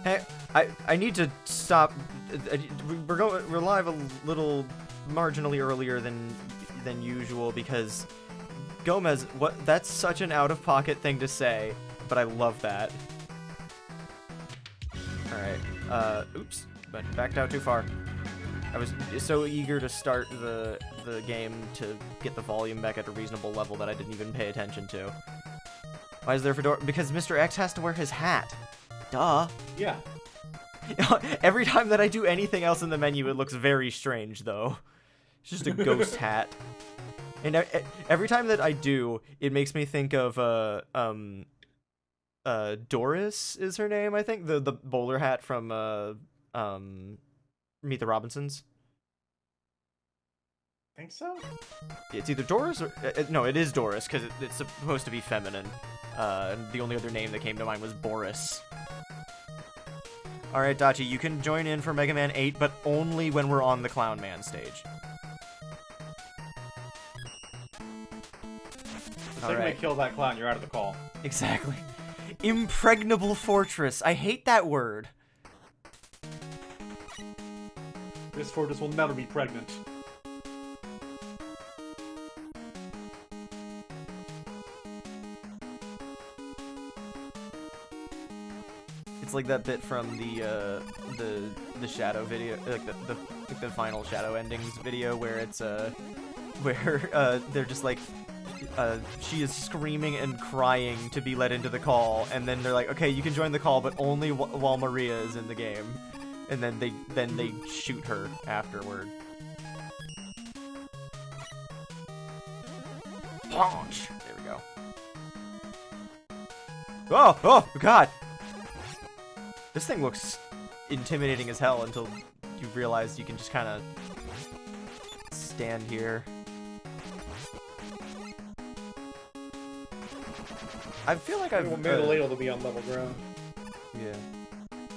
Hey, I need to stop. We're live a little marginally earlier than usual because Gomez, that's such an out-of-pocket thing to say, but I love that. Alright, oops, but backed out too far. I was so eager to start the game to get the volume back at a reasonable level that I didn't even pay attention to. Why is there Fedora? Because Mr. X has to wear his hat. Duh. Yeah. Every time that I do anything else in the menu, it looks very strange, though. It's just a ghost hat. And every time that I do, it makes me think of, Doris is her name, I think? The bowler hat from, Meet the Robinsons. Think so? It's either Doris or... no, it is Doris, because it's supposed to be feminine. And the only other name that came to mind was Boris. Alright, Dachi, you can join in for Mega Man 8, but only when we're on the Clown Man stage. The second they kill that clown, you're out of the call. Exactly. Impregnable fortress. I hate that word. This fortress will never be pregnant. It's like that bit from the Shadow video, like the final Shadow endings video, where it's where they're just like she is screaming and crying to be let into the call, and then they're like, okay, you can join the call, but only while Maria is in the game, and then they shoot her afterward. Punch. There we go. Oh God. This thing looks intimidating as hell until you realize you can just kind of stand here. I feel like I've made a ladle to be on level ground. Yeah.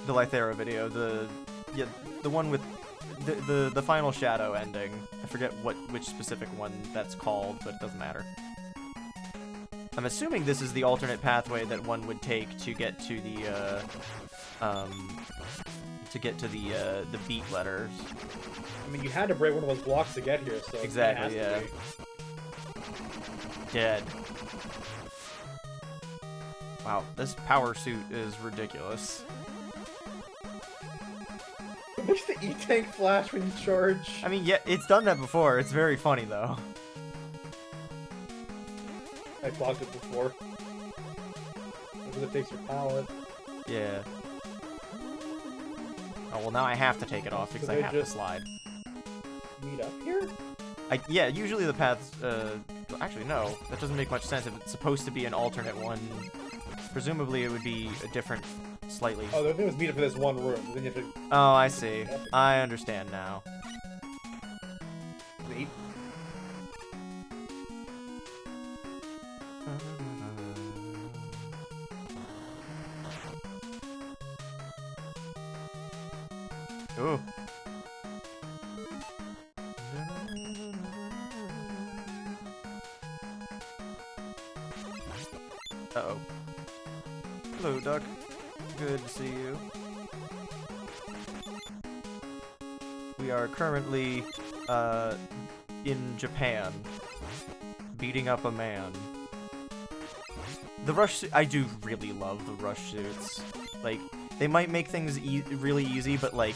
The Lythera video, the one with the final shadow ending. I forget which specific one that's called, but it doesn't matter. I'm assuming this is the alternate pathway that one would take to get to the beat letters. I mean, you had to break one of those blocks to get here, so exactly, yeah. Dead. Wow, this power suit is ridiculous. It makes the E-Tank flash when you charge. I mean, yeah, it's done that before. It's very funny, though. I blocked it before. Because it takes your pallet. Yeah. Oh, well, now I have to take it off because I have to slide. Meet up here? Yeah, usually the paths, actually, no. That doesn't make much sense. If it's supposed to be an alternate one, presumably it would be a different, slightly... Oh, the thing was meet up for this one room. Then you have to... Oh, I see. I understand now. Neat. Ooh. Uh-oh. Hello, Duck. Good to see you. We are currently, in Japan. Beating up a man. The rush suit, I do really love the rush suits. Like, they might make things really easy, but, like,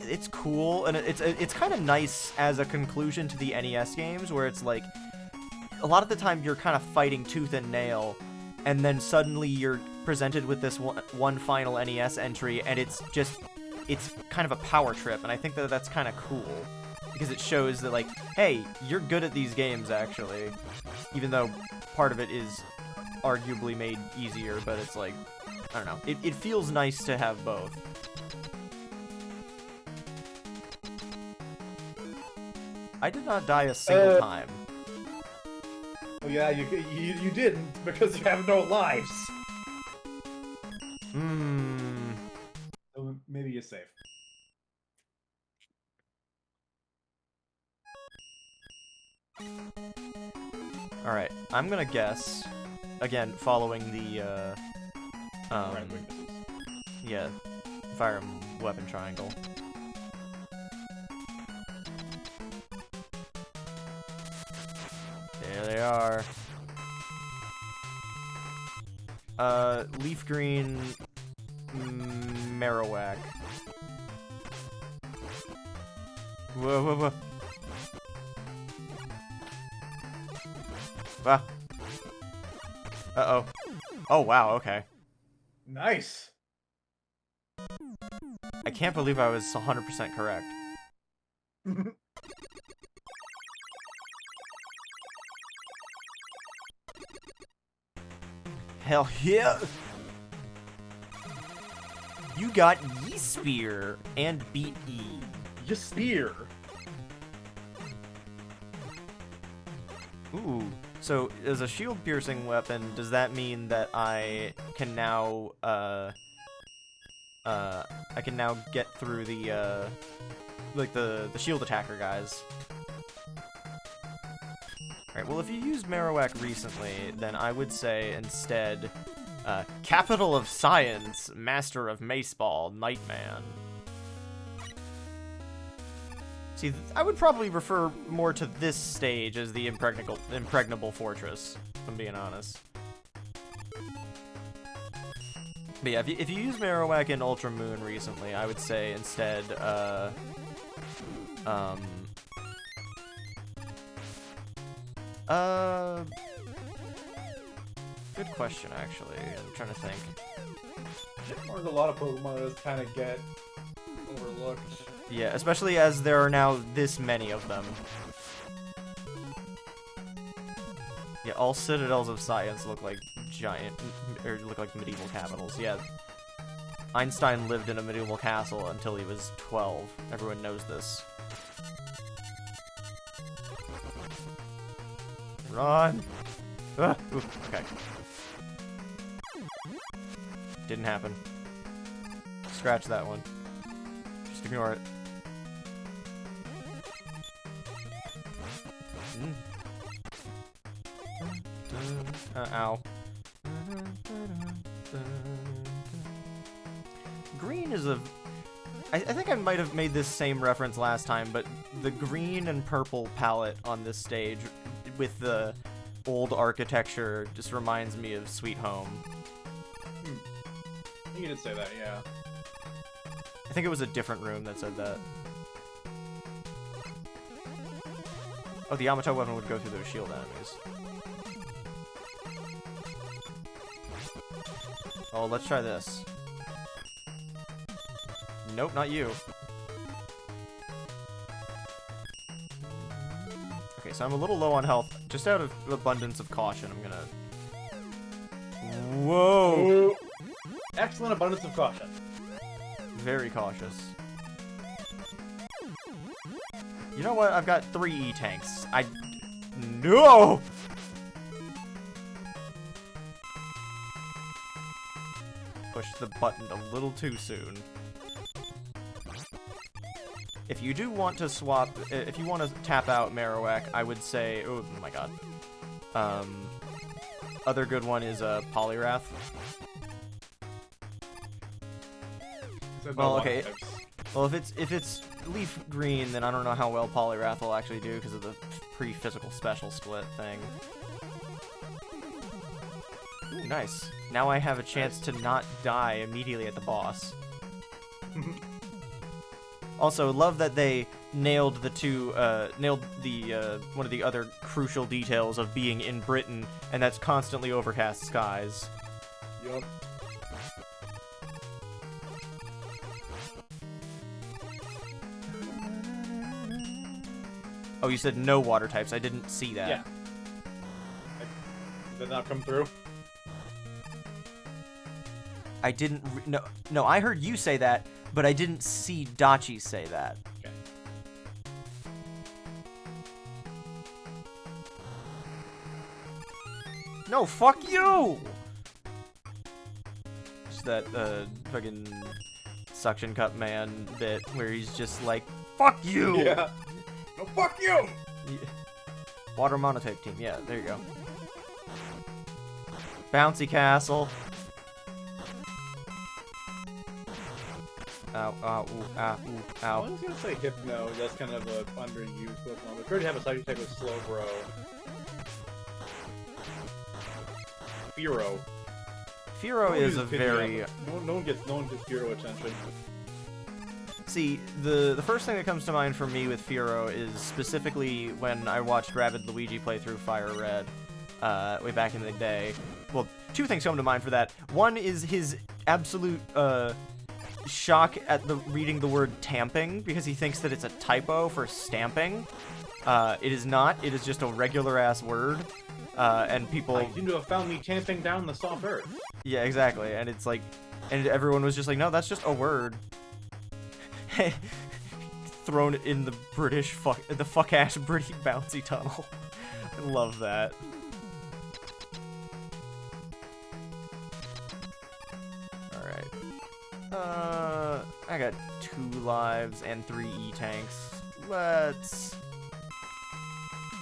it's cool, and it's kind of nice as a conclusion to the NES games, where it's like, a lot of the time you're kind of fighting tooth and nail, and then suddenly you're presented with this one final NES entry, and it's kind of a power trip, and I think that that's kind of cool, because it shows that, like, hey, you're good at these games, actually, even though part of it is arguably made easier, but it's like, I don't know, it feels nice to have both. I did not die a single time. Oh yeah, you didn't, because you have no lives. So maybe you're safe. Alright, I'm gonna guess, again, following the, yeah, fire and weapon triangle. There they are. Leaf green, Marowak. Whoa, whoa, whoa. Ah. Uh-oh. Oh, wow, okay. Nice! I can't believe I was 100% correct. Hell yeah! You got Ye-Spear and beat E. Ye-Spear! Ooh. So, as a shield-piercing weapon, does that mean that I can now, I can now get through the, like, the shield attacker guys? Alright, well, if you used Marowak recently, then I would say, instead, Capital of Science, Master of Maceball, Nightman. See, I would probably refer more to this stage as the impregnable fortress, if I'm being honest. But yeah, if you use Marowak in Ultra Moon recently, I would say instead, good question, actually. I'm trying to think. There's a lot of Pokemon that just kind of get overlooked. Yeah, especially as there are now this many of them. Yeah, all citadels of science look like giant, or look like medieval capitals. Yeah, Einstein lived in a medieval castle until he was 12. Everyone knows this. Run! Ah, ooh, okay. Didn't happen. Scratch that one. Just ignore it. Ow. Green is a... I think I might have made this same reference last time, but the green and purple palette on this stage with the old architecture just reminds me of Sweet Home. You did say that, yeah. I think it was a different room that said that. Oh, the Yamato weapon would go through those shield enemies. Oh, let's try this. Nope, not you. Okay, so I'm a little low on health. Just out of abundance of caution, I'm gonna... Whoa! Ooh. Excellent abundance of caution. Very cautious. You know what? I've got 3 E-tanks. No! Pushed the button a little too soon. If you do want to swap, if you want to tap out Marowak, I would say, oh my god. Other good one is Poliwrath. Well, okay. Well, if it's Leaf Green, then I don't know how well Poliwrath will actually do because of the pre-physical special split thing. Ooh, nice. Now I have a chance to not die immediately at the boss. Also, love that they nailed one of the other crucial details of being in Britain, and that's constantly overcast skies. Yup. Oh, you said no water types. I didn't see that. Yeah. Did that not come through? I didn't. No, I heard you say that, but I didn't see Dachi say that. Okay. No, fuck you! Just that fucking suction cup man bit where he's just like, fuck you! Yeah. No, fuck you! Yeah. Water monotype team. Yeah, there you go. Bouncy castle. Ow, ow, ooh, ow, ooh, ow. I was gonna say Hypno, that's kind of a underused Pokemon, but already have a psychic type with Slowbro. Fearow. Fearow is a very... No one gets Fearow attention. See, the first thing that comes to mind for me with Fearow is specifically when I watched Rabid Luigi play through Fire Red way back in the day. Well, 2 things come to mind for that. One is his absolute shock at reading the word tamping, because he thinks that it's a typo for stamping. It is not. It is just a regular-ass word. And people... I seem to have found me tamping down the soft earth. Yeah, exactly. And it's like... And everyone was just like, no, that's just a word. Thrown in the the fuck-ass British bouncy tunnel. I love that. Alright. I got 2 lives and 3 E-tanks. Let's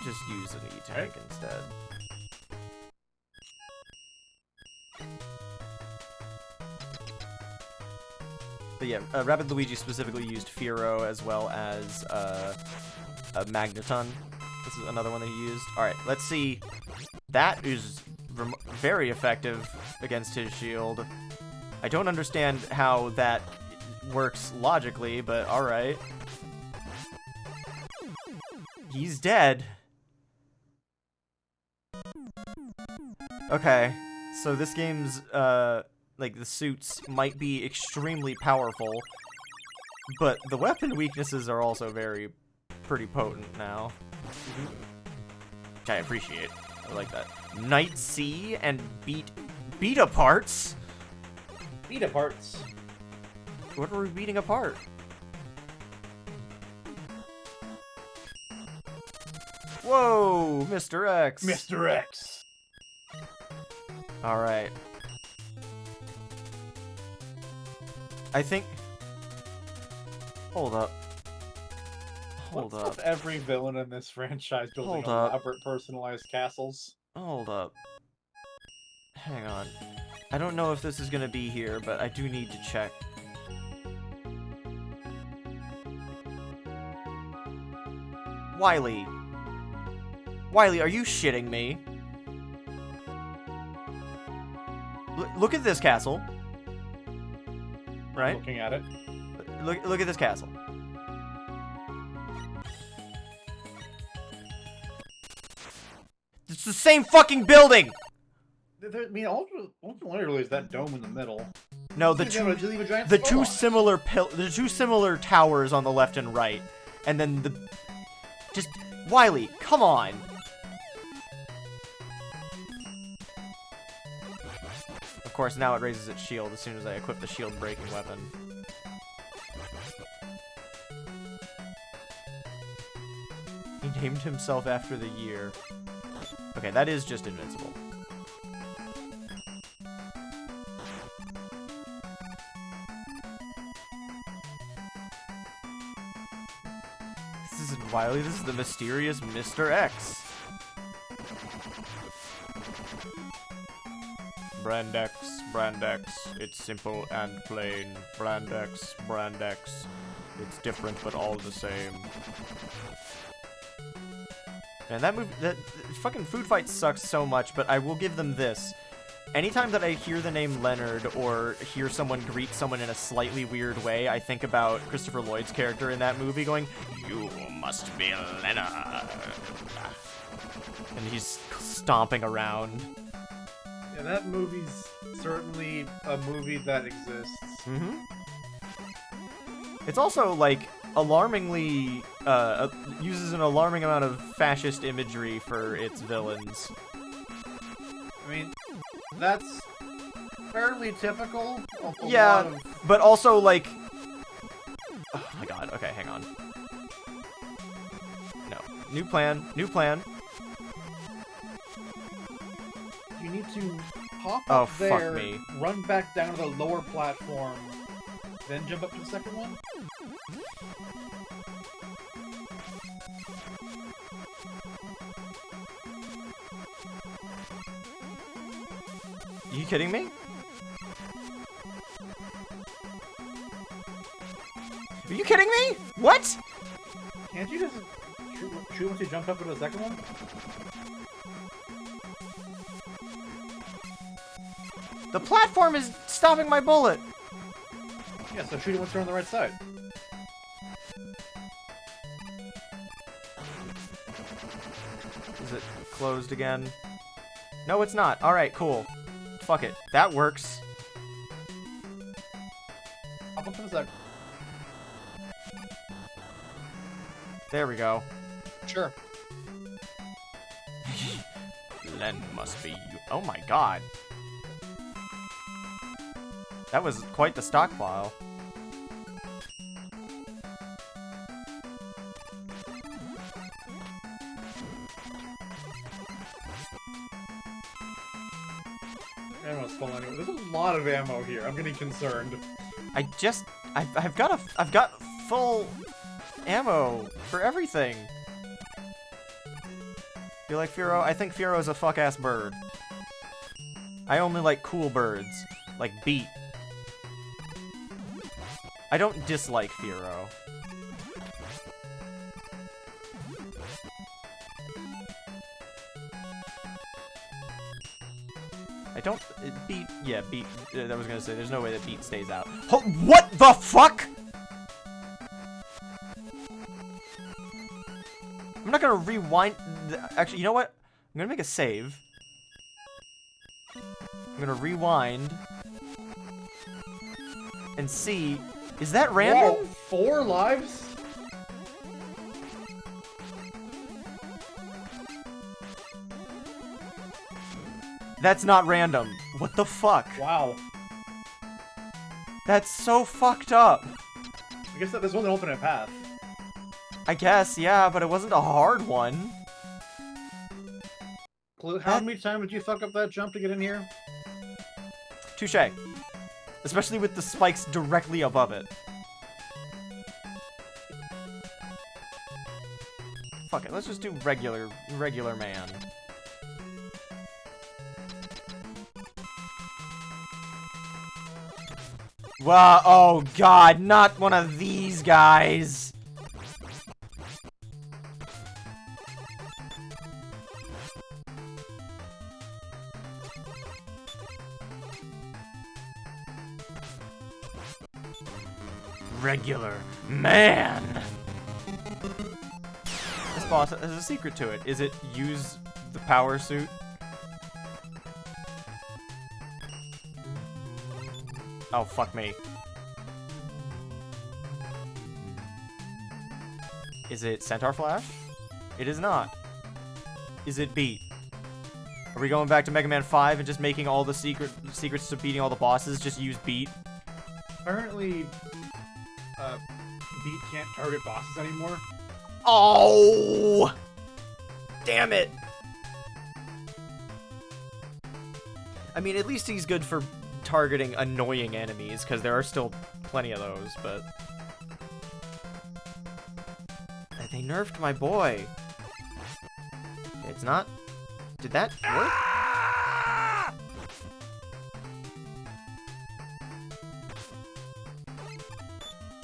just use an E-tank instead. But yeah, Rabid Luigi specifically used Fearow as well as a Magneton. This is another one that he used. Alright, let's see. That is very effective against his shield. I don't understand how that works logically, but alright. He's dead. Okay, so this game's, like, the suits might be extremely powerful, but the weapon weaknesses are also pretty potent now. Which I appreciate. I like that. Night Sea and beat aparts? Beat aparts. What are we beating apart? Whoa, Mr. X. Mr. X. Alright. I think... Hold up. Hold What's up. with every villain in this franchise building Hold up. elaborate personalized castles? Hold up. Hang on. I don't know if this is gonna be here, but I do need to check. Wily. Wily, are you shitting me? Look at this castle. Right? Looking at it. Look at this castle. It's the same fucking building! I mean, all really is that dome in the middle. No, the two similar towers on the left and right, and then the just Wily, come on. Of course, now it raises its shield as soon as I equip the shield breaking weapon. He named himself after the year. Okay, that is just invincible. This isn't Wily, this is the mysterious Mr. X. Brand X, it's simple and plain. Brand X, it's different but all the same. And that fucking food fight sucks so much, but I will give them this. Anytime that I hear the name Leonard or hear someone greet someone in a slightly weird way, I think about Christopher Lloyd's character in that movie going, "You must be Leonard." And he's stomping around. Yeah, that movie's certainly a movie that exists. Mm-hmm. It's also, like, alarmingly, uses an alarming amount of fascist imagery for its villains. I mean, that's fairly typical of a Yeah, lot of... but also, like... Oh my god, okay, hang on. No. New plan. You need to hop Oh, up fuck there, me. run back down to the lower platform, then jump up to the second one? Are you kidding me? Are you kidding me? What? Can't you just shoot once you jump up to the second one? The platform is stopping my bullet. Yeah, so shoot it once you're on the right side. Is it closed again? No, it's not. Alright, cool. Fuck it. That works. Hop up to the second. There we go. Sure. Len must be you. Oh my god. That was quite the stockpile. Ammo's full anyway. There's a lot of ammo here. I'm getting concerned. I've got full ammo for everything. You like Firo? I think Firo's a fuck-ass bird. I only like cool birds. Like Beat. I don't dislike Firo. I don't... Beat... Yeah, Beat... I was gonna say, there's no way that Beat stays out. What the fuck?! I'm not gonna rewind... Actually, you know what? I'm gonna make a save. I'm gonna rewind. And see... Is that random? Whoa, 4 lives? That's not random. What the fuck? Wow. That's so fucked up. I guess that this was an alternate path. I guess, yeah, but it wasn't a hard one. How many times did you fuck up that jump to get in here? Touché. Especially with the spikes directly above it. Fuck it, let's just do regular man. Wow, oh god, not one of these guys! Regular man! This boss has a secret to it. Is it use the power suit? Oh, fuck me. Is it Centaur Flash? It is not. Is it Beat? Are we going back to Mega Man 5 and just making all the secrets to beating all the bosses just use Beat? Apparently, Beat can't target bosses anymore. Oh! Damn it! I mean, at least he's good for targeting annoying enemies, because there are still plenty of those, but... They nerfed my boy. It's not... Did that work?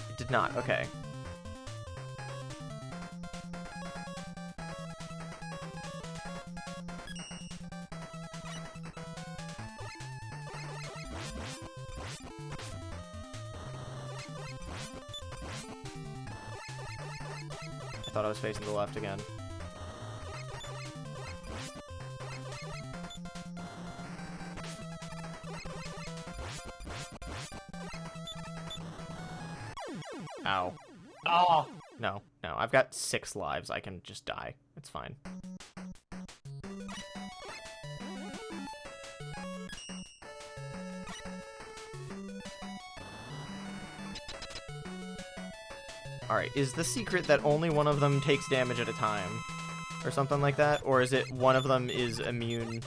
It did not, okay. I thought I was facing the left again. Ow. Oh! No, I've got 6 lives. I can just die. It's fine. Alright, is the secret that only one of them takes damage at a time? Or something like that? Or is it one of them is immune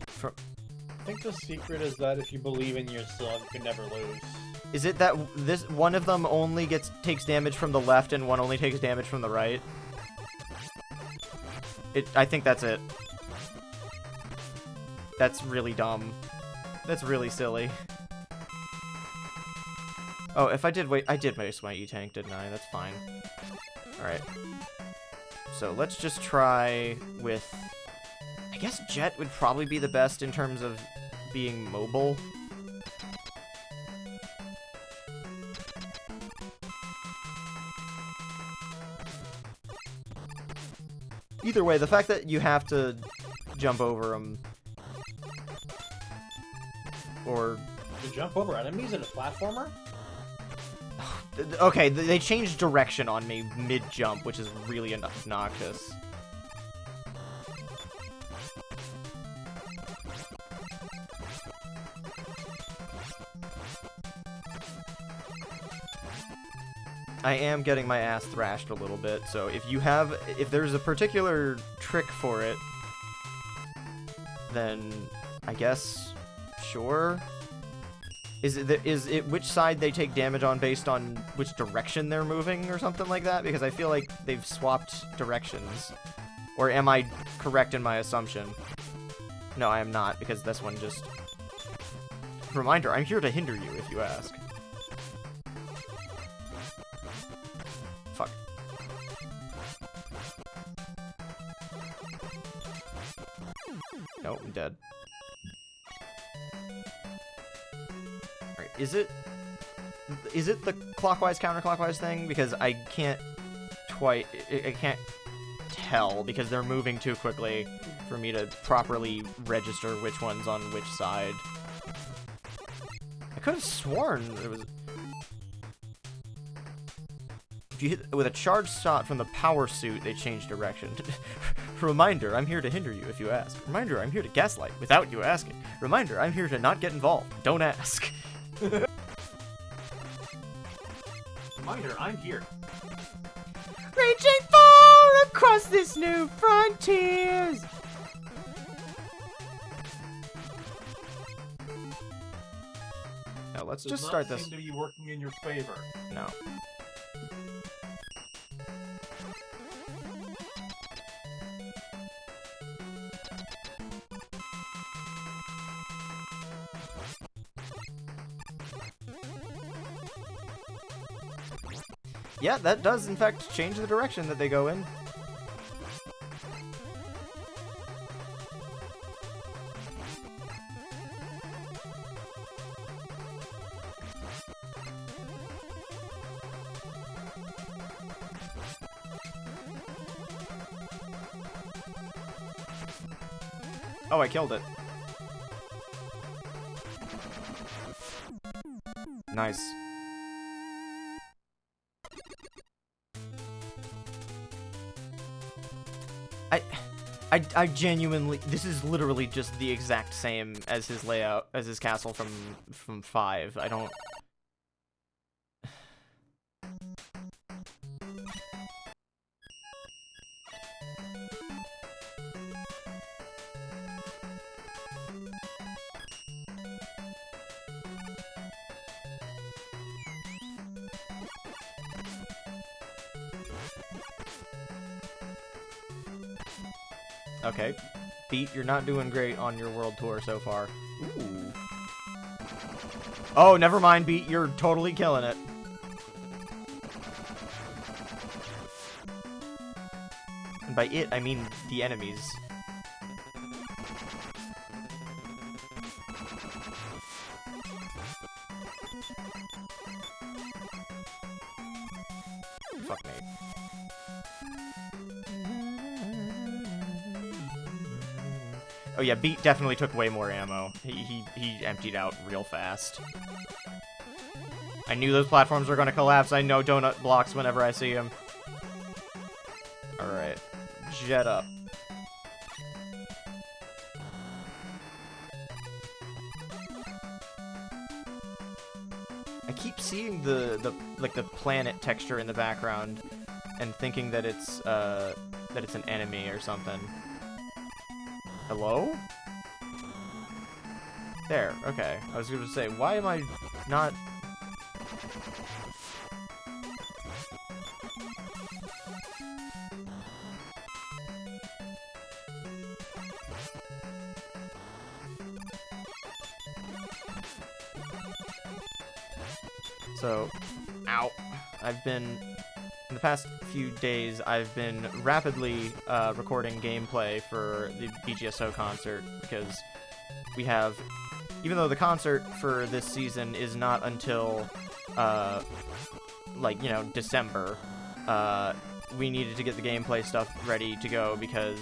from... I think the secret is that if you believe in yourself, you can never lose. Is it that this one of them only takes damage from the left and one only takes damage from the right? I think that's it. That's really dumb. That's really silly. Oh, if I did waste my E-Tank, didn't I? That's fine. Alright. So let's just try with... I guess Jet would probably be the best in terms of being mobile. Either way, the fact that you have to jump over them... Or... To jump over enemies in a platformer? Okay, they changed direction on me mid-jump, which is really obnoxious. I am getting my ass thrashed a little bit, so if there's a particular trick for it, then I guess, sure. Is it which side they take damage on based on which direction they're moving or something like that? Because I feel like they've swapped directions. Or am I correct in my assumption? No, I am not, because this one just... Reminder, I'm here to hinder you if you ask. Fuck. Nope, I'm dead. Is it the clockwise counterclockwise thing? Because I can't tell because they're moving too quickly for me to properly register which one's on which side. I could have sworn it was... If you hit with a charged shot from the power suit, they change direction. Reminder, I'm here to hinder you if you ask. Reminder, I'm here to gaslight without you asking. Reminder, I'm here to not get involved. Don't ask. Reminder, I'm here. Reaching far across this new frontiers. Now let's just start this. Does not seem to be working in your favor. No. Yeah, that does, in fact, change the direction that they go in. Oh, I killed it. Nice. I genuinely, this is literally just the exact same as his layout, as his castle from 5. I don't... Okay. Beat, you're not doing great on your world tour so far. Ooh. Oh, never mind, Beat. You're totally killing it. And by it, I mean the enemies. Fuck me. Oh yeah, Beat definitely took way more ammo. He emptied out real fast. I knew those platforms were gonna collapse. I know donut blocks whenever I see them. Alright. Jet up. I keep seeing the planet texture in the background and thinking that it's an enemy or something. Hello? There, okay. I was gonna say, why am I not... So, ow. I've been... In the past few days, I've been rapidly recording gameplay for the BGSO concert, because we have, even though the concert for this season is not until, like, you know, December, we needed to get the gameplay stuff ready to go, because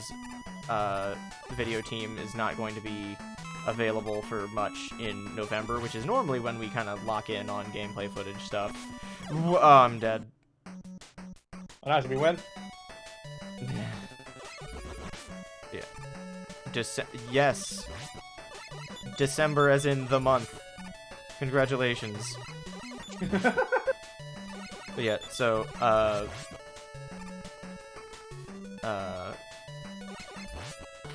the video team is not going to be available for much in November, which is normally when we kind of lock in on gameplay footage stuff. Oh, I'm dead. Oh, nice, we win. Yeah. Yes. December as in the month. Congratulations. But yeah, so,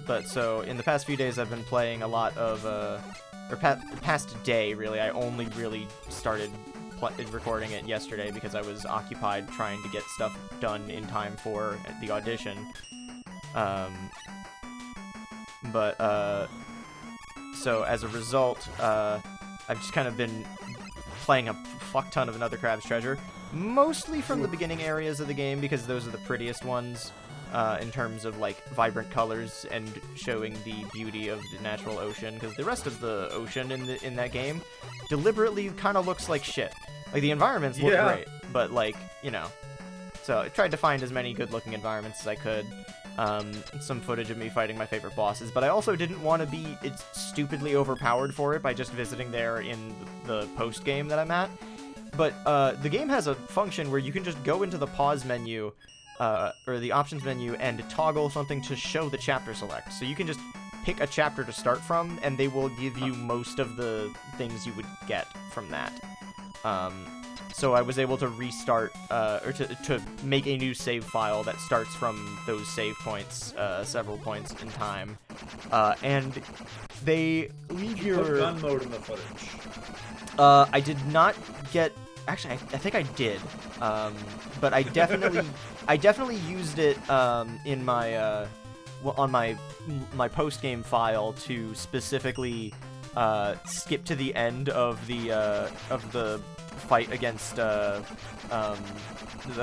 but so in the past few days I've been playing a lot of, or past day really, I only really started recording it yesterday because I was occupied trying to get stuff done in time for the audition. So as a result, I've just kind of been playing a fuck ton of Another Crab's Treasure, mostly from the beginning areas of the game because those are the prettiest ones in terms of like vibrant colors and showing the beauty of the natural ocean, because the rest of the ocean in that game deliberately kind of looks like shit. Like, the environments look great, but, like, you know. So, I tried to find as many good-looking environments as I could. Some footage of me fighting my favorite bosses, but I also didn't want to be stupidly overpowered for it by just visiting there in the post-game that I'm at. But, the game has a function where you can just go into the pause menu, or the options menu, and toggle something to show the chapter select. So you can just pick a chapter to start from, and they will give you most of the things you would get from that. So I was able to restart, or to make a new save file that starts from those save points, several points in time. And they leave your... Put gun mode in the footage. I did not get... Actually, I think I did. But I definitely used it, in my, on my post-game file to specifically skip to the end of the fight against the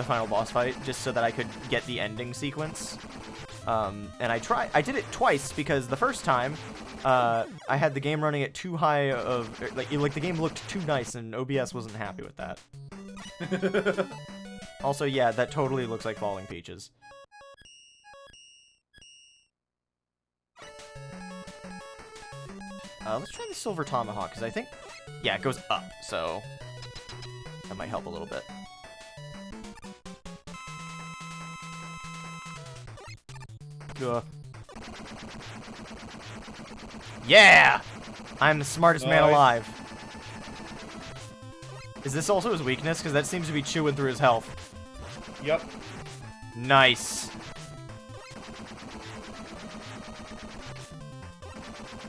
final boss fight, just so that I could get the ending sequence. And I did it twice because the first time I had the game running at too high of like the game looked too nice and OBS wasn't happy with that. Also, yeah, that totally looks like Falling Peaches. Let's try the Silver Tomahawk, because I think, yeah, it goes up, so that might help a little bit. Ugh. Yeah! I'm the smartest man alive. Is this also his weakness? Because that seems to be chewing through his health. Yep. Nice.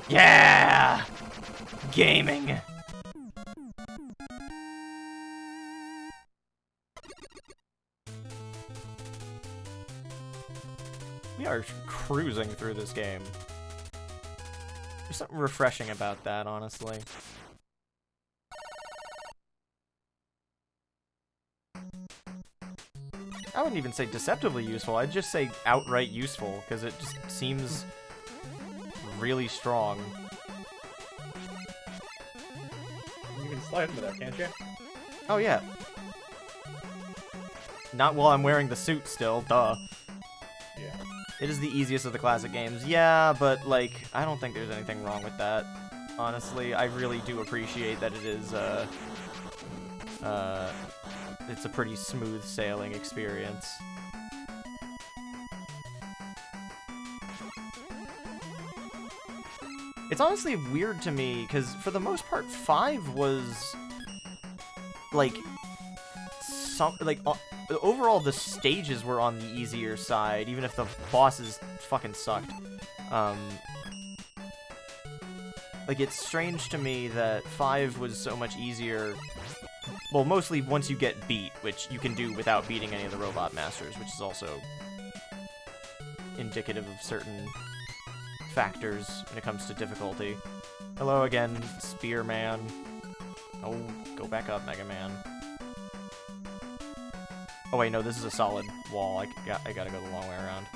Yeah! Gaming. We are cruising through this game. There's something refreshing about that, honestly. I wouldn't even say deceptively useful, I'd just say outright useful, because it just seems really strong. You can slide into that, can't you? Oh, yeah. Not while I'm wearing the suit still, duh. Yeah. It is the easiest of the classic games. Yeah, but, like, I don't think there's anything wrong with that. Honestly, I really do appreciate that it is, it's a pretty smooth sailing experience. It's honestly weird to me, because for the most part, 5 was, like, overall the stages were on the easier side, even if the bosses fucking sucked. Like, it's strange to me that 5 was so much easier. Well, mostly once you get beat, which you can do without beating any of the Robot Masters, which is also indicative of certain factors when it comes to difficulty. Hello again, Spearman. Oh, go back up, Mega Man. Oh wait, no, this is a solid wall. I gotta go the long way around.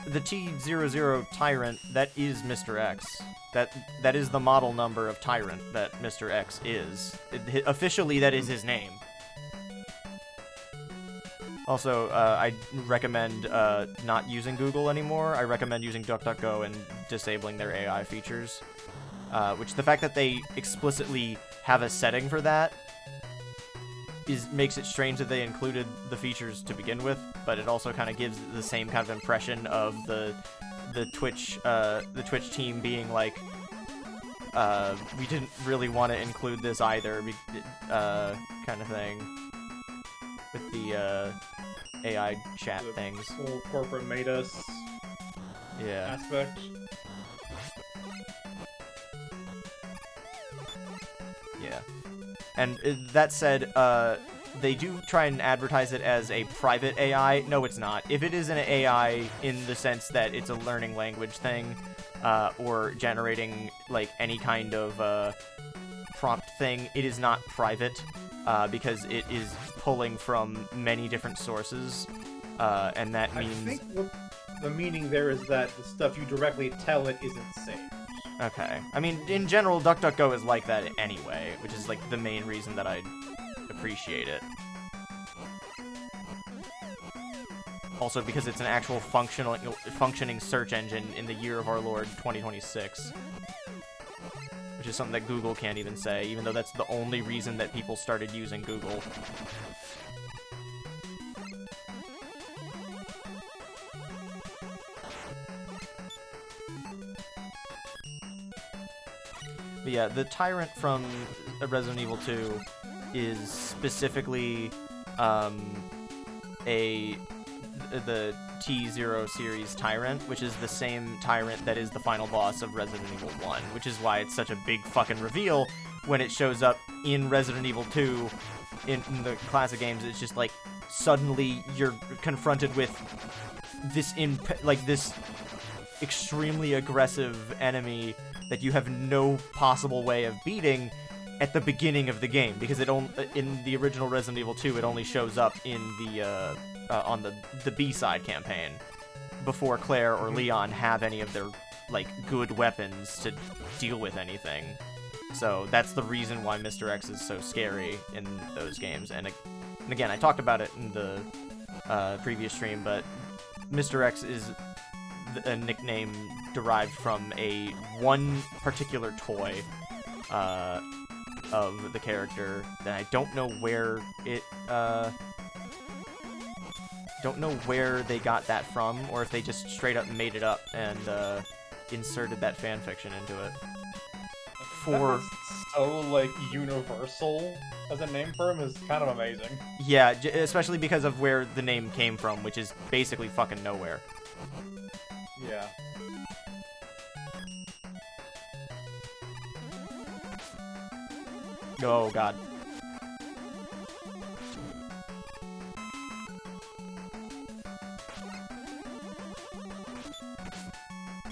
The T00 Tyrant, that is Mr. X. That is the model number of Tyrant that Mr. X is. Officially, that is his name. Also, I recommend not using Google anymore. I recommend using DuckDuckGo and disabling their AI features. Which the fact that they explicitly have a setting for that makes it strange that they included the features to begin with, but it also kind of gives the same kind of impression of the Twitch team being like, we didn't really want to include this either, kind of thing, with the AI chat the things. Full corporate made us aspect. Yeah. And that said, they do try and advertise it as a private AI. No, it's not. If it is an AI in the sense that it's a learning language thing, or generating, like, any kind of prompt thing, it is not private, because it is pulling from many different sources, and that means... I think what the meaning there is that the stuff you directly tell it isn't safe. Okay. I mean, in general, DuckDuckGo is like that anyway, which is, like, the main reason that I appreciate it. Also, because it's an actual functioning search engine in the year of our Lord, 2026. Which is something that Google can't even say, even though that's the only reason that people started using Google. But yeah, the Tyrant from Resident Evil 2 is specifically the T0 series Tyrant, which is the same Tyrant that is the final boss of Resident Evil 1, which is why it's such a big fucking reveal when it shows up in Resident Evil 2 in the classic games. It's just like, suddenly you're confronted with this extremely aggressive enemy that you have no possible way of beating at the beginning of the game, because in the original Resident Evil 2 it only shows up in the on the B-side campaign before Claire or Leon have any of their like good weapons to deal with anything. So that's the reason why Mr. X is so scary in those games. And again, I talked about it in the previous stream, but Mr. X is a nickname derived from one particular toy of the character that I don't know where they got that from, or if they just straight up made it up and inserted that fan fiction into it. That is so, like, universal as a name for him is kind of amazing. Yeah, especially because of where the name came from, which is basically fucking nowhere. Yeah. Oh, God.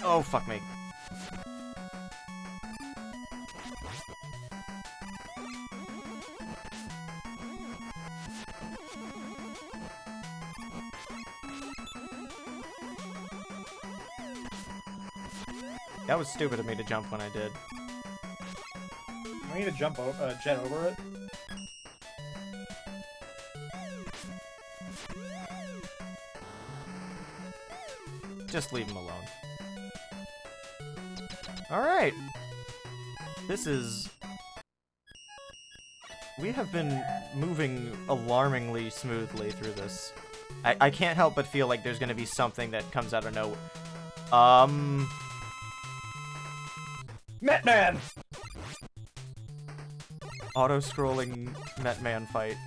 Oh, fuck me. That was stupid of me to jump when I did. I need to jump jet over it. Just leave him alone. Alright. We have been moving alarmingly smoothly through this. I can't help but feel like there's gonna be something that comes out of nowhere. Metman! Auto-scrolling Metman fight.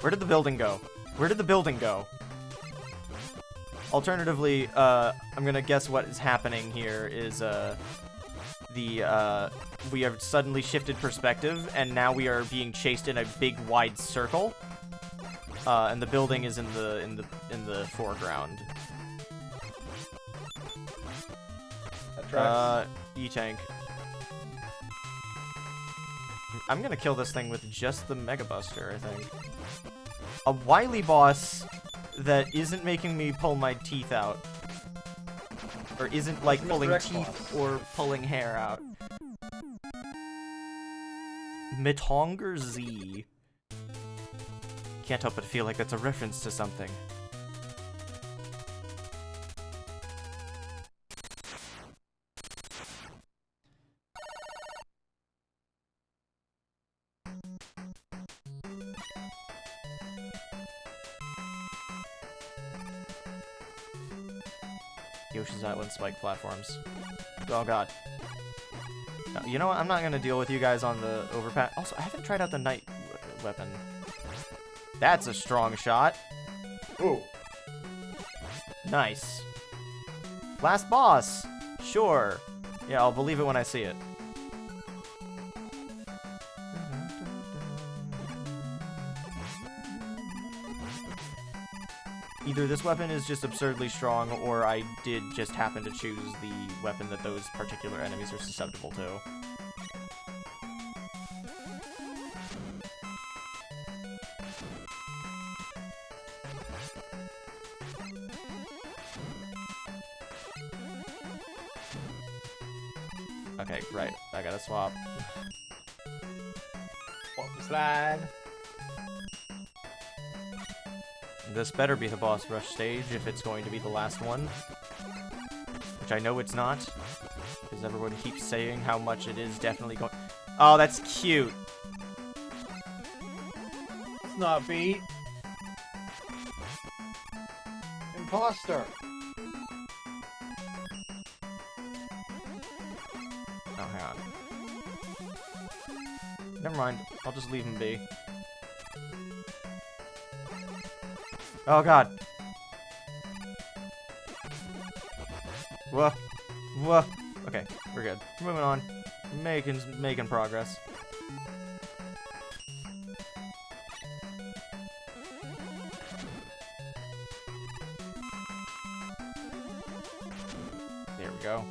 Where did the building go? Where did the building go? Alternatively, I'm gonna guess what is happening here is, we have suddenly shifted perspective, and now we are being chased in a big, wide circle. And the building is in the foreground. That tracks. E-tank. I'm gonna kill this thing with just the Mega Buster, I think. A wily boss that isn't making me pull my teeth out. Or isn't, like, pulling teeth or pulling hair out. Mitonger Z. Can't help but feel like that's a reference to something. Yoshi's Island spike platforms. Oh god. No, you know what? I'm not gonna deal with you guys on the overpass. Also, I haven't tried out the night weapon. That's a strong shot. Ooh. Nice. Last boss. Sure. Yeah, I'll believe it when I see it. Either this weapon is just absurdly strong, or I did just happen to choose the weapon that those particular enemies are susceptible to. Okay, right. I gotta swap. Swap the slide. This better be the boss rush stage if it's going to be the last one. Which I know it's not, because everyone keeps saying how much it is definitely going. Oh, that's cute. It's not beat. Imposter. Oh, hang on. Never mind. I'll just leave him be. Oh god. Whoa. Whoa. Okay, we're good. Moving on. Making progress. ago.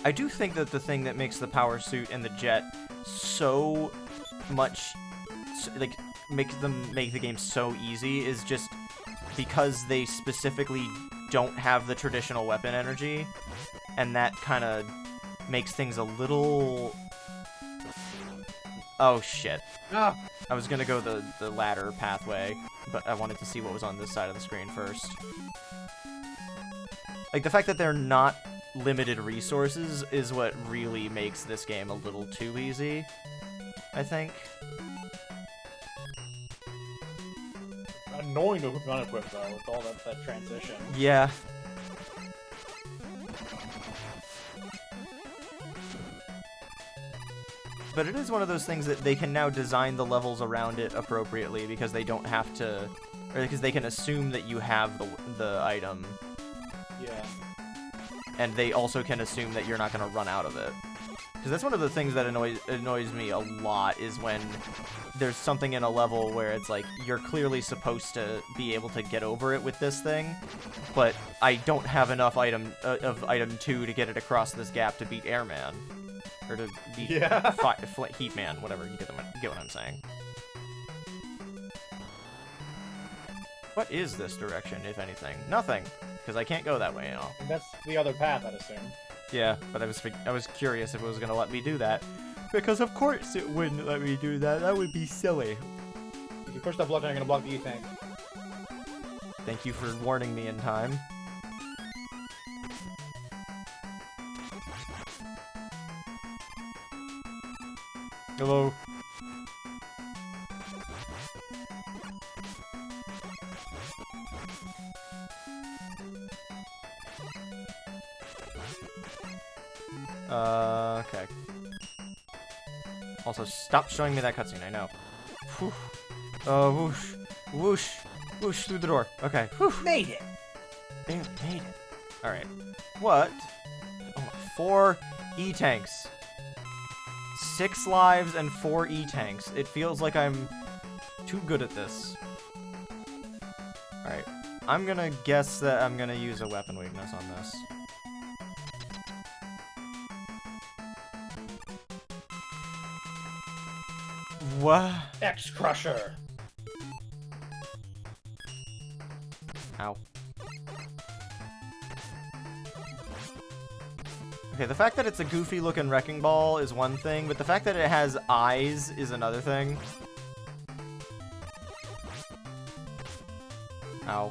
I do think that the thing that makes the power suit and the jet so much, like, make the game so easy is just because they specifically don't have the traditional weapon energy, and that kind of makes things a little... Oh, shit. Ah. I was gonna go the ladder pathway, but I wanted to see what was on this side of the screen first. Like, the fact that they're not limited resources is what really makes this game a little too easy, I think. Annoying to equip unequip, though, with all that transition. Yeah. But it is one of those things that they can now design the levels around it appropriately because they don't have to, or because they can assume that you have the item. Yeah. And they also can assume that you're not going to run out of it. Because that's one of the things that annoys me a lot, is when there's something in a level where it's like, you're clearly supposed to be able to get over it with this thing, but I don't have enough item 2 to get it across this gap to beat Airman. Or to beat Heatman, whatever, you get what I'm saying. What is this direction, if anything? Nothing, because I can't go that way, you know. And that's the other path, I'd assume. Yeah, but I was curious if it was going to let me do that. Because of course it wouldn't let me do that. That would be silly. If you push the block, I'm going to block the E-tank. Thank you for warning me in time. Hello. Okay. Also, stop showing me that cutscene, I know. Whew. Whoosh. Whoosh. Whoosh through the door. Okay. Whew. Made it! Barely made it. Alright. What? Oh, 4 E-tanks. 6 lives and 4 E-tanks. It feels like I'm too good at this. Alright. I'm gonna guess that I'm gonna use a weapon weakness on this. What? X-Crusher! Ow. Okay, the fact that it's a goofy-looking wrecking ball is one thing, but the fact that it has eyes is another thing. Ow.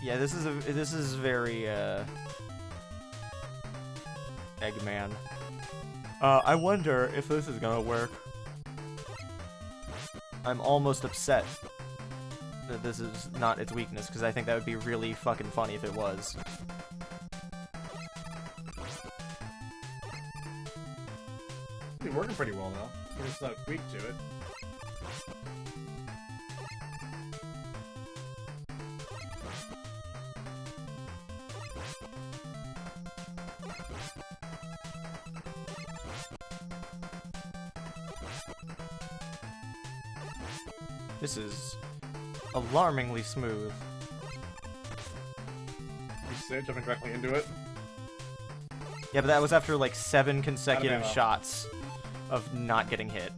Yeah, this is very, Eggman. I wonder if this is gonna work. I'm almost upset that this is not its weakness, because I think that would be really fucking funny if it was. It's working pretty well, though. It's not weak to it. This is alarmingly smooth. You see it jumping directly into it? Yeah, but that was after like 7 consecutive shots of not getting hit.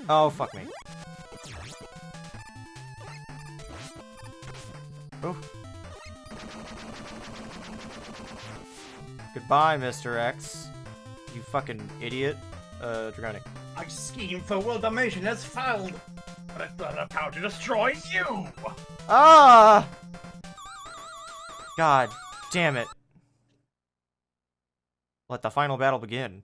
Oh, fuck me. Oh. Goodbye, Mr. X. You fucking idiot. Dragonic. My scheme for world domination has failed, but I still have the power to destroy you! Ah! God damn it. Let the final battle begin.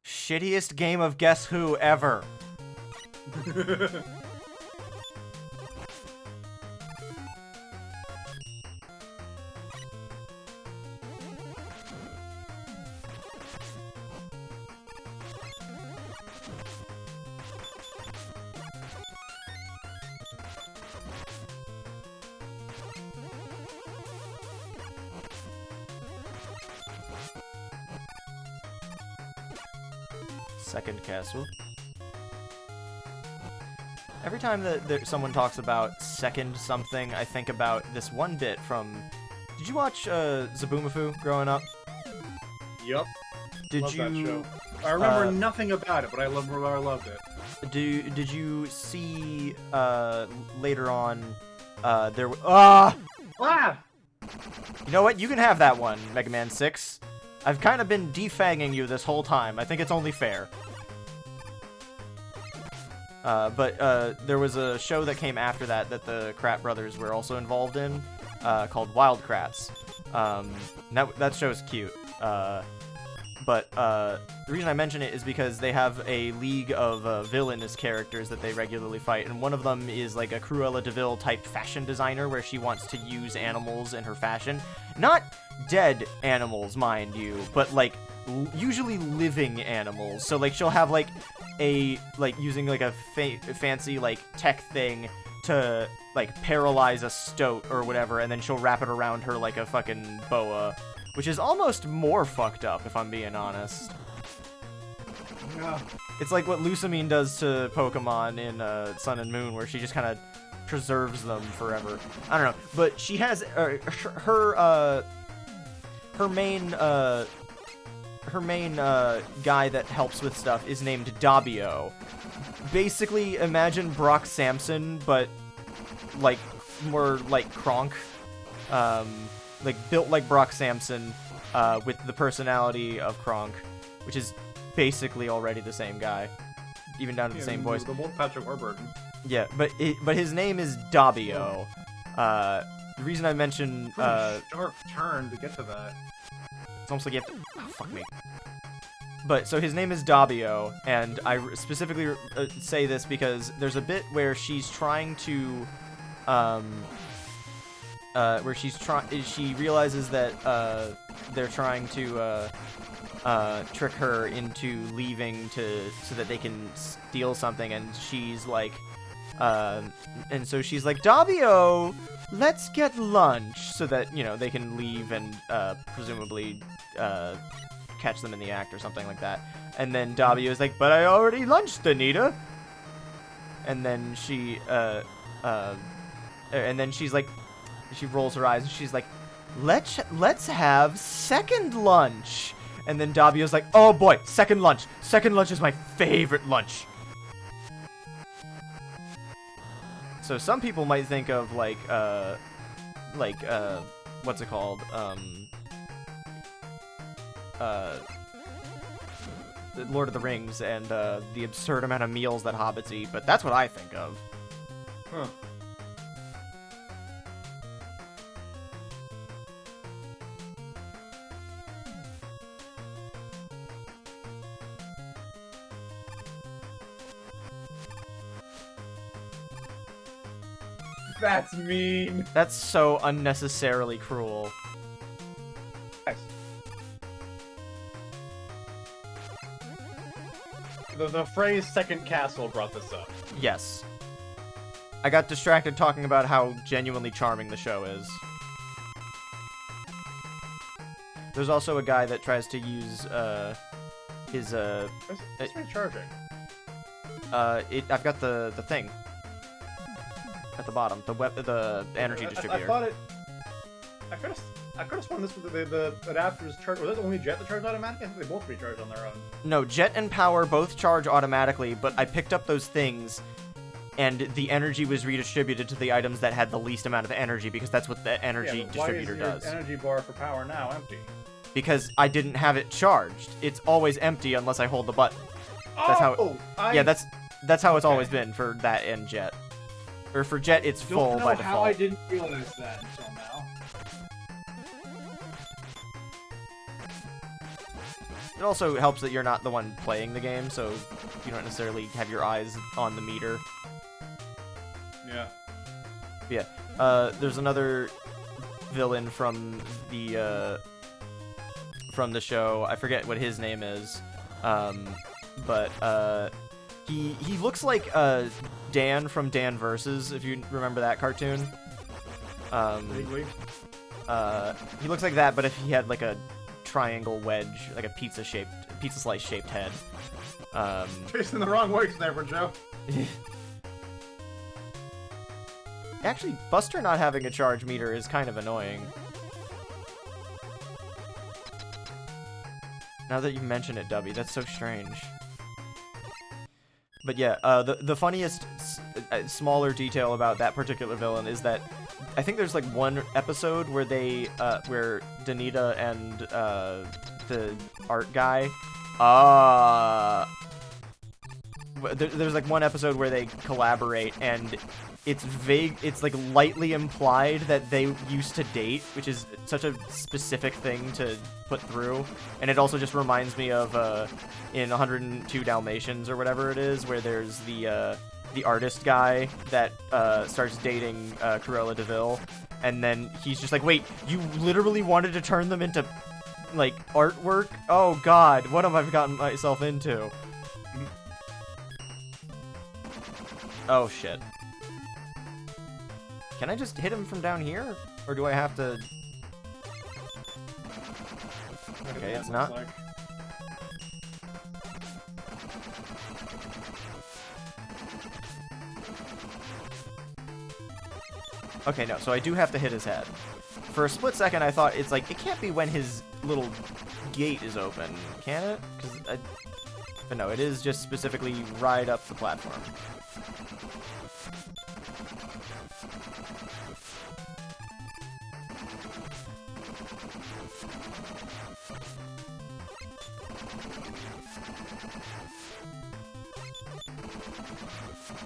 Shittiest game of Guess Who ever. Second castle. Every time that someone talks about second something, I think about this one bit from... Did you watch Zaboomafoo growing up? Yep. Did Love you... that show. I remember nothing about it, but I loved it. Did you see later on there... Ah! You know what? You can have that one, Mega Man 6. I've kind of been defanging you this whole time. I think it's only fair. But there was a show that came after that the Krat brothers were also involved in, called Wild Krats. That show's cute. But the reason I mention it is because they have a league of villainous characters that they regularly fight, and one of them is like a Cruella de Vil type fashion designer where she wants to use animals in her fashion. Not dead animals, mind you, but like usually living animals. So like she'll have like using like a fancy like tech thing to like paralyze a stoat or whatever, and then she'll wrap it around her like a fucking boa, which is almost more fucked up if I'm being honest. Yeah. It's like what Lucamine does to Pokemon in Sun and Moon, where she just kind of preserves them forever. I don't know, but she has her main guy that helps with stuff is named Dabio. Basically, imagine Brock Samson, but like more like Kronk, like built like Brock Samson, with the personality of Kronk, which is basically already the same guy, even down to the same voice. The both Patrick Warburton. Yeah, but his name is Dabio. The reason I mention Sharp turn to get to that. it's almost like you have to... Oh, fuck me. But, so his name is Dabio, and I specifically say this because there's a bit where she's trying to, she realizes that, they're trying to, trick her into leaving so that they can steal something, and she's like, and so she's like, Dabio, let's get lunch, so that, you know, they can leave and, presumably, catch them in the act or something like that. And then Dabio is like, but I already lunched, Anita. And then and then she's like, she rolls her eyes and she's like, let's have second lunch. And then Dabio's like, oh boy, second lunch. Second lunch is my favorite lunch. So some people might think of like what's it called? Lord of the Rings and the absurd amount of meals that hobbits eat, but that's what I think of. Huh. That's mean. That's so unnecessarily cruel. Nice. The phrase second castle brought this up. Yes. I got distracted talking about how genuinely charming the show is. There's also a guy that tries to use, his, It's recharging. I've got the thing. At the bottom. The energy distributor. I could have sworn this with the adapters charge. Was that only Jet that charged automatically? I think they both recharge on their own. No, Jet and Power both charge automatically, but I picked up those things, and the energy was redistributed to the items that had the least amount of energy, because that's what the energy distributor does. Why is your energy bar for Power now empty? Because I didn't have it charged. It's always empty unless I hold the button. That's yeah, that's how it's always been for that and Jet. Or for Jet, it's full by default. How I didn't realize that until now. It also helps that you're not the one playing the game, so you don't necessarily have your eyes on the meter. Yeah. Yeah. There's another villain from the show. I forget what his name is. But he looks like Dan from Dan Versus, if you remember that cartoon. He looks like that, but if he had like a triangle wedge, like a pizza slice shaped head. Facing the wrong way, Sniper Joe. Actually, Buster not having a charge meter is kind of annoying. Now that you mention it, Dubby, that's so strange. But yeah, the funniest smaller detail about that particular villain is that I think there's like one episode where they where Danita and the art guy there's like one episode where they collaborate, and it's vague, it's like lightly implied that they used to date, which is such a specific thing to put through. And it also just reminds me of in 102 Dalmatians or whatever it is, where there's the artist guy that starts dating Cruella de Vil, and then he's just like, wait, you literally wanted to turn them into like artwork? Oh god, what have I gotten myself into? Oh shit. Can I just hit him from down here? Or do I have to... Okay, it's not. Like. Okay, no, so I do have to hit his head. For a split second, I thought it's like, it can't be when his little gate is open, can it? But no, it is just specifically right up the platform.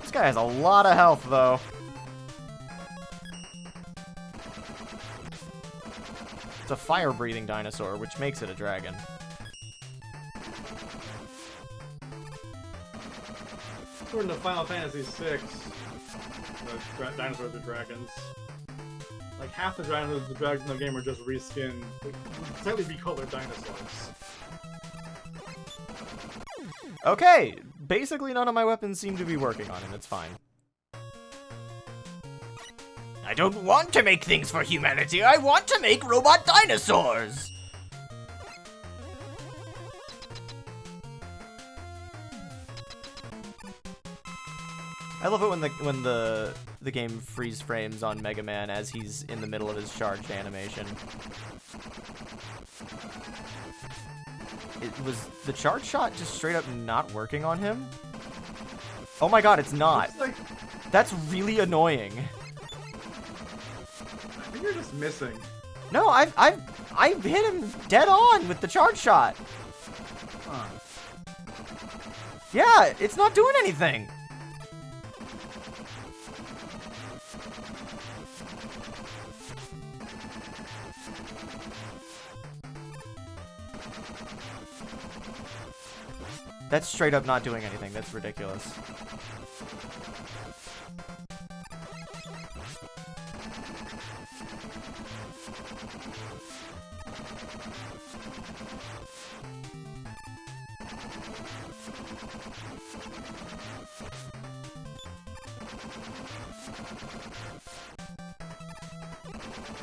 This guy has a lot of health, though. It's a fire-breathing dinosaur, which makes it a dragon. According to Final Fantasy VI, the dinosaurs are dragons. Like half the dragons in the game are just reskinned, slightly recolored dinosaurs. Okay, basically none of my weapons seem to be working on him. It's fine. I don't want to make things for humanity. I want to make robot dinosaurs. I love it when the game freeze frames on Mega Man as he's in the middle of his charged animation. Was the charge shot just straight up not working on him? Oh my god, it's not. Like, that's really annoying. I think you're just missing. No, I've hit him dead on with the charge shot. Huh. Yeah, it's not doing anything. That's straight up not doing anything. That's ridiculous.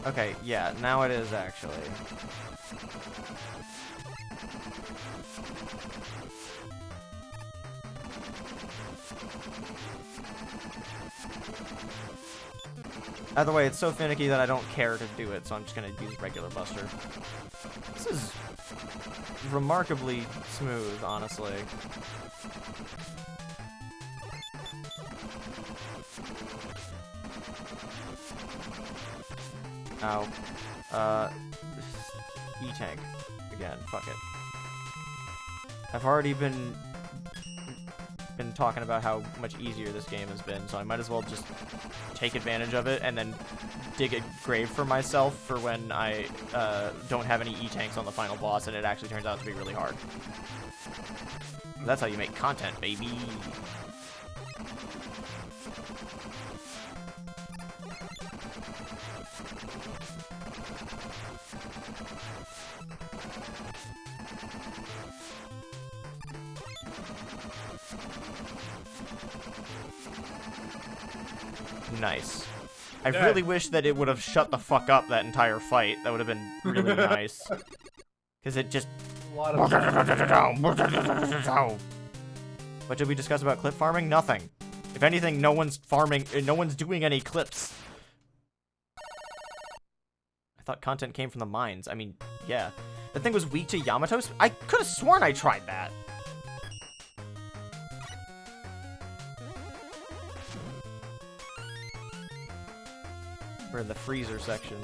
Okay, yeah, now it is actually. Either way, it's so finicky that I don't care to do it, so I'm just gonna use regular Buster. This is remarkably smooth, honestly. Ow. E-Tank. Again, fuck it. I've already been talking about how much easier this game has been, so I might as well just take advantage of it and then dig a grave for myself for when I don't have any E-Tanks on the final boss and it actually turns out to be really hard. That's how you make content, baby! Nice. I really wish that it would have shut the fuck up that entire fight. That would have been really nice. Because it just... A lot of What did we discuss about clip farming? Nothing. If anything, no one's farming, no one's doing any clips. I thought content came from the mines. I mean, yeah. That thing was weak to Yamato's? I could have sworn I tried that. We're in the freezer section.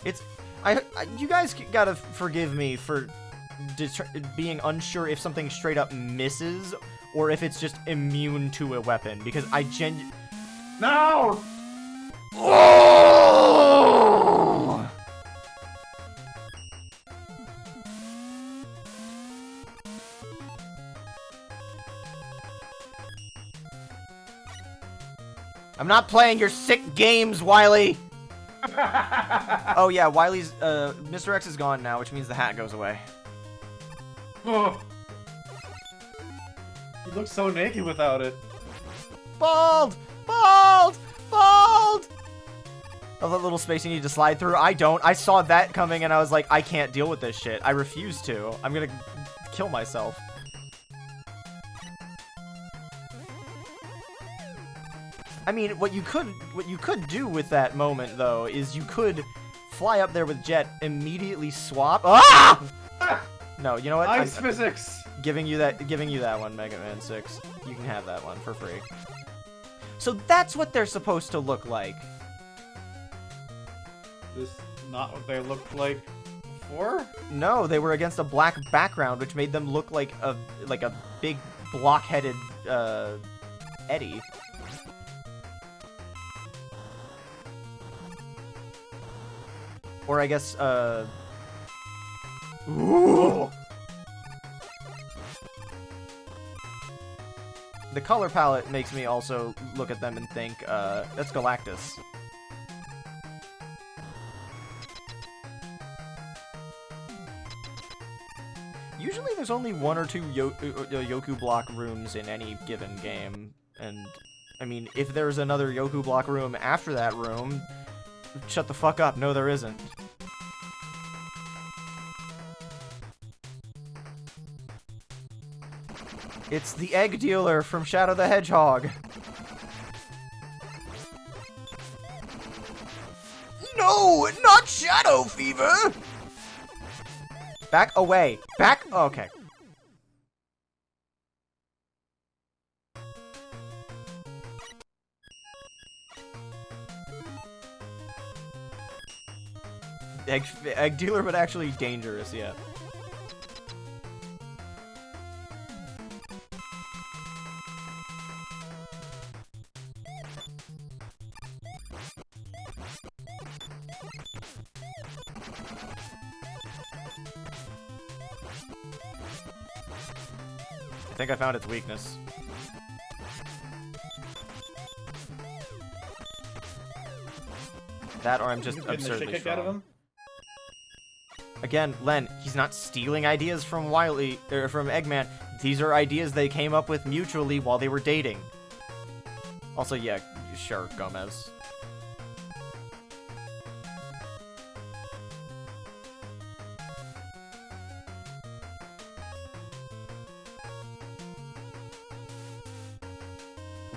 It's... you guys gotta forgive me for being unsure if something straight up misses or if it's just immune to a weapon, because I No! Oh! I'm not playing your sick games, Wily! Oh yeah, Wily's, Mr. X is gone now, which means the hat goes away. Oh. He looks so naked without it. Bald! Bald! Bald! Oh, that little space you need to slide through? I don't. I saw that coming and I was like, I can't deal with this shit. I refuse to. I'm gonna kill myself. I mean, what you could do with that moment, though, is you could fly up there with Jet, immediately swap. Ah! No, you know what? Ice physics. Giving you that one, Mega Man 6. You can have that one for free. So that's what they're supposed to look like. This not what they looked like before? No, they were against a black background, which made them look like a big block-headed Eddie. Or I guess, Ooh! The color palette makes me also look at them and think, that's Galactus. Usually there's only 1 or 2 Yoku block rooms in any given game, and, I mean, if there's another Yoku block room after that room, shut the fuck up, no there isn't. It's the egg dealer from Shadow the Hedgehog. No, not Shadow Fever! Back away. Back. Oh, okay. Egg dealer, but actually dangerous, yeah. I think I found its weakness. That, or I'm just absurdly strong. Again, Len, he's not stealing ideas from Wily or from Eggman. These are ideas they came up with mutually while they were dating. Also, yeah, sure, Gomez.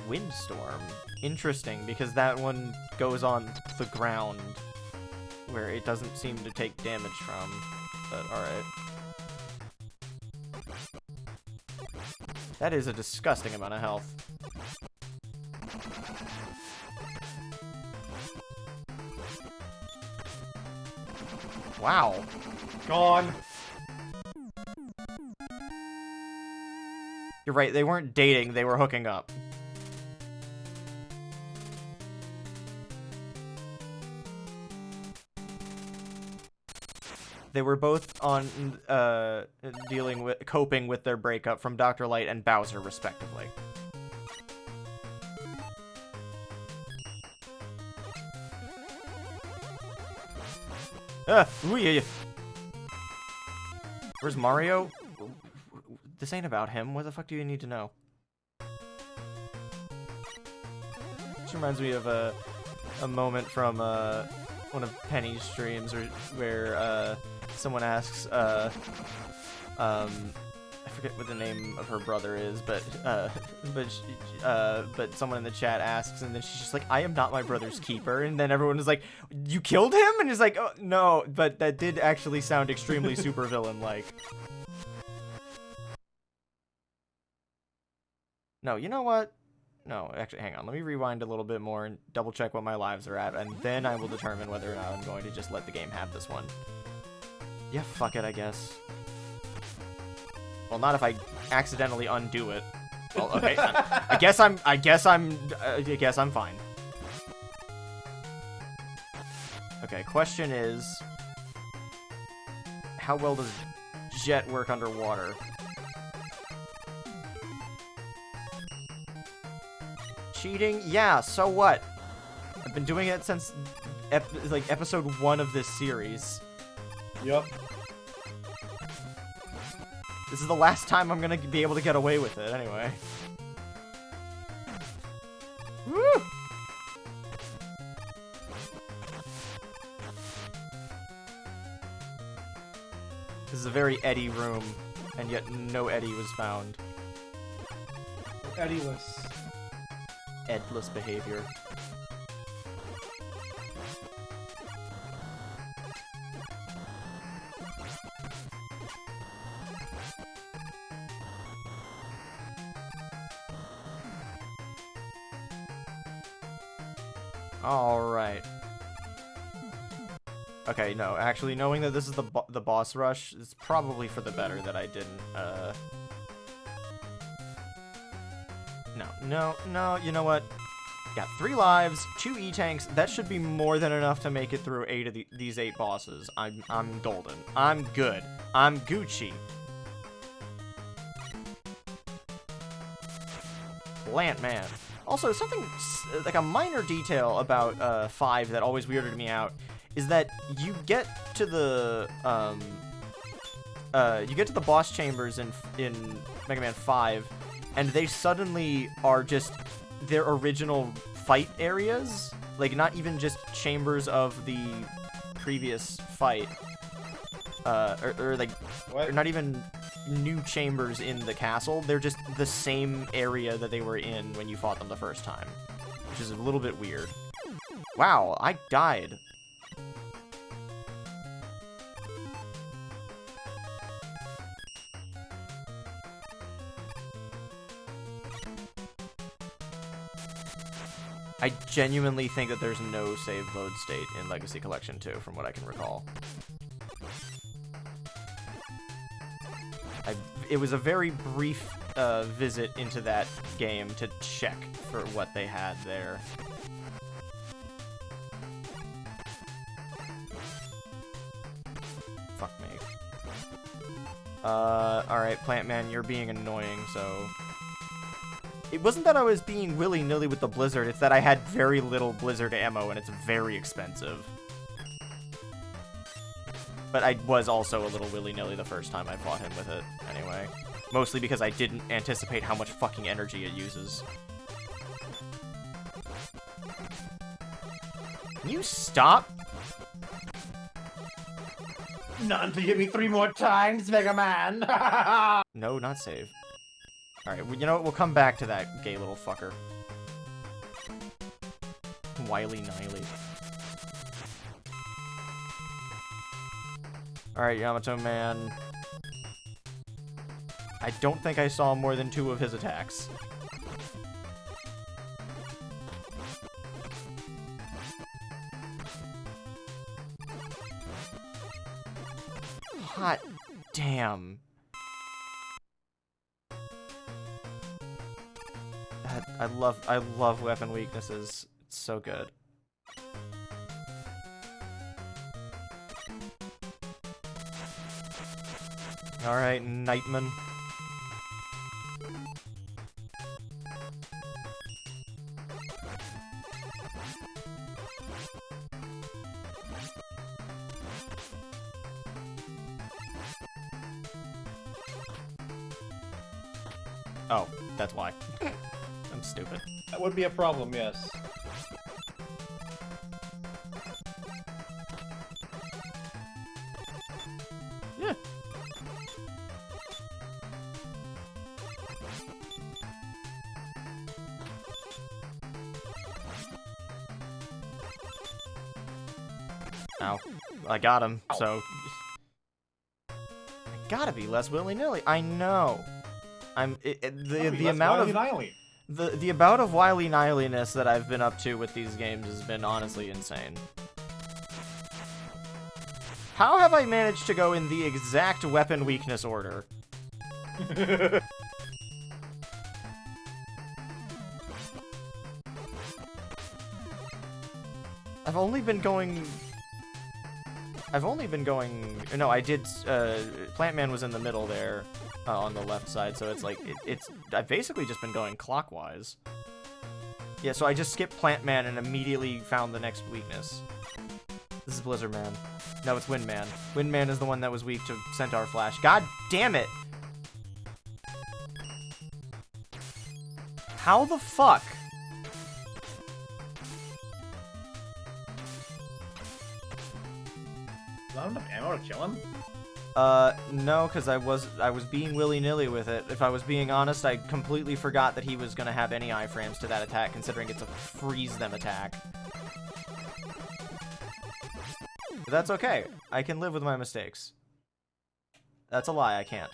Windstorm. Interesting, because that one goes on the ground, where it doesn't seem to take damage from, but alright. That is a disgusting amount of health. Wow. Gone. You're right, they weren't dating, they were hooking up. They were both on, coping with their breakup from Dr. Light and Bowser, respectively. Where's Mario? This ain't about him. What the fuck do you need to know? This reminds me of a moment from one of Penny's streams where someone asks I forget what the name of her brother is, but someone in the chat asks, and then she's just like, I am not my brother's keeper, and then everyone is like, you killed him? And he's like, oh, no, but that did actually sound extremely supervillain-like. No, you know what? No, actually, hang on. Let me rewind a little bit more and double-check what my lives are at, and then I will determine whether or not I'm going to just let the game have this one. Yeah, fuck it, I guess. Well, not if I accidentally undo it. Well, okay. I guess I'm fine. Okay, question is, how well does Jet work underwater? Cheating? Yeah, so what? I've been doing it since episode 1 of this series. Yup. This is the last time I'm gonna be able to get away with it, anyway. Woo! This is a very Eddie room, and yet no Eddie was found. Eddie-less. Edless behavior. Alright. Okay, no, actually, knowing that this is the boss rush, it's probably for the better that I didn't, No, you know what? Got 3 lives, 2 E-tanks, that should be more than enough to make it through 8 of these 8 bosses. I'm golden. I'm good. I'm Gucci. Plant Man. Also, something, like a minor detail about 5 that always weirded me out is that you get to the boss chambers in Mega Man 5, and they suddenly are just their original fight areas, like not even just chambers of the previous fight, or like, What? or not even new chambers in the castle. They're just the same area that they were in when you fought them the first time, which is a little bit weird. Wow, I died. I genuinely think that there's no save load state in Legacy Collection 2, from what I can recall. It was a very brief visit into that game to check for what they had there. Fuck me. Alright, Plant Man, you're being annoying, so... It wasn't that I was being willy-nilly with the Blizzard, it's that I had very little Blizzard ammo, and it's very expensive. But I was also a little willy-nilly the first time I fought him with it, anyway. Mostly because I didn't anticipate how much fucking energy it uses. Can you stop? Not until you hit me 3 more times, Mega Man! No, not save. Alright, well, you know what? We'll come back to that gay little fucker. Wily Niley. Alright, Yamato Man. I don't think I saw more than 2 of his attacks. Hot damn. I love weapon weaknesses. It's so good. Alright, Nightman. Oh, that's why. I'm stupid. That would be a problem, yes. Yeah. Ow. I got him, so... I gotta be less willy-nilly. I know. The amount of... The amount of wily nihiliness that I've been up to with these games has been honestly insane. How have I managed to go in the exact weapon weakness order? I've only been going... No, I did... Plant Man was in the middle there, on the left side, so it's like... I've basically just been going clockwise. Yeah, so I just skipped Plant Man and immediately found the next weakness. This is Blizzard Man. No, it's Wind Man. Wind Man is the one that was weak to Centaur Flash. God damn it! How the fuck? Is that enough ammo to kill him? No, because I was being willy-nilly with it. If I was being honest, I completely forgot that he was gonna have any iframes to that attack, considering it's a freeze them attack. But that's okay. I can live with my mistakes. That's a lie, I can't.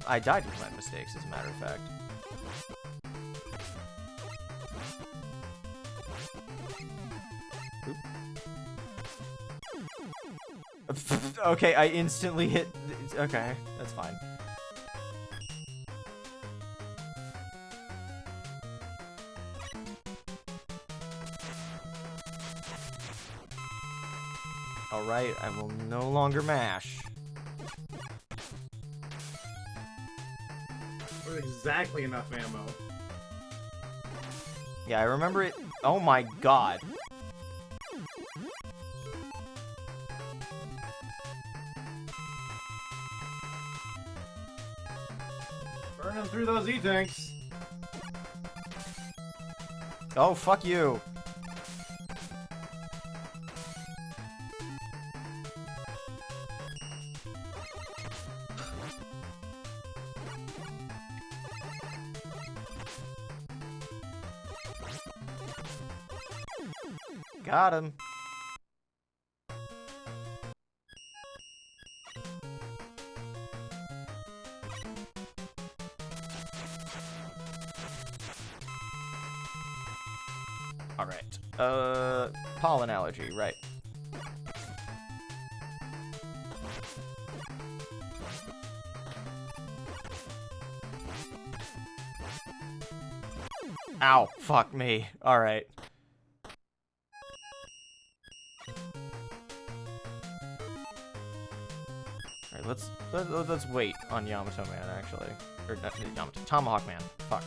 I died with my mistakes, as a matter of fact. Oop. Okay, I instantly hit... Okay, that's fine. Alright, I will no longer mash. Exactly enough ammo. Yeah, I remember it. Oh my god. Burning through those E-tanks. Oh, fuck you. Got him. All right. Pollen allergy, right. Ow, fuck me. All right. Let's wait on Yamato Man, actually. Or not Yamato, Tomahawk Man. Fuck.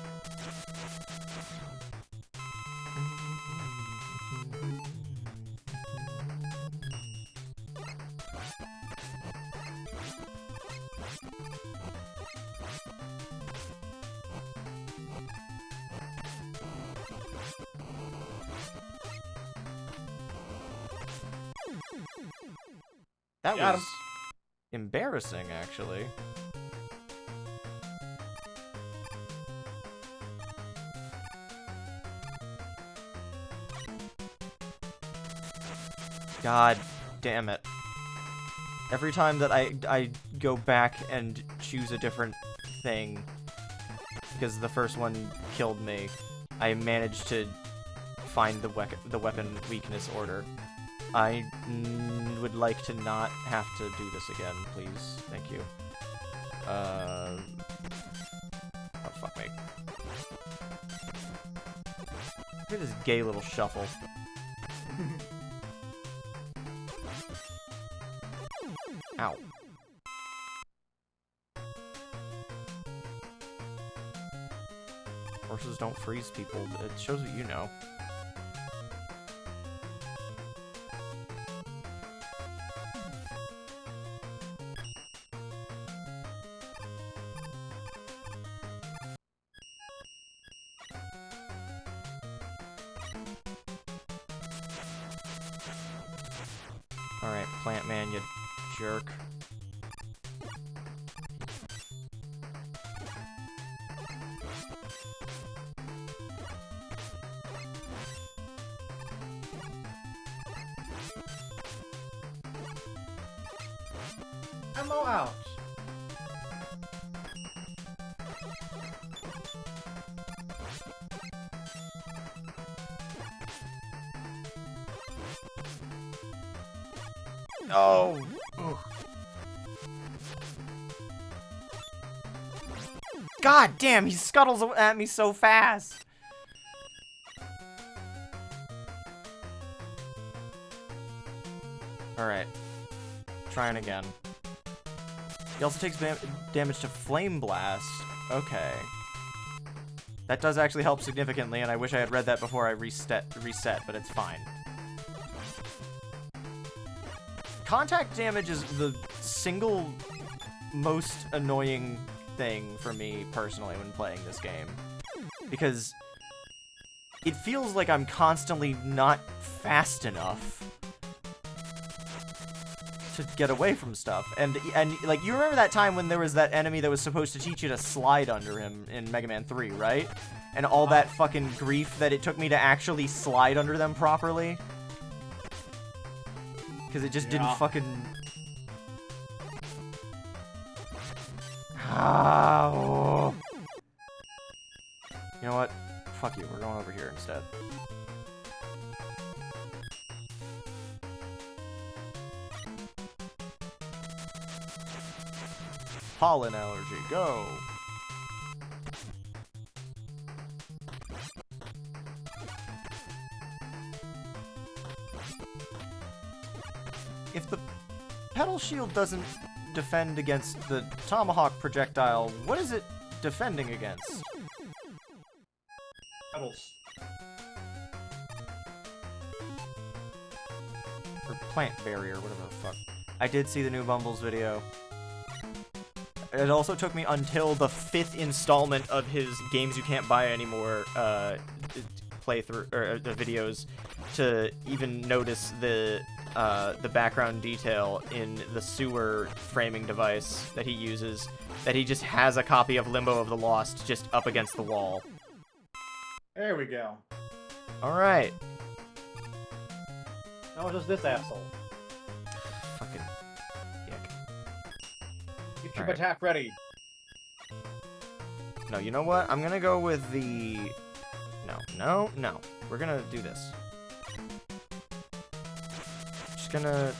That was embarrassing, actually. God damn it. Every time that I go back and choose a different thing, because the first one killed me, I managed to find the weapon weakness order. I would like to not have to do this again, please. Thank you. Oh, fuck me. Look at this gay little shuffle. Ow. Horses don't freeze people. It shows what you know. Alright, Plant Man, you jerk. Ammo out. No! God damn, he scuttles at me so fast! Alright. Trying again. He also takes damage to Flame Blast. Okay. That does actually help significantly, and I wish I had read that before I reset, but it's fine. Contact damage is the single most annoying thing for me personally when playing this game. Because it feels like I'm constantly not fast enough to get away from stuff. And like, you remember that time when there was that enemy that was supposed to teach you to slide under him in Mega Man 3, right? And all that fucking grief that it took me to actually slide under them properly? Because it just didn't fucking... Oh. You know what? Fuck you, we're going over here instead. Pollen allergy, go! If the pedal shield doesn't defend against the tomahawk projectile, what is it defending against? Petals. Or plant barrier, whatever the fuck. I did see the new Bumbles video. It also took me until the 5th installment of his Games You Can't Buy Anymore playthrough, or the videos, to even notice the background detail in the sewer framing device that he uses, that he just has a copy of Limbo of the Lost just up against the wall. There we go. Alright. No, it's just this asshole. Fucking dick. Get your Alright. attack ready. No, you know what? I'm gonna go with the... No. We're gonna do this. Just gonna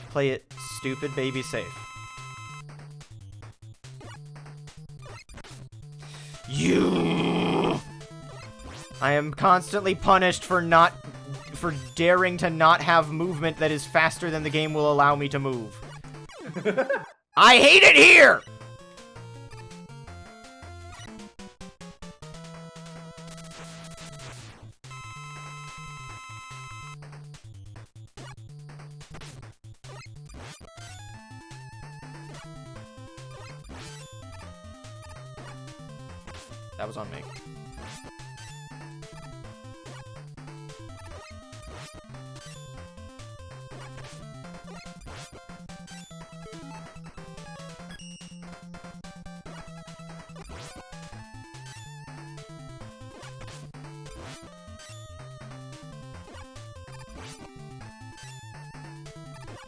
play it stupid baby safe. You! I am constantly punished for daring to not have movement that is faster than the game will allow me to move. I hate it here! That was on me.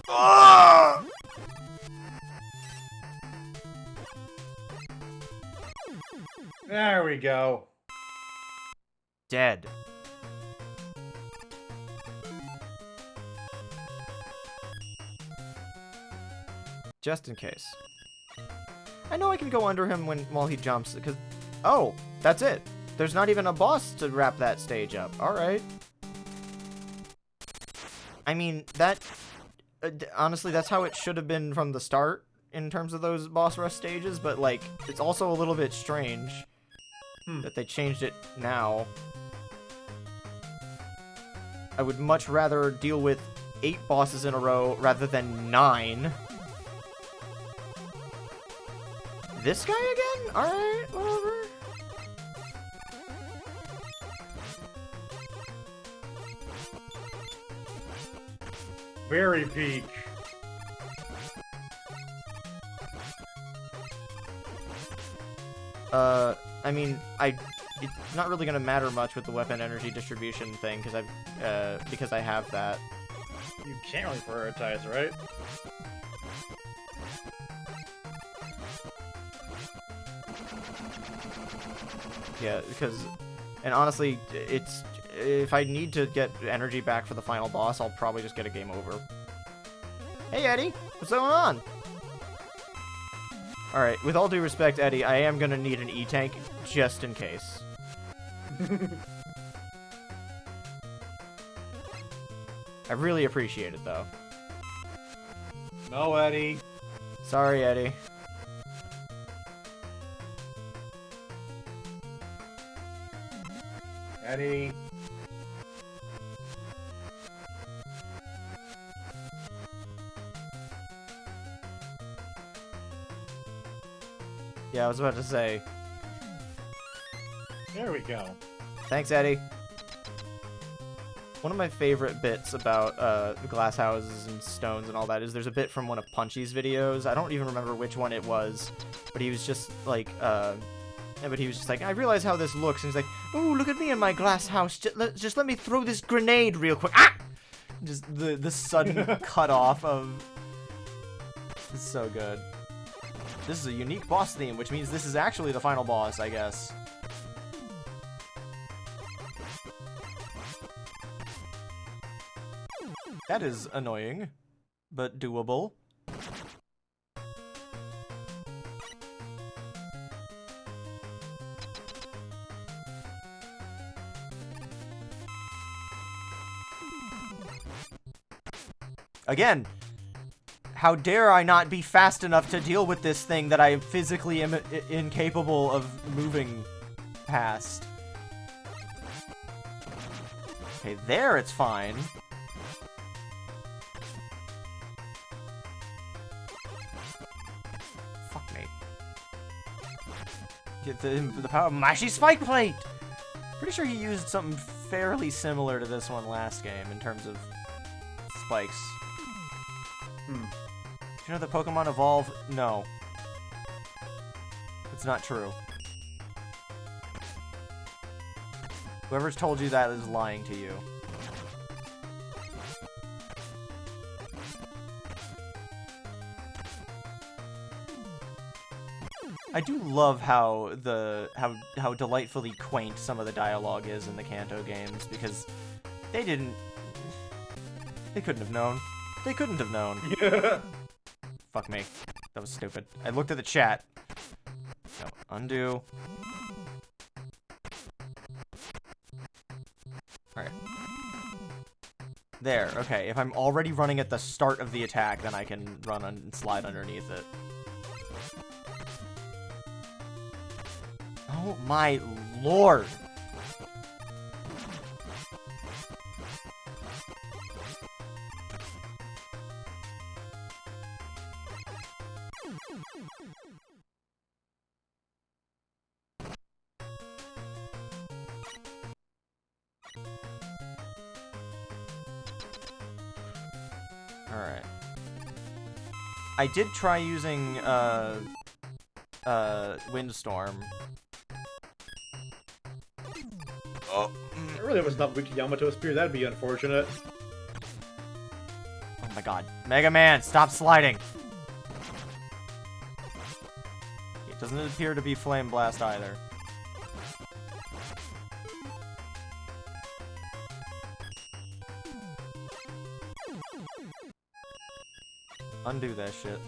Ah! There we go. Dead. Just in case. I know I can go under him while he jumps, because... Oh, that's it. There's not even a boss to wrap that stage up. Alright. I mean, that... honestly, that's how it should have been from the start, in terms of those boss rush stages, but, like, it's also a little bit strange. that they changed it now. I would much rather deal with 8 bosses in a row rather than 9. This guy again? Alright, whatever. Very peak. I mean, it's not really gonna matter much with the weapon energy distribution thing, because I have that. You can't really prioritize, right? Yeah, and honestly, if I need to get energy back for the final boss, I'll probably just get a game over. Hey, Eddie! What's going on? Alright, with all due respect, Eddie, I am gonna need an E-tank, just in case. I really appreciate it, though. No, Eddie. Sorry, Eddie. Eddie. Yeah, I was about to say. There we go. Thanks, Eddie. One of my favorite bits about the glass houses and stones and all that is there's a bit from one of Punchy's videos. I don't even remember which one it was, but he was just like, I realize how this looks, and he's like, oh, look at me in my glass house. Just let me throw this grenade real quick. Ah! Just the sudden cut off of. It's so good. This is a unique boss theme, which means this is actually the final boss, I guess. That is annoying, but doable. Again, how dare I not be fast enough to deal with this thing that I physically am incapable of moving past. Okay, there it's fine. Fuck me. Get the power of Mashy Spike Plate! Pretty sure he used something fairly similar to this one last game in terms of spikes. Do you know that Pokemon evolve? No. It's not true. Whoever's told you that is lying to you. I do love how how delightfully quaint some of the dialogue is in the Kanto games, because they couldn't have known. They couldn't have known. Yeah. Fuck me. That was stupid. I looked at the chat. So, undo. Alright. There, okay. If I'm already running at the start of the attack, then I can run and slide underneath it. Oh my lord! Alright. I did try using, Windstorm. Oh. It really was not weak to Yamato's spear. That'd be unfortunate. Oh my god. Mega Man, stop sliding! It doesn't appear to be Flame Blast either. Undo that shit.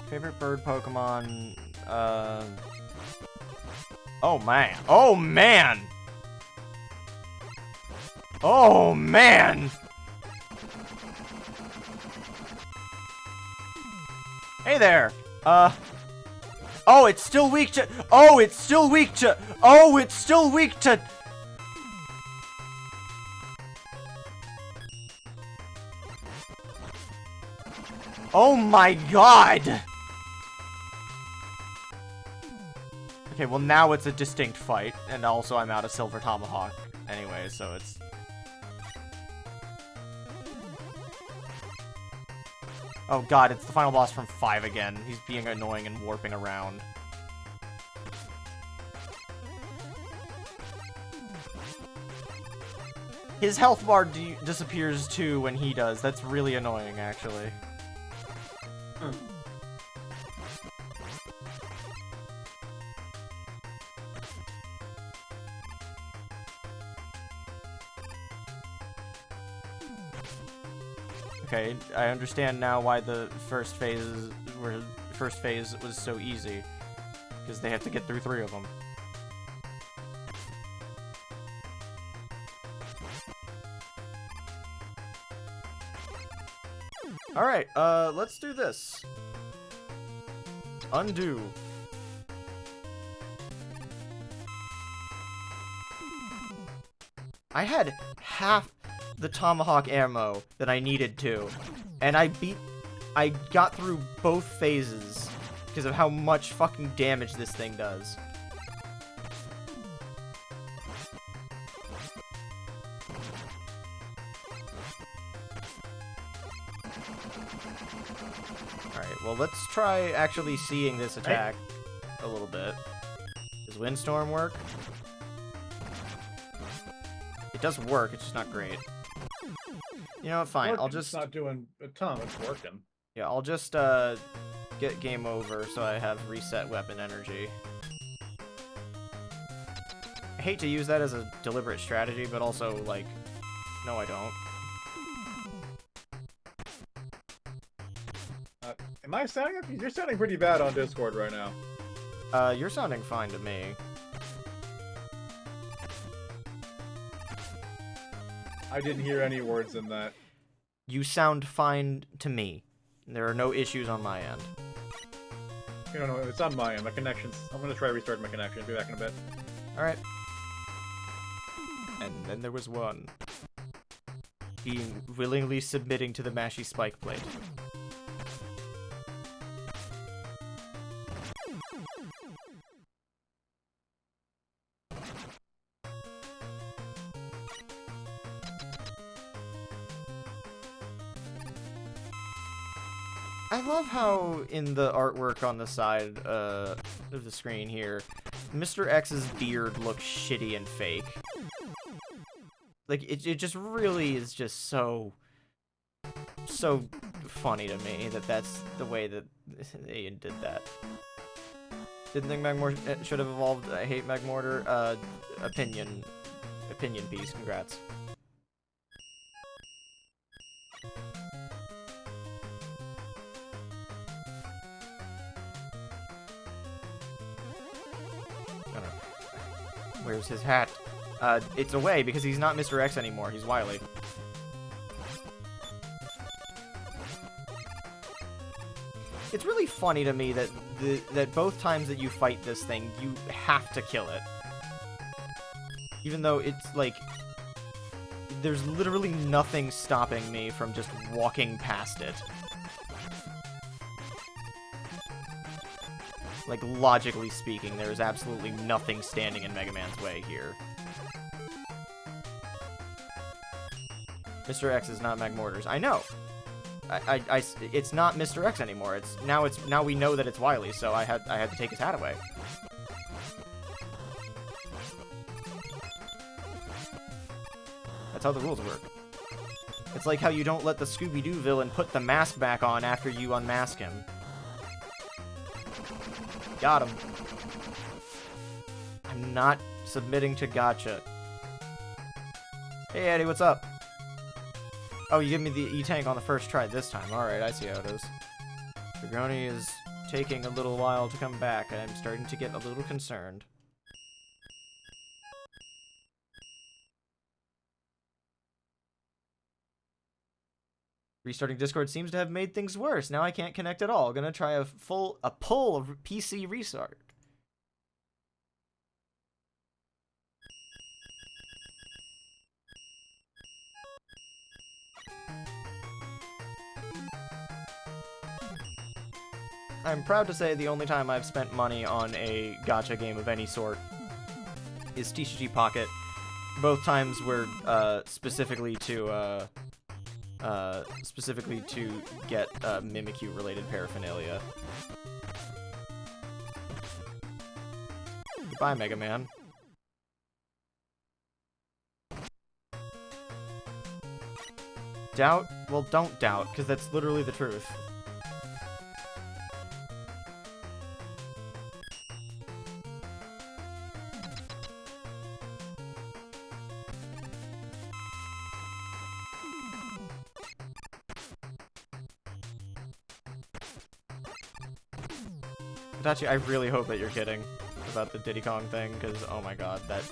Favorite bird Pokemon, Oh, man. Oh, man! Oh, man! Hey there! Oh, it's still weak to... Oh, it's still weak to... Oh, it's still weak to... Oh my god! Okay, well now it's a distinct fight, and also I'm out of Silver Tomahawk anyway, so it's... Oh god, it's the final boss from 5 again. He's being annoying and warping around. His health bar disappears too when he does. That's really annoying, actually. Okay, I understand now why the first phase was so easy, because they have to get through 3 of them. All right, let's do this. Undo. I had half the Tomahawk ammo that I needed to, and I got through both phases because of how much fucking damage this thing does. Alright, well let's try actually seeing this attack a little bit. Does Windstorm work? It does work, it's just not great. You know what, fine, I'll just... It's not doing a ton, it's working. Yeah, I'll just, get game over so I have reset weapon energy. I hate to use that as a deliberate strategy, but also, like, no I don't. Am I sounding... You're sounding pretty bad on Discord right now. You're sounding fine to me. I didn't hear any words in that. You sound fine to me. There are no issues on my end. You don't know, it's on my end. My connection's... I'm gonna try to restart my connection. Be back in a bit. Alright. And then there was one. Being willingly submitting to the mashy spike plate. I love how in the artwork on the side of the screen here, Mr. X's beard looks shitty and fake. Like, it just really is just so funny to me that that's the way that they did that. Didn't think Magmortar should have evolved. I hate Magmortar. Opinion piece. Congrats. Where's his hat? It's away because he's not Mr. X anymore. He's Wily. It's really funny to me that that both times that you fight this thing, you have to kill it. Even though it's like there's literally nothing stopping me from just walking past it. Like, logically speaking, there is absolutely nothing standing in Mega Man's way here. Mr. X is not Magmortar's. I know. It's not Mr. X anymore. Now we know that it's Wily, so I had to take his hat away. That's how the rules work. It's like how you don't let the Scooby-Doo villain put the mask back on after you unmask him. Got him. I'm not submitting to gotcha. Hey Eddie, what's up? Oh, you give me the E-Tank on the first try this time. Alright, I see how it is. Grigoni is taking a little while to come back, and I'm starting to get a little concerned. Restarting Discord seems to have made things worse. Now I can't connect at all. Gonna try a pull of PC restart. I'm proud to say the only time I've spent money on a gacha game of any sort is TCG Pocket. Both times were specifically to get Mimikyu related paraphernalia. Goodbye, Mega Man. Doubt? Well, don't doubt, because that's literally the truth. Hitachi, I really hope that you're kidding about the Diddy Kong thing, because oh my god, that,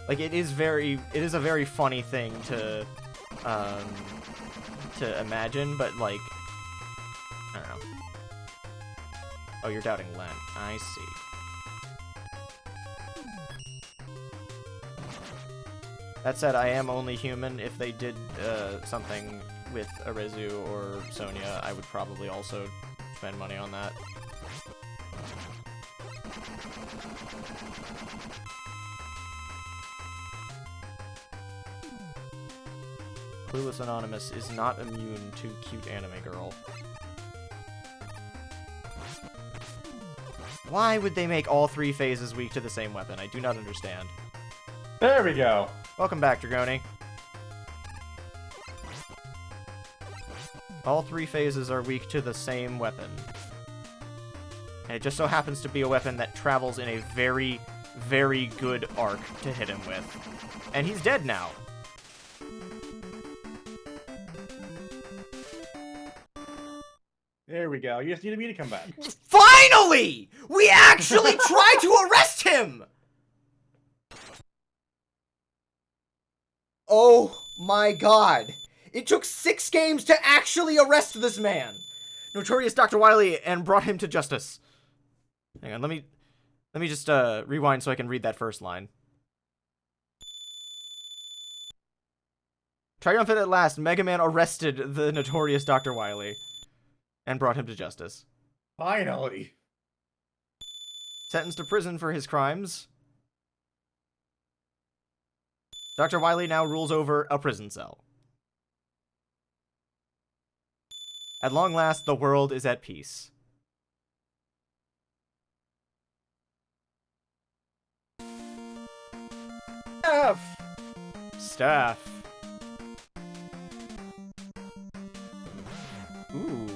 like, it is a very funny thing to imagine, but like, I don't know. Oh, you're doubting Len. I see. That said, I am only human. If they did something with Arizu or Sonya, I would probably also spend money on that. Clueless Anonymous is not immune to cute anime girl. Why would they make all 3 phases weak to the same weapon? I do not understand. There we go. Welcome back, Dragoni. All 3 phases are weak to the same weapon. And it just so happens to be a weapon that travels in a very, very good arc to hit him with. And he's dead now. There we go. You just needed me to come back. Finally! We actually tried to arrest him! Oh my god. It took 6 games to actually arrest this man. Notorious Dr. Wily and brought him to justice. Hang on, let me just rewind so I can read that first line. Triumphant at last, Mega Man arrested the notorious Dr. Wily and brought him to justice. Finally. Sentenced to prison for his crimes. Dr. Wily now rules over a prison cell. At long last, the world is at peace. Staff. Ooh.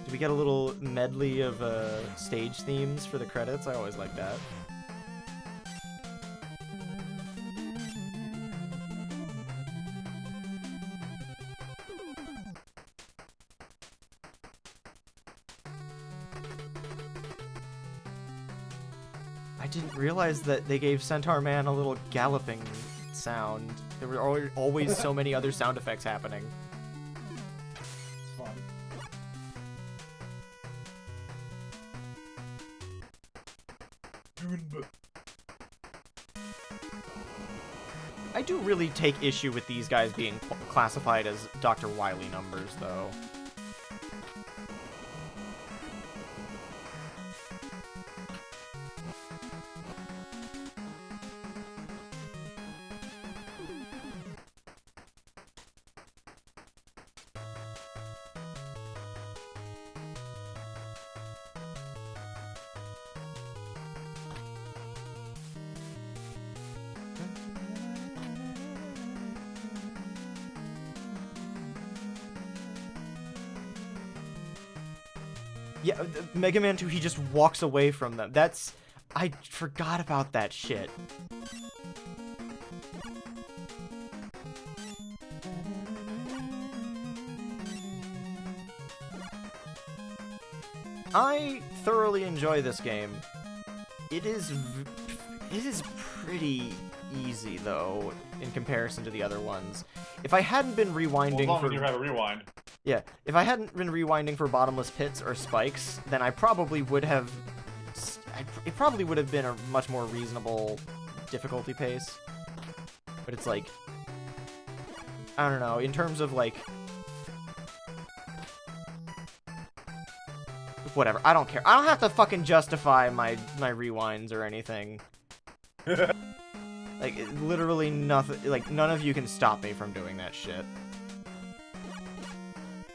Do we get a little medley of stage themes for the credits? I always like that. I didn't realize that they gave Centaur Man a little galloping sound. There were always so many other sound effects happening. It's fun. I do really take issue with these guys being classified as Dr. Wily numbers, though. Yeah, Mega Man 2, he just walks away from them. That's... I forgot about that shit. I thoroughly enjoy this game. It is pretty easy, though, in comparison to the other ones. if I hadn't been rewinding as long for as you have a rewind. yeah, if I hadn't been rewinding for bottomless pits or spikes, then I probably would have. It probably would have been a much more reasonable difficulty pace. But it's like, I don't know, in terms of like, whatever, I don't care. I don't have to fucking justify my rewinds or anything. Like, literally nothing, like, none of you can stop me from doing that shit.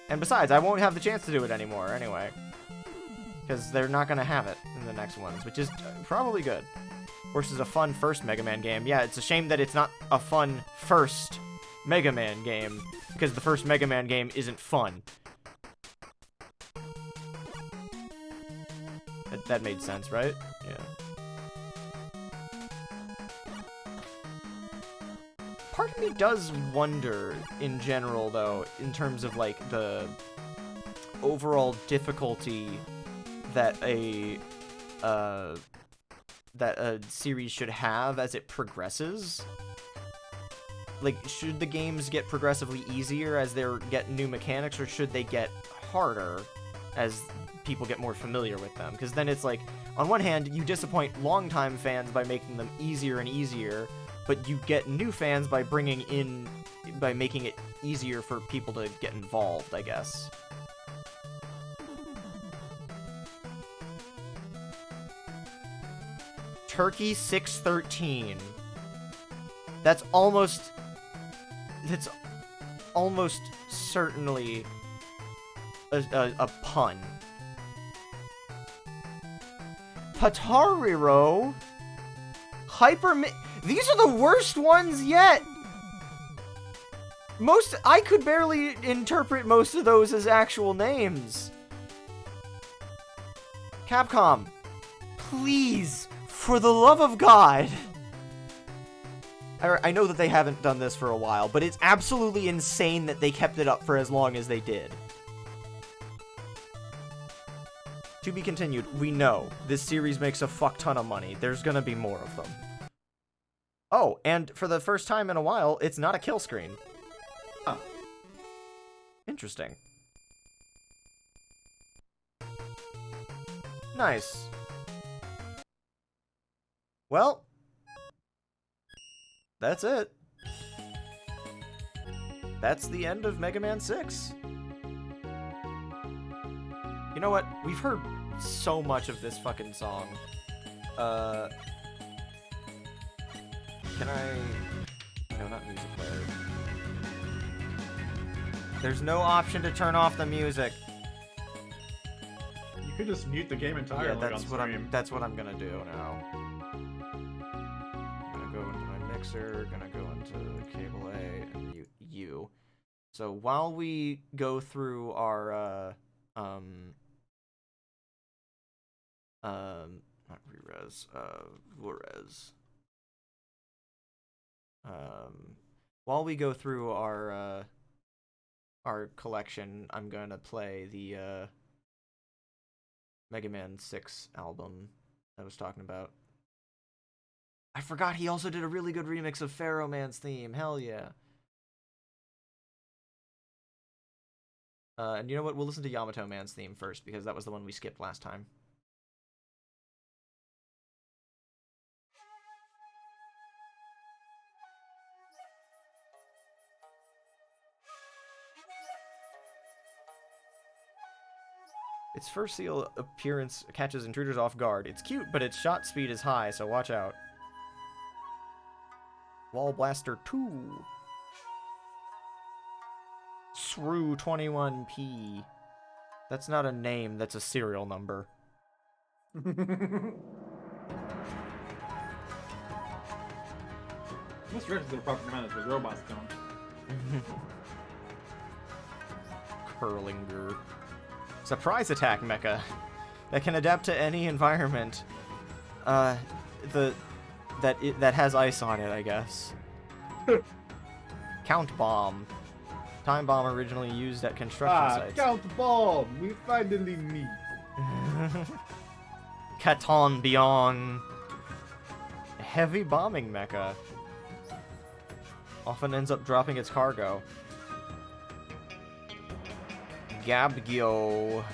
And besides, I won't have the chance to do it anymore anyway. Because they're not gonna have it in the next ones, which is probably good. Versus a fun first Mega Man game. Yeah, it's a shame that it's not a fun first Mega Man game, because the first Mega Man game isn't fun. That made sense, right? Yeah. Part of me does wonder, in general, though, in terms of, like, the overall difficulty that a series should have as it progresses. Like, should the games get progressively easier as they get new mechanics, or should they get harder as people get more familiar with them? Because then it's like, on one hand, you disappoint longtime fans by making them easier and easier, but you get new fans by making it easier for people to get involved, I guess. Turkey 613. That's almost certainly a pun. Patariro. These are the worst ones yet. I could barely interpret most of those as actual names. Capcom, please, for the love of God. I know that they haven't done this for a while, but it's absolutely insane that they kept it up for as long as they did. To be continued, we know this series makes a fuck ton of money. There's gonna be more of them. Oh, and for the first time in a while, it's not a kill screen. Huh. Interesting. Nice. Well, that's it. That's the end of Mega Man 6. You know what? We've heard so much of this fucking song. Can I... No, not music player. There's no option to turn off the music. You could just mute the game entirely. Yeah, that's what I'm gonna do now. I'm gonna go into my mixer, gonna go into cable A, and mute you. So while we go through our not re-res, Flores. While we go through our collection, I'm gonna play the Mega Man 6 album I was talking about. I forgot he also did a really good remix of Pharaoh Man's theme. Hell yeah. And you know what? We'll listen to Yamato Man's theme first, because that was the one we skipped last time. Its first seal appearance catches intruders off guard. It's cute, but its shot speed is high, so watch out. Wall Blaster 2. Shrew 21P. That's not a name, that's a serial number. Most directions are proper commanders, but robots don't. Curlinger. Surprise attack mecha that can adapt to any environment. That has ice on it, I guess. Count Bomb. Time bomb originally used at construction sites. Count Bomb! We finally meet. Katon Beyond. Heavy bombing mecha. often ends up dropping its cargo. Gabgyo.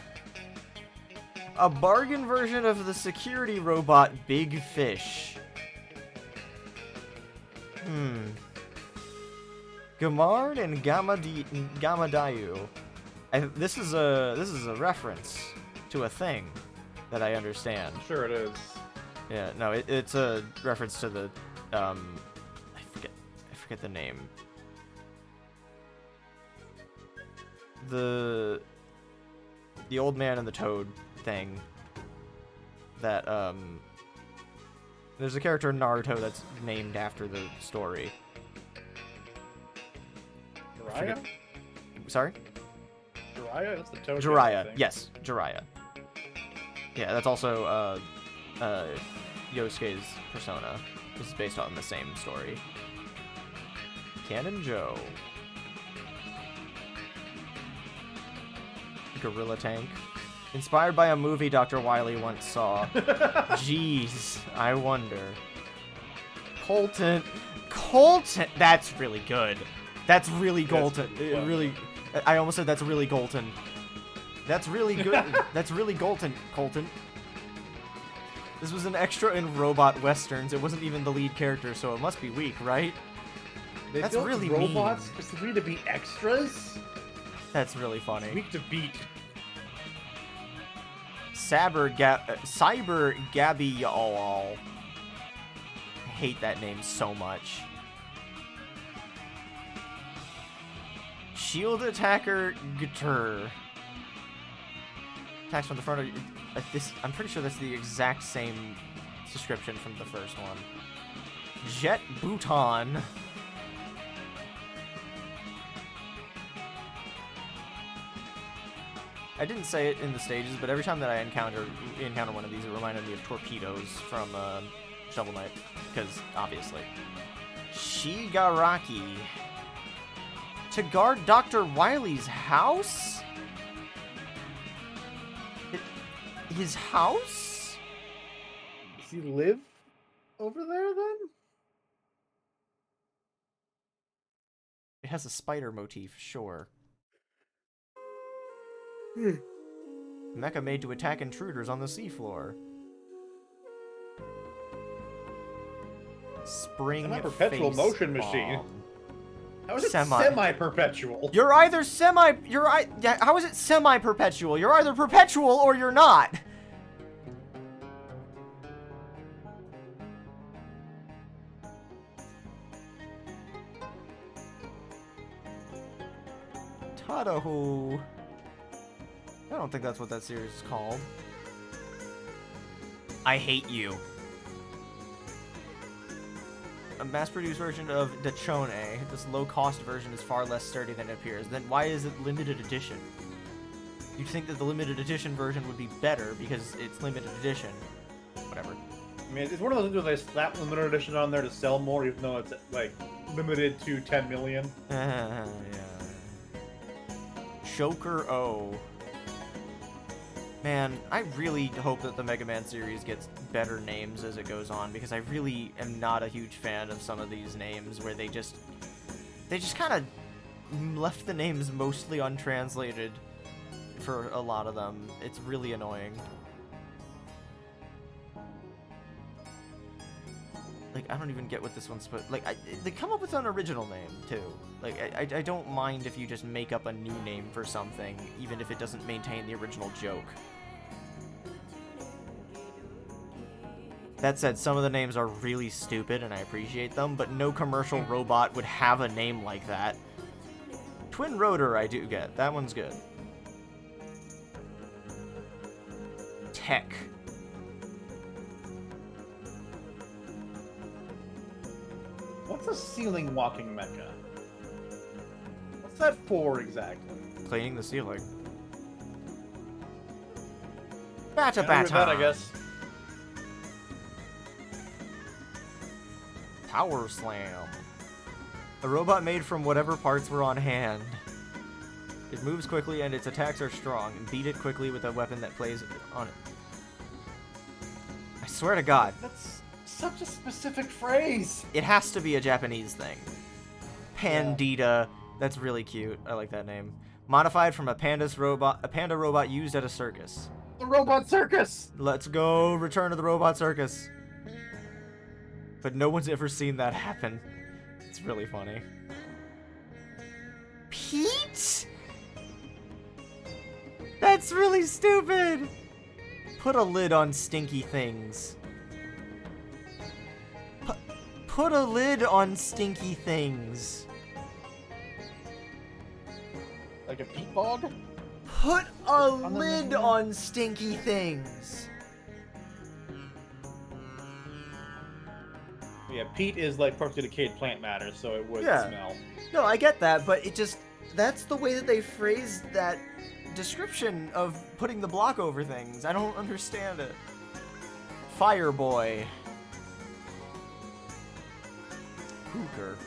A bargain version of the security robot Big Fish. Gamard and Gamadayu. This is a reference to a thing that I understand. Sure it is. Yeah, no, it's a reference to the I forget the name. The old man and the toad thing. That there's a character in Naruto that's named after the story. Jiraiya? Sorry? Jiraiya? That's the toad. Jiraiya. Yes, Jiraiya. Yeah, that's also Yosuke's persona. This is based on the same story. Cannon Joe. Gorilla Tank. Inspired by a movie Dr. Wily once saw. Jeez, I wonder. Colton. That's really good. That's really Colton. Really. I almost said that's really Colton. That's really good. That's really Colton. This was an extra in Robot Westerns. It wasn't even the lead character, so it must be weak, right? They That's built really robots mean. specifically to be extras? That's really funny. Weak to beat. Cyber Gabby Y'all. I hate that name so much. Shield Attacker Gatur. Attacks from the front of this. I'm pretty sure that's the exact same description from the first one. Jet Bouton. I didn't say it in the stages, but every time that I encounter one of these, it reminded me of torpedoes from Shovel Knight, because obviously. Shigaraki. To guard Dr. Wily's house? His house? Does he live over there then? It has a spider motif, sure. Mecha made to attack intruders on the seafloor. Spring Semi-perpetual face motion machine. bomb. How is it semi-perpetual? You're either how is it semi-perpetual? You're either perpetual or you're not. Tadahu. I don't think that's what that series is called. I hate you. A mass-produced version of Dachone. This low-cost version is far less sturdy than it appears. Then why is it limited edition? You'd think that the limited edition version would be better because it's limited edition. Whatever. I mean, it's one of those things where they slap limited edition on there to sell more, even though it's like limited to 10 million. Yeah. Shoker O. Man, I really hope that the Mega Man series gets better names as it goes on, because I really am not a huge fan of some of these names where they just kind of left the names mostly untranslated for a lot of them. It's really annoying. Like, I don't even get what this one's supposed... Like, they come up with an original name, too. Like, I don't mind if you just make up a new name for something, even if it doesn't maintain the original joke. That said, some of the names are really stupid, and I appreciate them, but no commercial robot would have a name like that. Twin Rotor I do get. That one's good. Tech. What's a ceiling walking mecha? What's that for exactly? Cleaning the ceiling. Yeah, Bata, that, I guess. Power Slam. A robot made from whatever parts were on hand. It moves quickly and its attacks are strong. Beat it quickly with a weapon that plays on it. I swear to God. That's such a specific phrase. It has to be a Japanese thing. Pandita. That's really cute. I like that name. Modified from a panda robot used at a circus. The robot circus! Let's go. Return to the robot circus. But no one's ever seen that happen. It's really funny. Pete? That's really stupid. Put a lid on stinky things. Put a lid on stinky things. Like a peat bog? Put a lid on stinky things. Yeah, peat is like partially decayed plant matter, so it would smell. No, I get that, but it just... That's the way that they phrased that description of putting the block over things. I don't understand it. Fireboy. Hooker.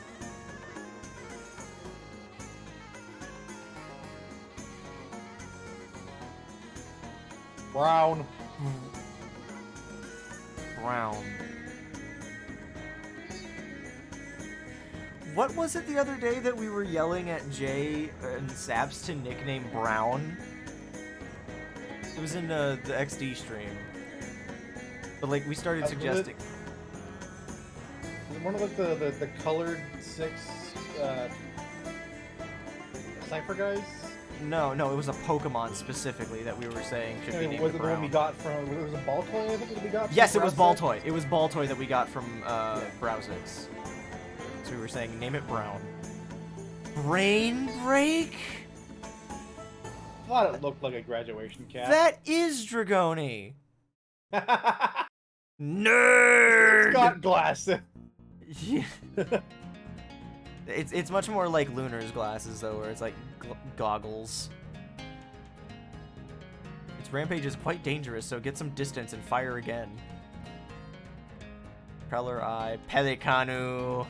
Brown. Brown. What was it the other day that we were yelling at Jay and Saps to nickname Brown? It was in the XD stream. But like we started suggesting. Was it one of like the colored 6 Cypher guys? No, it was a Pokemon specifically that we were saying should be named Was it the Brown. one we got from? Was it Baltoy? I think that we got. From Yes, it was Browsix? Baltoy. It was Baltoy that we got from Browsix. So we were saying name it Brown. Brain break? Thought it looked like a graduation cap. That is Dragoni. Nerd. It's got glasses. Yeah. It's much more like Lunar's glasses though, where it's like goggles. Its rampage is quite dangerous, so get some distance and fire again. Propeller Eye, Pelicanu.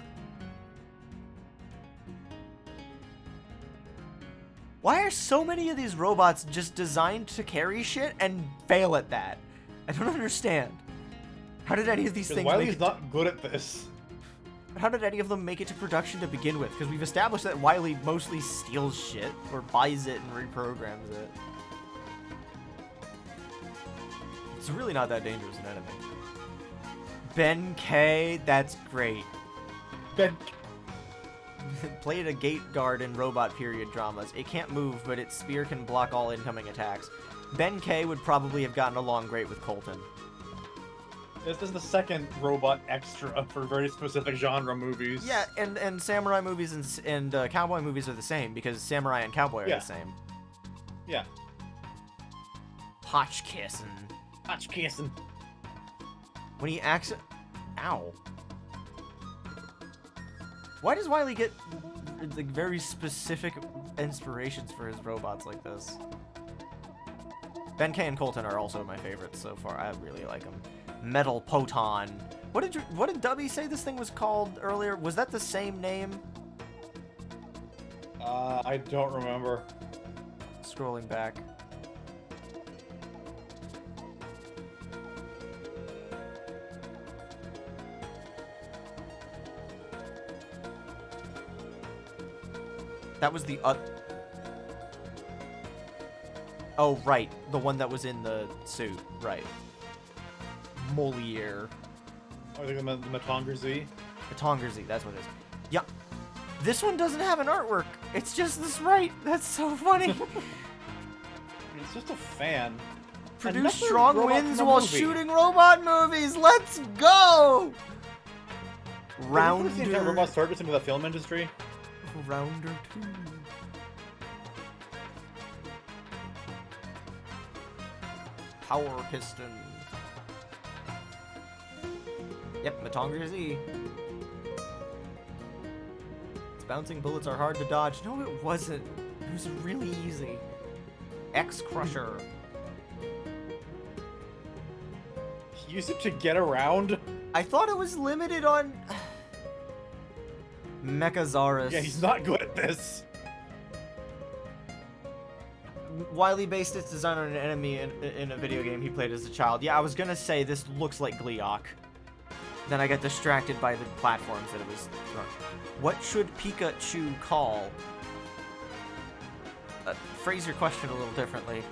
Why are so many of these robots just designed to carry shit and fail at that? I don't understand. How did any of these things Wiley's not good at this. How did any of them make it to production to begin with? Because we've established that Wily mostly steals shit, or buys it and reprograms it. It's really not that dangerous an enemy. Ben K, that's great. Ben. Played a gate guard in robot period dramas. It can't move, but its spear can block all incoming attacks. Ben K would probably have gotten along great with Colton. This is the second robot extra for very specific genre movies. Yeah, and samurai movies and cowboy movies are the same, because samurai and cowboy are the same. Yeah. Hotchkissin. Hotchkissin. When he acts... Ow. Why does Wily get like very specific inspirations for his robots like this? Ben K and Colton are also my favorites so far. I really like them. Metal Poton. What did Dubby say this thing was called earlier? Was that the same name? I don't remember. Scrolling back. That was the Oh, right. The one that was in the suit. Right. Moliere. I think the Matongar Z. Matongar Z, that's what it is. Yeah. This one doesn't have an artwork. It's just this right. That's so funny. It's just a fan. Produce Another strong robot winds from a while movie. shooting robot movies. Let's go! Have you ever seen how Rounder. robot service into the film industry? Rounder 2. Power piston. Yep, Matongar Z. Its bouncing bullets are hard to dodge. No, it wasn't. It was really easy. X Crusher. Use it to get around? I thought it was limited on... Mechazaurus. Yeah, he's not good at this. Wily based its design on an enemy in a video game he played as a child. Yeah, I was gonna say this looks like Gleeok. Then I got distracted by the platforms that it was throwing. What should Pikachu call? Phrase your question a little differently.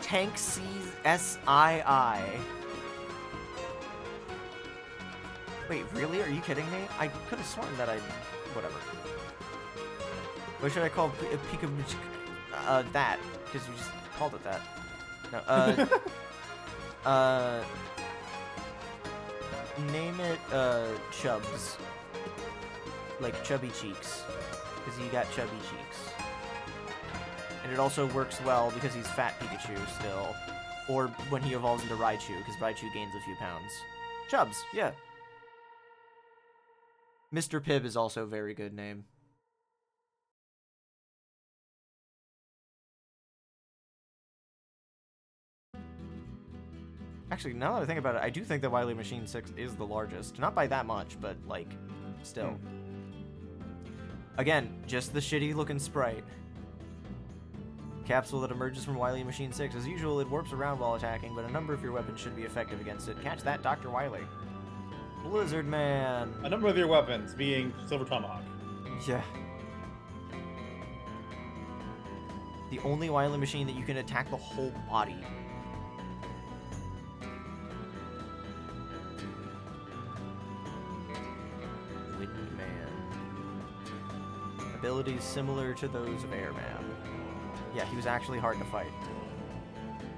Tank CSII. Wait, really? Are you kidding me? I could have sworn that whatever. What should I call Pikachu? That, because you just called it that. No, name it, Chubs. Like Chubby Cheeks. Because you got chubby cheeks. And it also works well because he's Fat Pikachu still. Or when he evolves into Raichu, because Raichu gains a few pounds. Chubs, yeah. Mr. Pibb is also a very good name. Actually, now that I think about it, I do think that Wily Machine 6 is the largest. Not by that much, but, like, still. Again, just the shitty-looking sprite. Capsule that emerges from Wily Machine 6. As usual, it warps around while attacking, but a number of your weapons should be effective against it. Catch that, Dr. Wily. Blizzard Man. A number of your weapons being Silver Tomahawk. Yeah. The only Wily Machine that you can attack the whole body. Abilities similar to those of Airman. Yeah, he was actually hard to fight.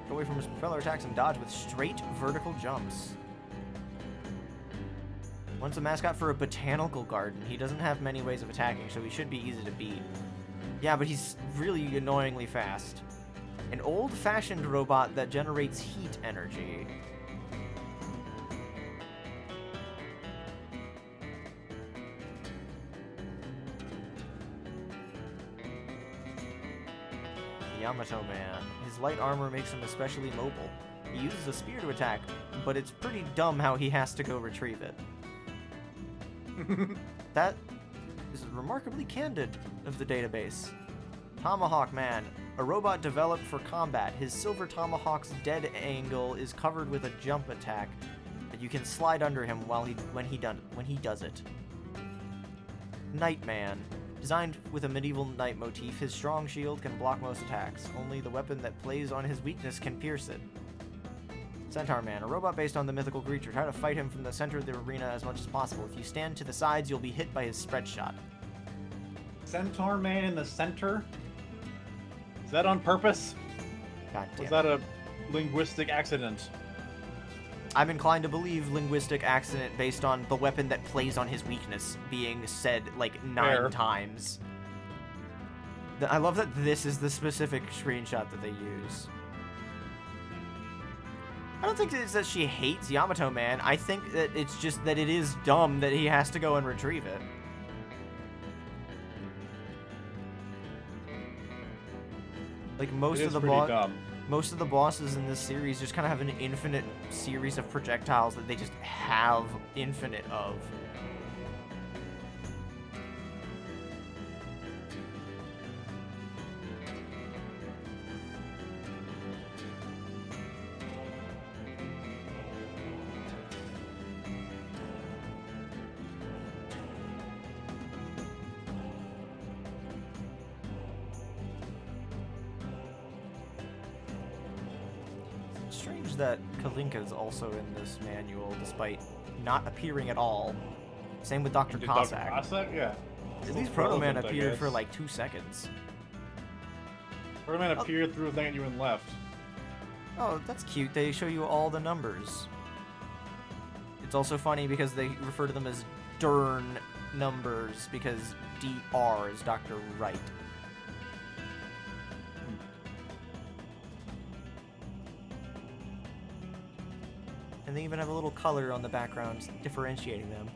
Get away from his propeller attacks and dodge with straight vertical jumps. Once a mascot for a botanical garden. He doesn't have many ways of attacking, so he should be easy to beat. Yeah, but he's really annoyingly fast. An old-fashioned robot that generates heat energy. Yamato Man. His light armor makes him especially mobile. He uses a spear to attack, but it's pretty dumb how he has to go retrieve it. That is remarkably candid of the database. Tomahawk Man. A robot developed for combat. His silver tomahawk's dead angle is covered with a jump attack that you can slide under him when he does it. Nightman. Designed with a medieval knight motif, his strong shield can block most attacks. Only the weapon that plays on his weakness can pierce it. Centaur Man, a robot based on the mythical creature. Try to fight him from the center of the arena as much as possible. If you stand to the sides, you'll be hit by his spread shot. Centaur Man in the center? Is that on purpose? God damn. Was that a linguistic accident? I'm inclined to believe linguistic accident based on the weapon that plays on his weakness being said like 9 times. I love that this is the specific screenshot that they use. I don't think it's that she hates Yamato Man. I think that it's just that it is dumb that he has to go and retrieve it. Like most of the most of the bosses in this series just kind of have an infinite series of projectiles that they just have infinite of. Strange that Kalinka is also in this manual, despite not appearing at all. Same with Dr. Cossack. Dr. Cossack? Yeah. At least Proto Man appeared for like 2 seconds. Proto Man appeared through a thing at you and left. Oh, that's cute. They show you all the numbers. It's also funny because they refer to them as Dern numbers because DR is Dr. Wright. And they even have a little color on the background differentiating them.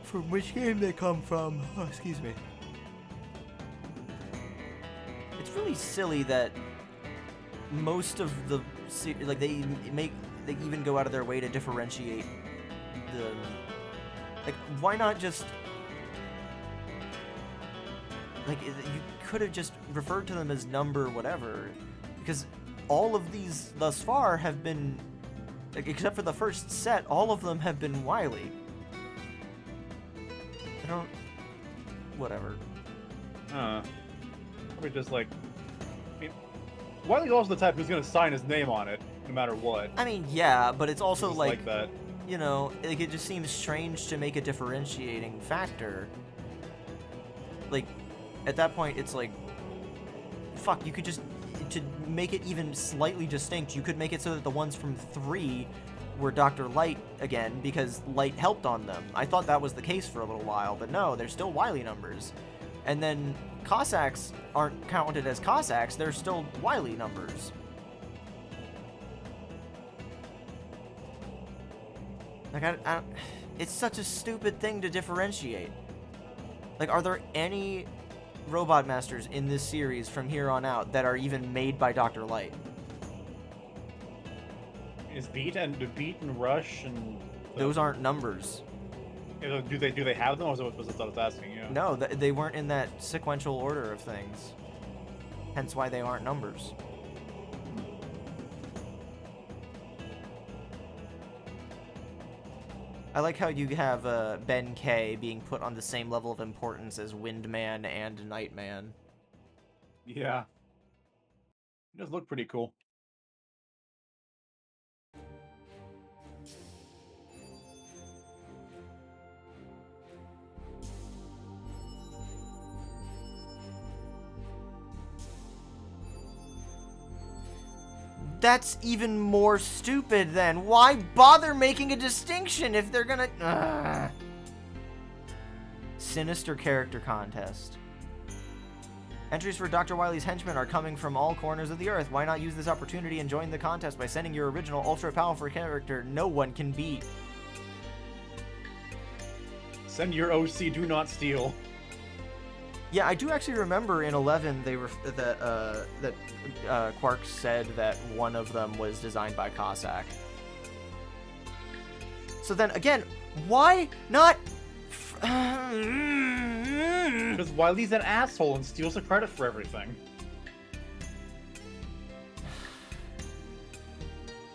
From which game they come from. Oh, excuse me. It's really silly that most of the like they even go out of their way to differentiate the like why not just like you could have just referred to them as number whatever because all of these thus far have been, except for the first set, all of them have been Wily. I don't... Whatever. Probably just like... I mean, Wily's also the type who's gonna sign his name on it, no matter what. I mean, yeah, but it's also Just like that. You know, like, it just seems strange to make a differentiating factor. Like, at that point, it's like, fuck, you could just, to make it even slightly distinct, you could make it so that the ones from 3 were Dr. Light again, because Light helped on them. I thought that was the case for a little while, but no, they're still Wily numbers. And then Cossacks aren't counted as Cossacks, they're still Wily numbers. Like, it's such a stupid thing to differentiate. Like, are there any Robot Masters in this series from here on out that are even made by Dr. Light? Is Beat and Rush and Those aren't numbers. Do they have them, or was it what I was asking you? No, they weren't in that sequential order of things. Hence why they aren't numbers. I like how you have Ben K being put on the same level of importance as Windman and Nightman. Yeah. It does look pretty cool. That's even more stupid then. Why bother making a distinction if they're gonna... Ugh. Sinister Character Contest. Entries for Dr. Wily's henchmen are coming from all corners of the earth. Why not use this opportunity and join the contest by sending your original ultra-powerful character no one can beat? Send your OC, do not steal. Yeah, I do actually remember in 11 they were that Quark said that one of them was designed by Cossack. So then again, why not? Because Wily's an asshole and steals the credit for everything.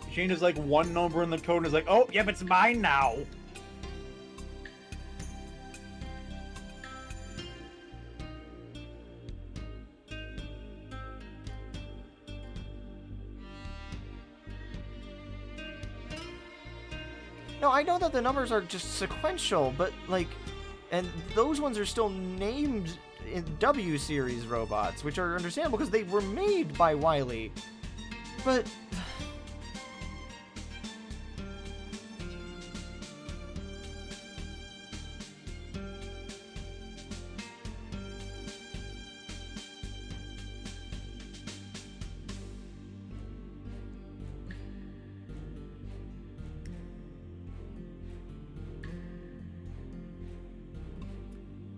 He changes like one number in the code and is like, oh, yep, it's mine now. No, I know that the numbers are just sequential, but like, and those ones are still named in W series robots, which are understandable because they were made by Wily. But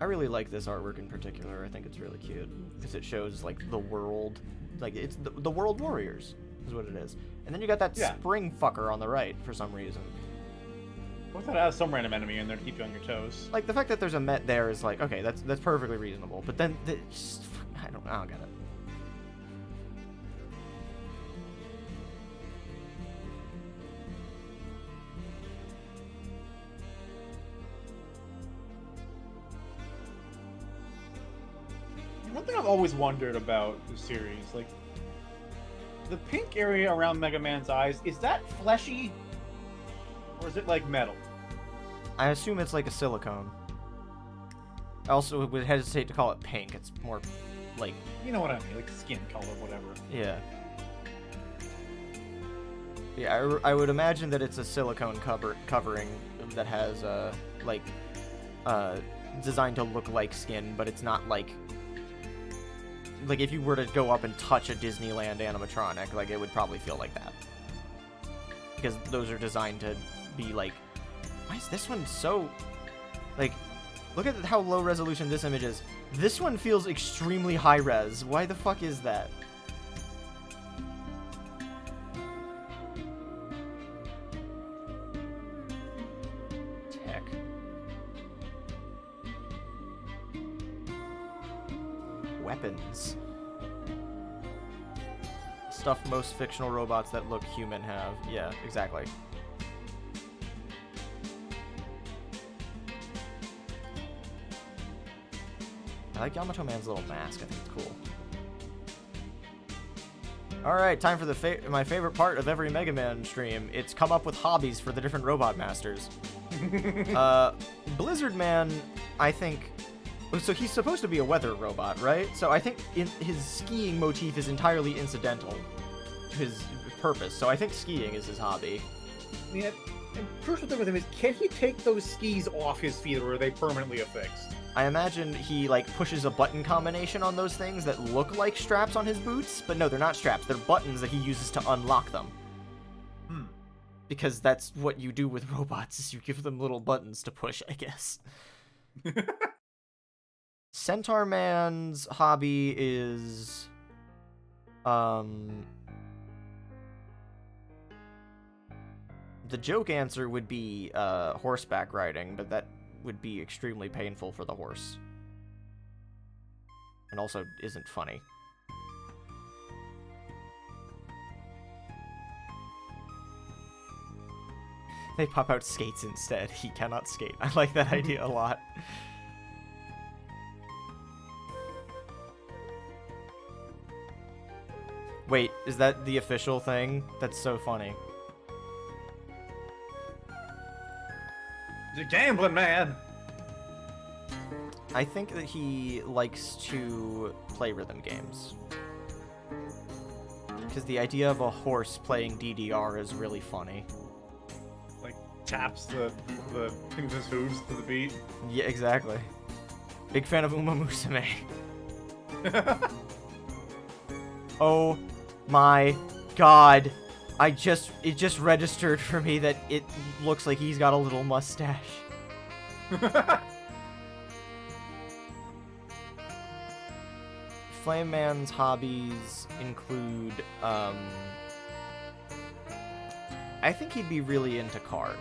I really like this artwork in particular. I think it's really cute because it shows like the world, like it's the World Warriors is what it is. And then you got that spring fucker on the right for some reason. I thought it has some random enemy in there to keep you on your toes. Like the fact that there's a Met there is like, okay, that's perfectly reasonable. But then just, I don't get it. One thing I've always wondered about the series, like, the pink area around Mega Man's eyes, is that fleshy? Or is it like metal? I assume it's like a silicone. I also would hesitate to call it pink. It's more like... You know what I mean, like skin color, whatever. Yeah. Yeah, I would imagine that it's a silicone covering that has, designed to look like skin, but it's not like if you were to go up and touch a Disneyland animatronic, like, it would probably feel like that. Because those are designed to be, like... Why is this one so... Like, look at how low resolution this image is. This one feels extremely high res. Why the fuck is that? Tech. Weapons. stuff most fictional robots that look human have. Yeah, exactly. I like Yamato Man's little mask. I think it's cool. Alright, time for my favorite part of every Mega Man stream. It's come up with hobbies for the different robot masters. Blizzard Man, I think... So he's supposed to be a weather robot, right? So I think his skiing motif is entirely incidental to his purpose. So I think skiing is his hobby. I mean, the crucial thing with him is, can he take those skis off his feet, or are they permanently affixed? I imagine he, like, pushes a button combination on those things that look like straps on his boots, but no, they're not straps. They're buttons that he uses to unlock them. Because that's what you do with robots, is you give them little buttons to push, I guess. Centaur Man's hobby is... The joke answer would be horseback riding, but that would be extremely painful for the horse. And also isn't funny. They pop out skates instead. He cannot skate. I like that idea a lot. Wait, is that the official thing? That's so funny. The gambling man! I think that he likes to play rhythm games. Because the idea of a horse playing DDR is really funny. Like, taps the thing with his hooves to the beat. Yeah, exactly. Big fan of Uma Musume. Oh my god. It just registered for me that it looks like he's got a little mustache. Flame Man's hobbies include, I think he'd be really into cars.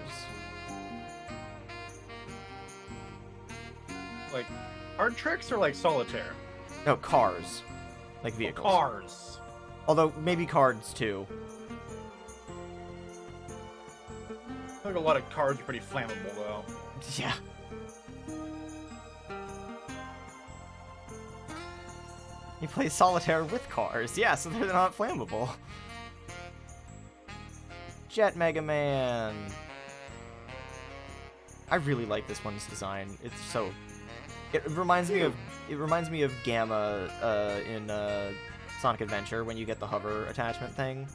Like, card tricks or like solitaire? No, cars. Like vehicles. Oh, cars. Although, maybe cards, too. I think a lot of cards are pretty flammable, though. Yeah. He plays solitaire with cars. Yeah, so they're not flammable. Jet Mega Man. I really like this one's design. It's so... It reminds me of Gamma in Sonic Adventure when you get the hover attachment thing.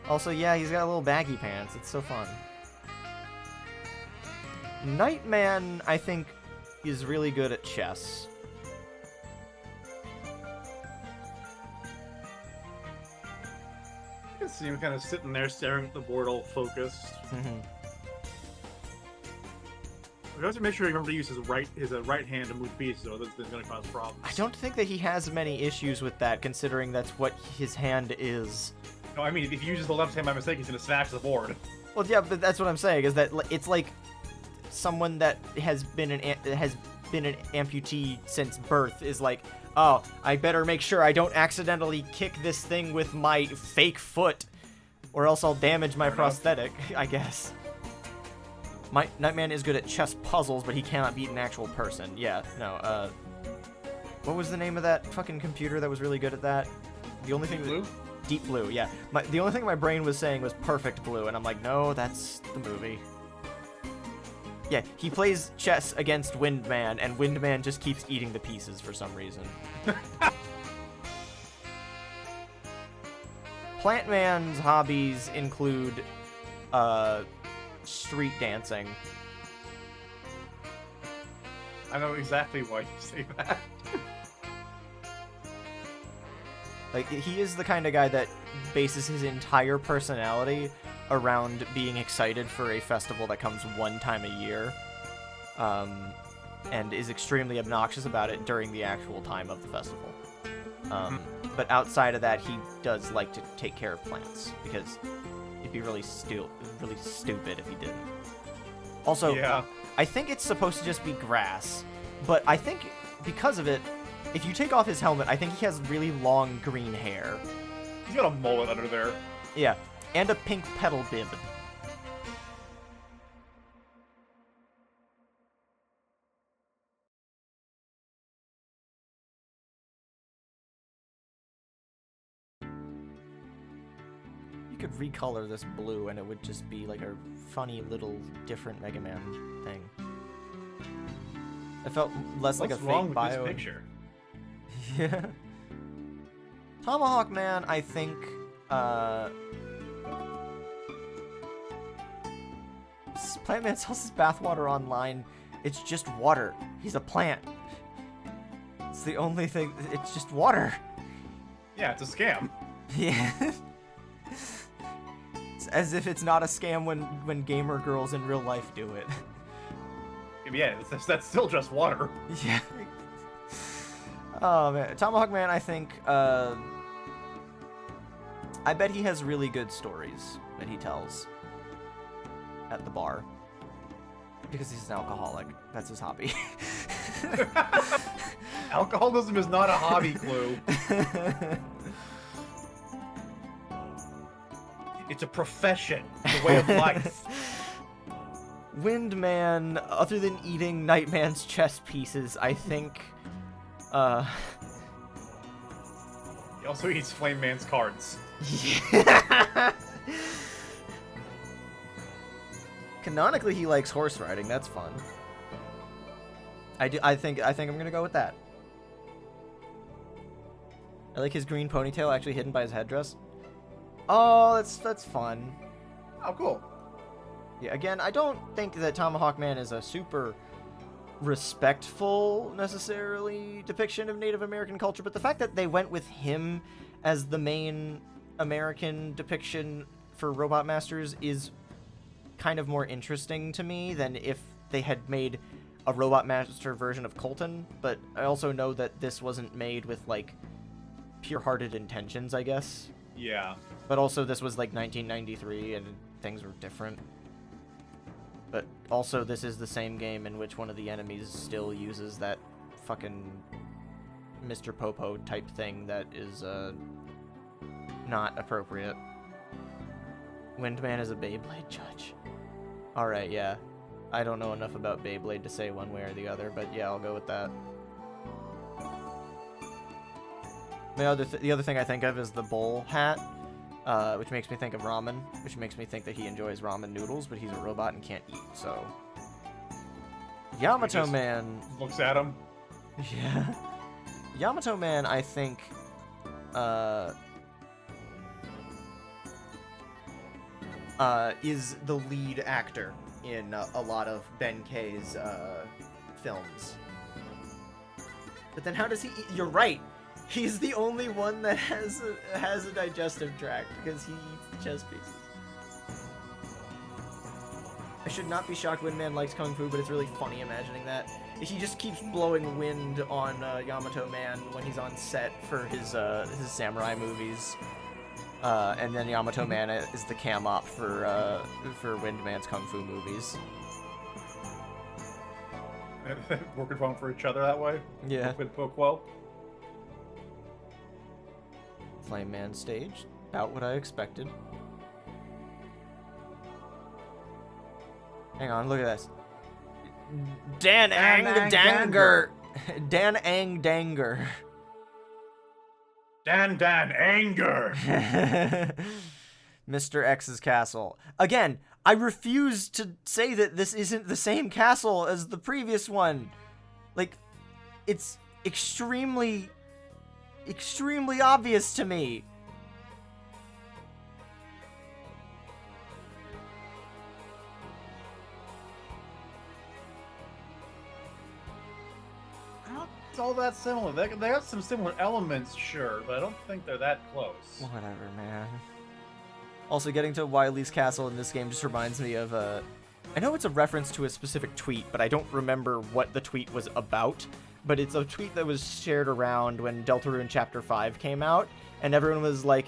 Also, yeah, he's got little baggy pants. It's so fun. Nightman, I think, is really good at chess. I can see him kind of sitting there staring at the board all focused. We have to make sure he remember to use his right hand to move pieces, or that's going to cause problems. I don't think that he has many issues with that, considering that's what his hand is. No, I mean, if he uses the left hand by mistake, he's gonna smash the board. Well, yeah, but that's what I'm saying, is that it's like someone that has been an amputee since birth is like, oh, I better make sure I don't accidentally kick this thing with my fake foot, or else I'll damage my prosthetic, I guess. Nightman is good at chess puzzles, but he cannot beat an actual person. Yeah, no, what was the name of that fucking computer that was really good at that? The only thing Blue? Deep Blue, yeah. The only thing my brain was saying was Perfect Blue, and I'm like, no, that's the movie. Yeah, he plays chess against Windman, and Windman just keeps eating the pieces for some reason. Plant Man's hobbies include, street dancing. I know exactly why you say that. Like, he is the kind of guy that bases his entire personality around being excited for a festival that comes one time a year, and is extremely obnoxious about it during the actual time of the festival. But outside of that, he does like to take care of plants, because it'd be really stupid if he didn't. Also, yeah. I think it's supposed to just be grass, but I think because of it, if you take off his helmet, I think he has really long green hair. He's got a mullet under there. Yeah, and a pink pedal bib. You could recolor this blue and it would just be like a funny little different Mega Man thing. It felt less like a What's wrong fake with bio. this picture? Yeah. Tomahawk Man, I think, Plant Man sells his bathwater online. It's just water. He's a plant. It's the only thing. It's just water. Yeah, it's a scam. Yeah. It's as if it's not a scam when gamer girls in real life do it. Yeah, that's still just water. Yeah. Oh man, Tomahawk Man, I think, I bet he has really good stories that he tells at the bar. Because he's an alcoholic. That's his hobby. Alcoholism is not a hobby, Clue. It's a profession. It's a way of life. Windman, other than eating Nightman's chess pieces, I think, He also eats Flame Man's cards. Yeah. Canonically, he likes horse riding. That's fun. I think I'm gonna go with that. I like his green ponytail actually hidden by his headdress. Oh, that's fun. Oh, cool. Yeah. Again, I don't think that Tomahawk Man is a super respectful necessarily depiction of Native American culture, but the fact that they went with him as the main American depiction for Robot Masters is kind of more interesting to me than if they had made a Robot Master version of Colton. But I also know that this wasn't made with like pure-hearted intentions, I guess. Yeah. But also this was like 1993 and things were different. But also, this is the same game in which one of the enemies still uses that fucking Mr. Popo type thing that is, not appropriate. Windman is a Beyblade judge. Alright, yeah. I don't know enough about Beyblade to say one way or the other, but yeah, I'll go with that. The other thing I think of is the bowl hat. Which makes me think of ramen, which makes me think that he enjoys ramen noodles, but he's a robot and can't eat, so... Yamato Man... Looks at him. Yeah. Yamato Man, I think, is the lead actor in a lot of Ben K's, films. But then how does he eat? You're right! He's the only one that has a digestive tract because he eats chess pieces. I should not be shocked Windman likes Kung Fu, but it's really funny imagining that. He just keeps blowing wind on Yamato Man when he's on set for his samurai movies. And then Yamato Man is the cam op for Windman's Kung Fu movies. Working for each other that way? Yeah. With Poquo? Flame Man stage, about what I expected. Hang on, look at this. Dan Ang Danger. Dan Ang Danger. Dan Anger! Mr. X's castle. Again, I refuse to say that this isn't the same castle as the previous one. Like, it's extremely obvious to me. It's all that similar. They got some similar elements, sure, but I don't think they're that close. Whatever, man. Also, getting to Wily's castle in this game just reminds me of I know it's a reference to a specific tweet, but I don't remember what the tweet was about. But it's a tweet that was shared around when Deltarune Chapter 5 came out, and everyone was like,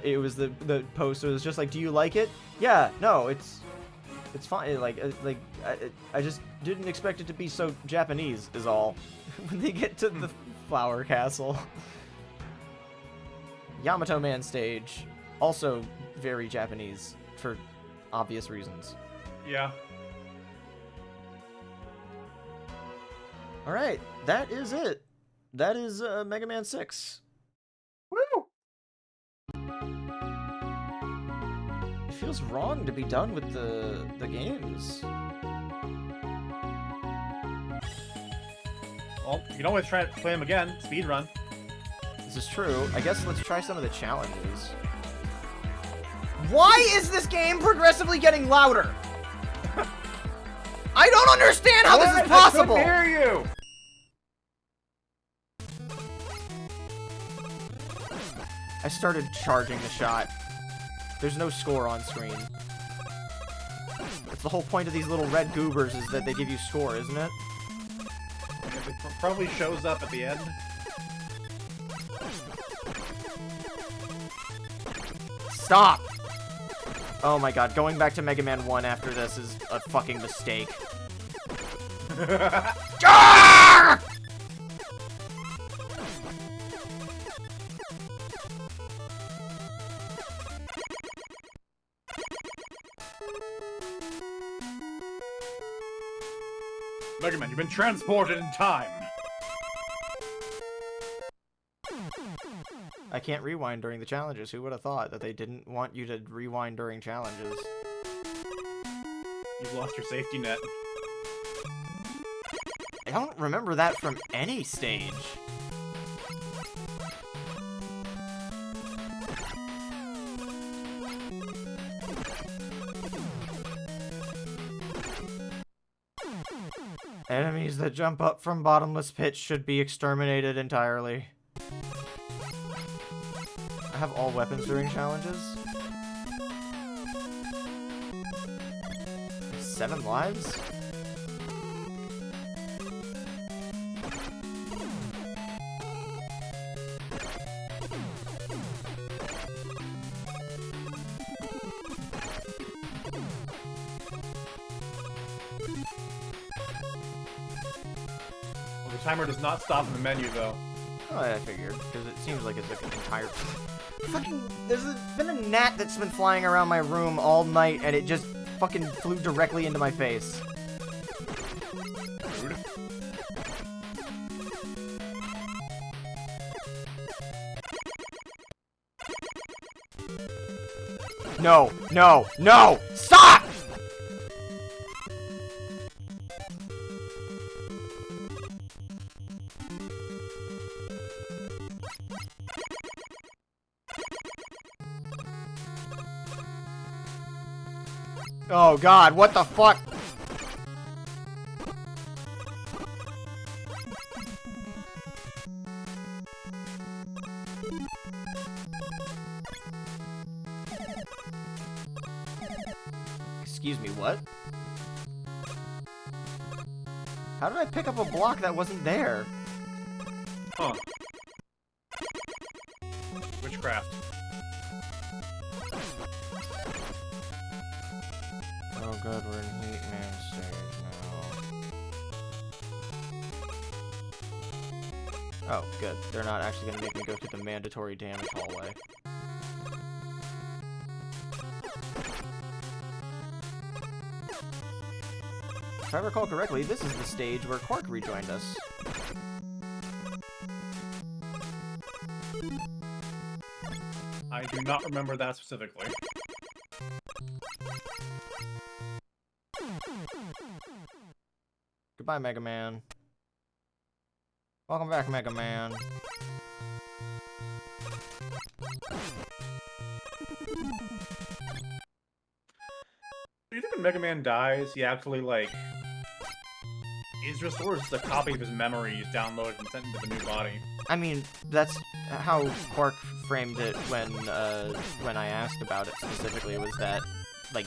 it was the post was just like, do you like it? Yeah, no, it's fine. I just didn't expect it to be so Japanese, is all. When they get to the Flower Castle. Yamato Man stage. Also very Japanese for obvious reasons. Yeah. Alright, that is it. That is Mega Man 6. Woo! It feels wrong to be done with the games. Well, you can always try to play them again. Speedrun. This is true. I guess let's try some of the challenges. Why is this game progressively getting louder? I don't understand how this is possible! I couldn't hear you! I started charging the shot. There's no score on screen. That's the whole point of these little red goobers, is that they give you score, isn't it? It probably shows up at the end. Stop! Oh my god, going back to Mega Man 1 after this is a fucking mistake. Ah! Mega Man, you've been transported in time. I can't rewind during the challenges. Who would have thought that they didn't want you to rewind during challenges? You've lost your safety net. I don't remember that from any stage. Enemies that jump up from bottomless pits should be exterminated entirely. I have all weapons during challenges. 7 lives? Well, the timer does not stop in the menu, though. Oh, I figured, because it seems like it's like an entire... Fucking... There's been a gnat that's been flying around my room all night, and it just fucking flew directly into my face. Rude. No, no, no! Stop! Oh god, what the fuck? Excuse me, what? How did I pick up a block that wasn't there? Huh. Witchcraft. Oh good, we're in Heat Man stage now. Oh, good. They're not actually gonna make me go through the mandatory damage hallway. If I recall correctly, this is the stage where Quark rejoined us. I do not remember that specifically. Goodbye, Mega Man. Welcome back, Mega Man. Do you think when Mega Man dies, he actually, like, is restored just a copy of his memories downloaded and sent into the new body? I mean, that's how Quark framed it when I asked about it specifically, was that, like,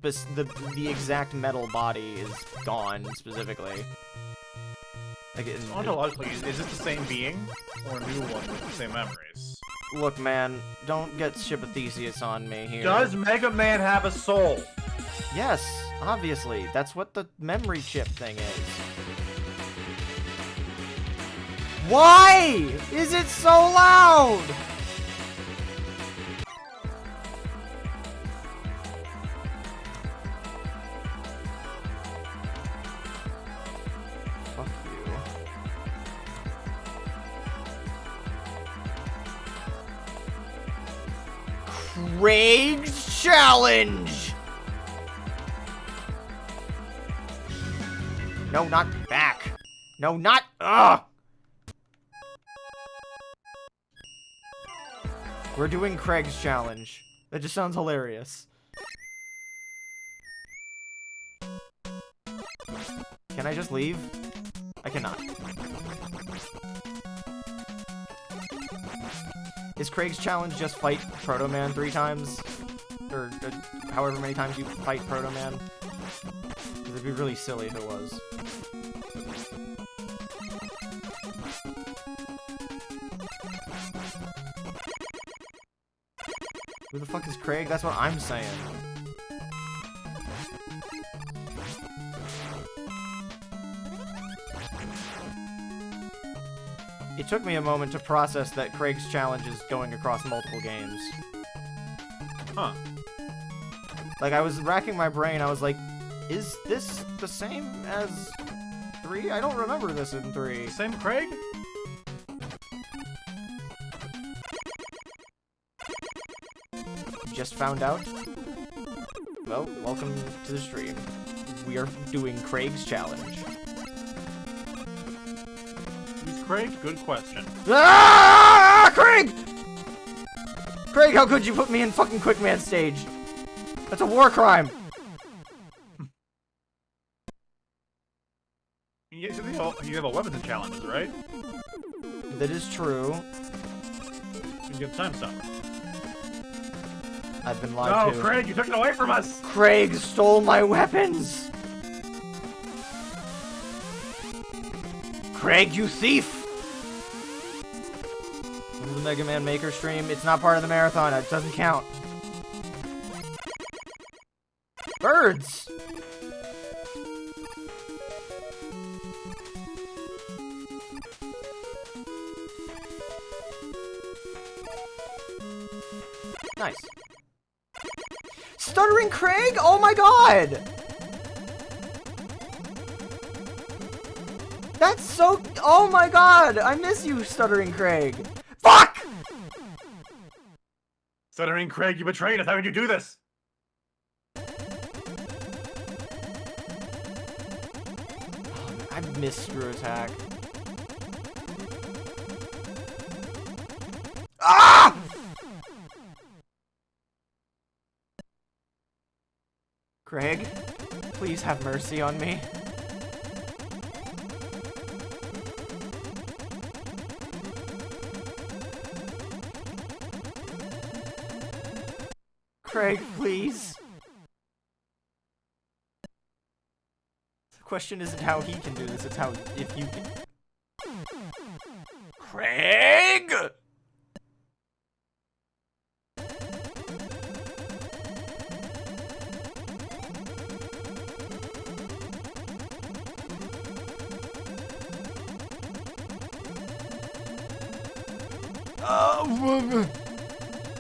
the exact metal body is gone, specifically. Like, Ontologically, is this the same being? Or a new one with the same memories? look, man, don't get Theseus on me here. Does Mega Man have a soul? Yes, obviously. That's what the memory chip thing is. Why is it so loud? Fuck you. Craig's challenge. No, not back. No, not. Ugh. We're doing Craig's challenge. That just sounds hilarious. Can I just leave? I cannot. Is Craig's challenge just fight Proto Man 3 times? Or however many times you fight Proto Man? Because it'd be really silly if it was. Who the fuck is Craig? That's what I'm saying. It took me a moment to process that Craig's challenge is going across multiple games. Huh. Like, I was racking my brain, I was like, is this the same as 3? I don't remember this in 3. Same Craig? Just found out? Well, welcome to the stream. We are doing Craig's challenge. Who's Craig? Good question. Ah! Craig! Craig, how could you put me in fucking Quick Man stage? That's a war crime! You have a weapons and challenges, right? That is true. You get time stopper. I've been lied to. No, Craig, you took it away from us! Craig stole my weapons! Craig, you thief! This is the Mega Man Maker stream. It's not part of the marathon. It doesn't count. Birds! Nice. Stuttering Craig? Oh my god! That's so... Oh my god! I miss you, Stuttering Craig. Fuck! Stuttering Craig, you betrayed us. How could you do this? I miss Screw Attack. Ah! Craig, please have mercy on me. Craig, please. The question isn't how he can do this, it's how if you can. Craig!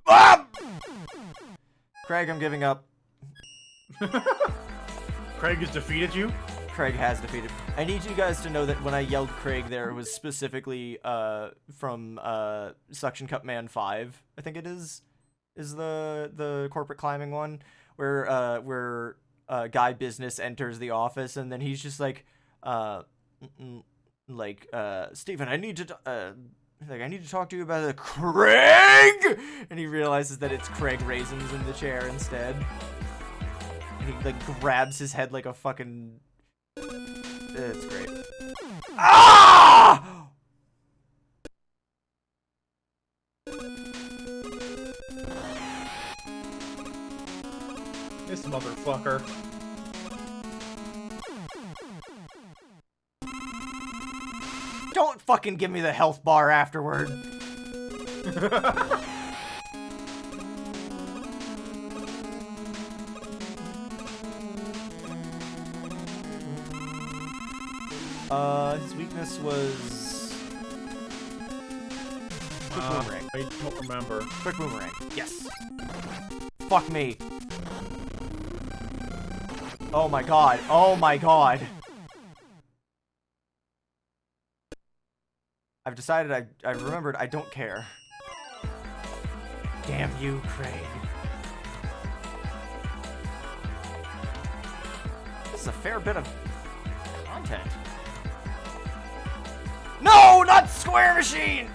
Ah! Craig, I'm giving up. Craig has defeated you? Craig has defeated. I need you guys to know that when I yelled Craig there, it was specifically from Suction Cup Man 5, I think it is the corporate climbing one, where Guy Business enters the office and then he's just like, Steven, I need to talk to you about Craig! And he realizes that it's Craig Raisins in the chair instead. And he, like, grabs his head like a fucking... It's great. Ah! This motherfucker. Don't fucking give me the health bar afterward. His weakness was Quick boomerang. I don't remember. Quick boomerang. Yes. Fuck me. Oh my god. Oh my god. I've decided I've remembered I don't care. Damn you, Craig. This is a fair bit of content. No, not Square Machine!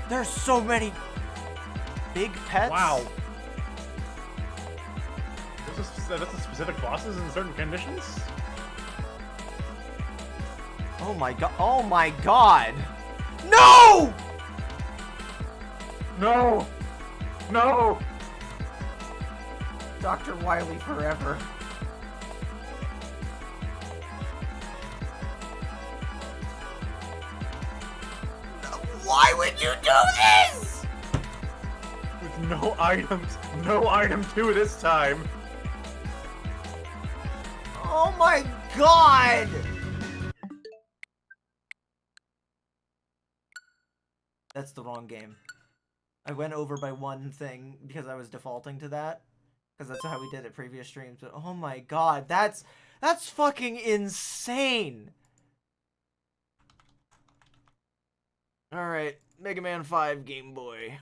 There's so many big pets. Wow. That's a specific bosses in certain conditions? Oh my god. Oh my god. No! No! No! Dr. Wily forever. Why would you do this? With no items. No item 2 this time. Oh my god! That's the wrong game. I went over by one thing because I was defaulting to that. Because that's how we did it previous streams. But oh my god, that's fucking insane! Alright, Mega Man 5 Game Boy.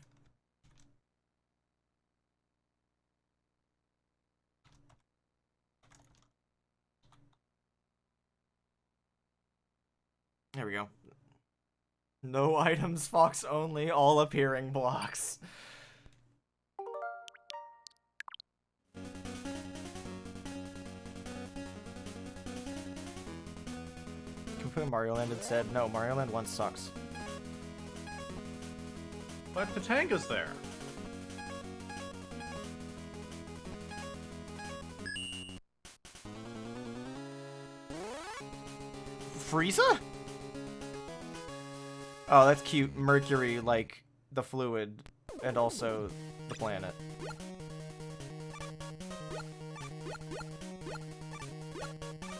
There we go. No items, Fox only, all appearing blocks. Can we put in Mario Land instead? No, Mario Land 1 sucks. But the tank is there. Frieza? Oh, that's cute. Mercury, like, the fluid, and also the planet.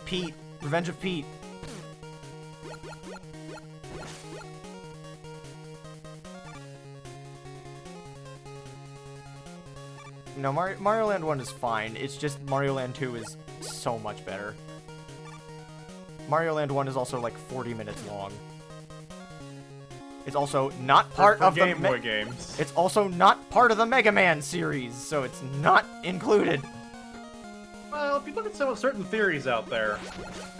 Pete. Revenge of Pete. No, Mario Land 1 is fine. It's just Mario Land 2 is so much better. Mario Land 1 is also like 40 minutes long. It's also not part of the Game Boy games. It's also not part of the Mega Man series, so it's not included. Well, if you look at some certain theories out there.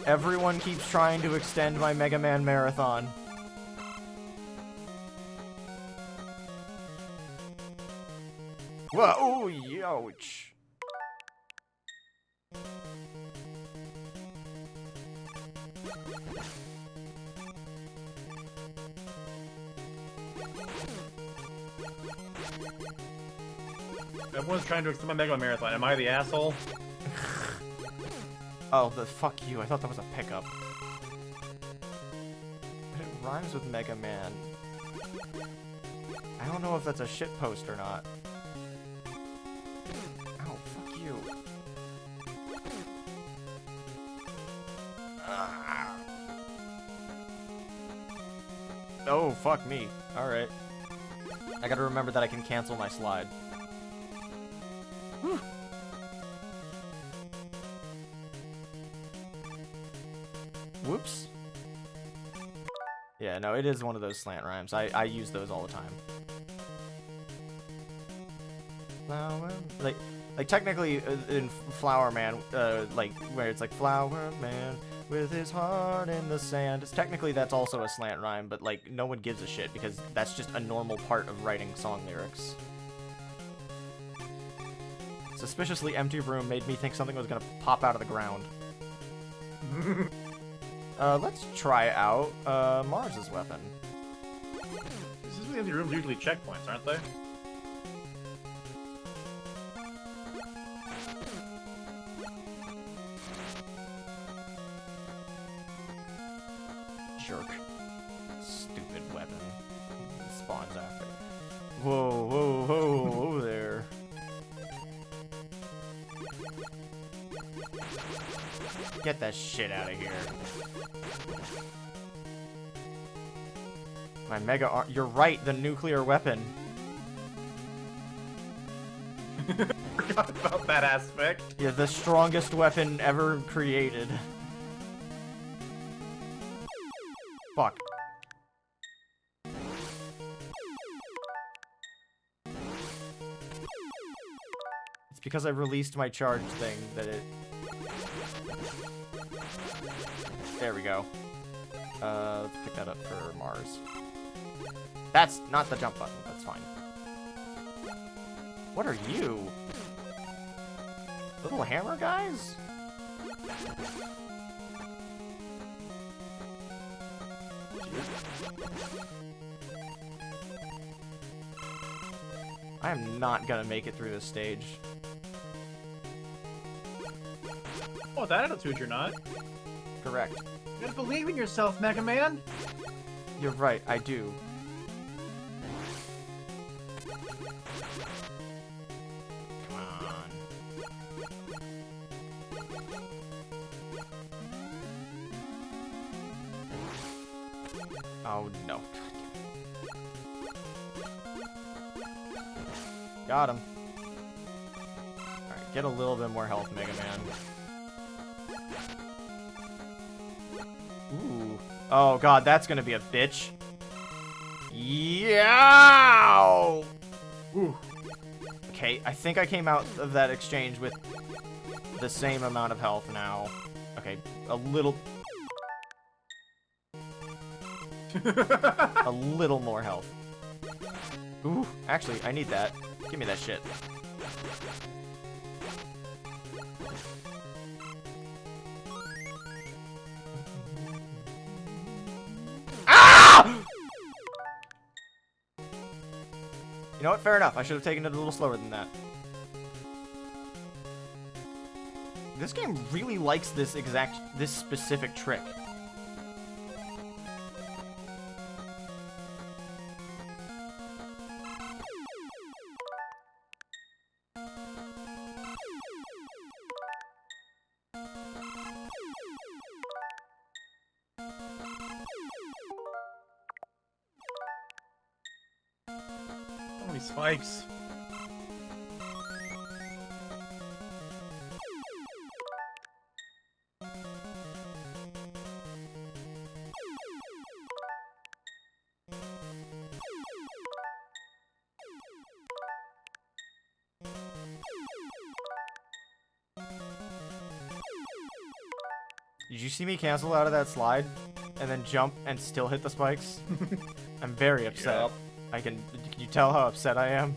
Everyone keeps trying to extend my Mega Man marathon. Whoa, oh, youch. Everyone's trying to extend my Mega Man marathon. Am I the asshole? Oh, fuck you. I thought that was a pickup. It rhymes with Mega Man. I don't know if that's a shitpost or not. Ow, fuck you. Ah. Oh, fuck me. Alright. I gotta remember that I can cancel my slide. Whew. Whoops. Yeah, no, it is one of those slant rhymes. I use those all the time. Flower, like technically in Flower Man, like where it's like Flower Man with his heart in the sand. It's technically that's also a slant rhyme, but like no one gives a shit because that's just a normal part of writing song lyrics. Suspiciously empty room made me think something was gonna pop out of the ground. Let's try out Mars's weapon. These empty rooms are usually checkpoints, aren't they? Jerk. Stupid weapon. Spawns after. Whoa, whoa, whoa, whoa there. Get that shit out of here. My mega arm. You're right, the nuclear weapon. Forgot about that aspect. Yeah, the strongest weapon ever created. Fuck. It's because I released my charge thing that it... There we go. Let's pick that up for Mars. That's not the jump button, that's fine. What are you? Little hammer guys? I am not gonna make it through this stage. Oh, that attitude you're not. Correct. You gotta believe in yourself, Mega Man. You're right, I do. Come on. Oh no. Got him. Alright, get a little bit more health, Mega Man. Ooh. Oh god, that's gonna be a bitch. Yeah. Ooh. Okay, I think I came out of that exchange with the same amount of health now. Okay, a little more health. Ooh, actually, I need that. Give me that shit. Ah! You know what? Fair enough. I should have taken it a little slower than that. This game really likes this specific trick. So many spikes. Did you see me cancel out of that slide and then jump and still hit the spikes? I'm very upset. Yep. Can you tell how upset I am?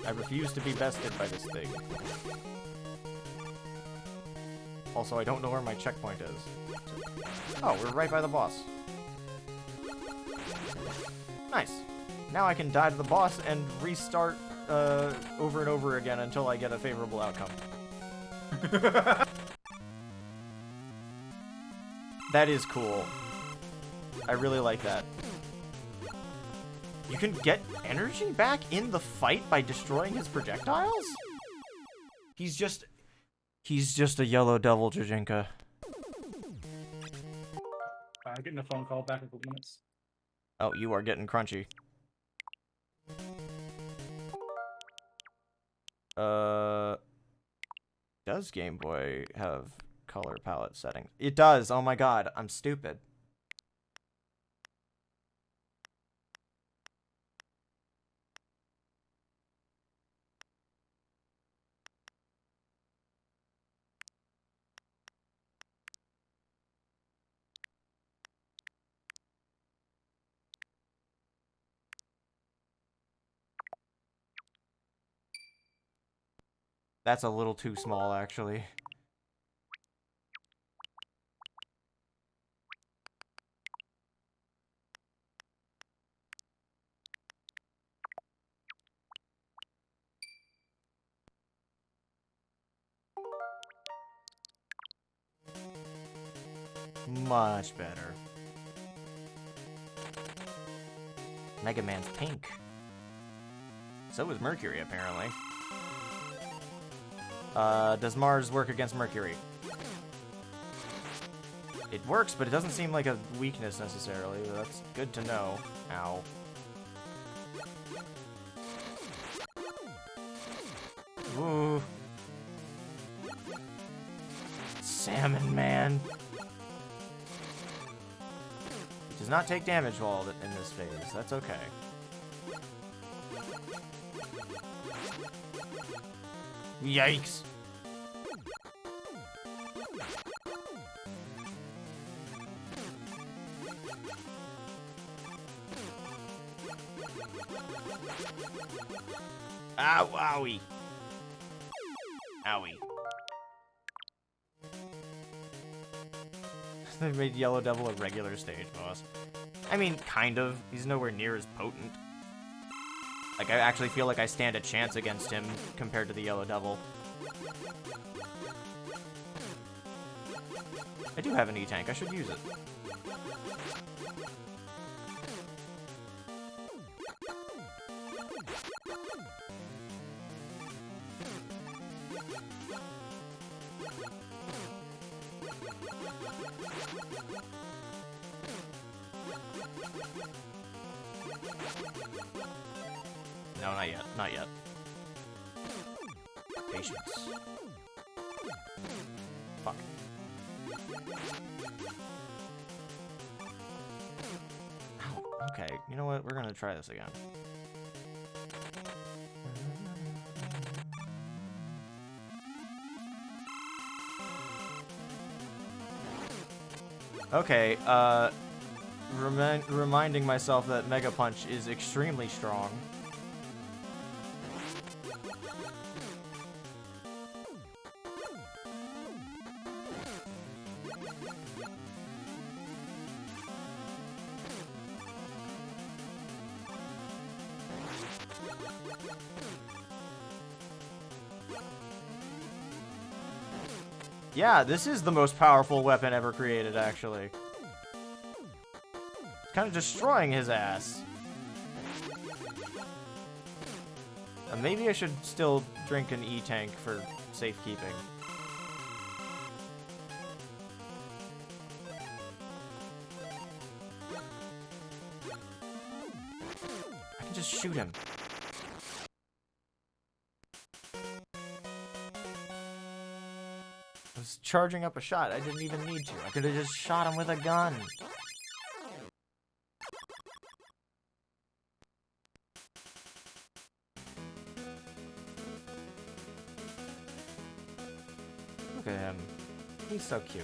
I refuse to be bested by this thing. Also, I don't know where my checkpoint is. Oh, we're right by the boss. Nice. Now I can die to the boss and restart over and over again until I get a favorable outcome. That is cool. I really like that. You can get energy back in the fight by destroying his projectiles? He's just a yellow devil, Jajinka. Getting a phone call back in a couple minutes. Oh, you are getting crunchy. Does Game Boy have color palette settings? It does. Oh my god, I'm stupid. That's a little too small, actually. much better. Mega Man's pink. So is Mercury, apparently. Does Mars work against Mercury? It works, but it doesn't seem like a weakness necessarily. That's good to know. Ow. Ooh. Salmon Man. He does not take damage while in this phase. That's okay. Yikes. Ow, owie. Owie. They made Yellow Devil a regular stage boss. I mean, kind of. He's nowhere near as potent. Like, I actually feel like I stand a chance against him compared to the Yellow Devil. I do have an E-Tank. I should use it. No, not yet. Not yet. Patience. Fuck. Ow. Okay, you know what? We're gonna try this again. Okay, reminding myself that Mega Punch is extremely strong. Yeah, this is the most powerful weapon ever created, actually. It's kind of destroying his ass. Maybe I should still drink an E-Tank for safekeeping. I can just shoot him. I was charging up a shot. I didn't even need to. I could have just shot him with a gun. Look at him. He's so cute.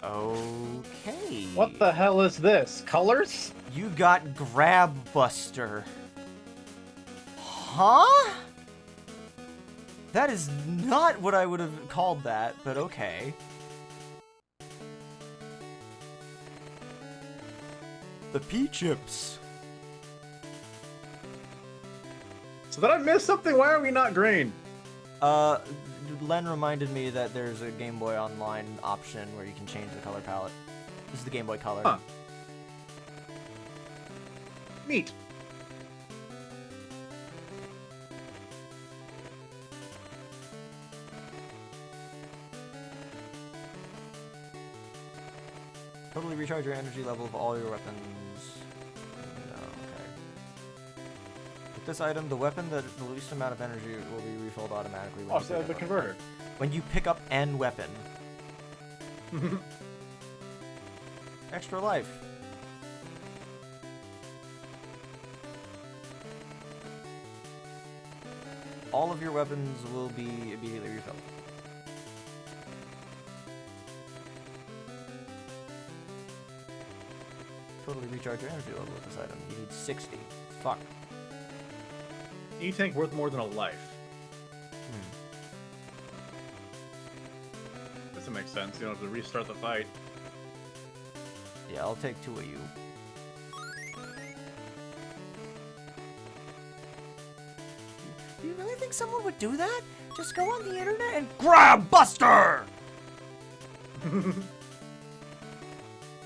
Okay. What the hell is this? Colors? You got Grab Buster. Huh? That is not what I would have called that, but okay. The P-Chips. So did I miss something? Why are we not green? Len reminded me that there's a Game Boy Online option where you can change the color palette. This is the Game Boy Color. Huh. Neat. Totally recharge your energy level of all your weapons. No, okay. With this item, the weapon that the least amount of energy will be refilled automatically. When Oh, you so pick the up converter. When you pick up an weapon. Extra life. All of your weapons will be immediately refilled. Totally recharge your energy level with this item. You need 60. Fuck. E-Tank worth more than a life. Doesn't make sense. You don't have to restart the fight. Yeah, I'll take two of you. think someone would do that? Just go on the internet and grab Buster!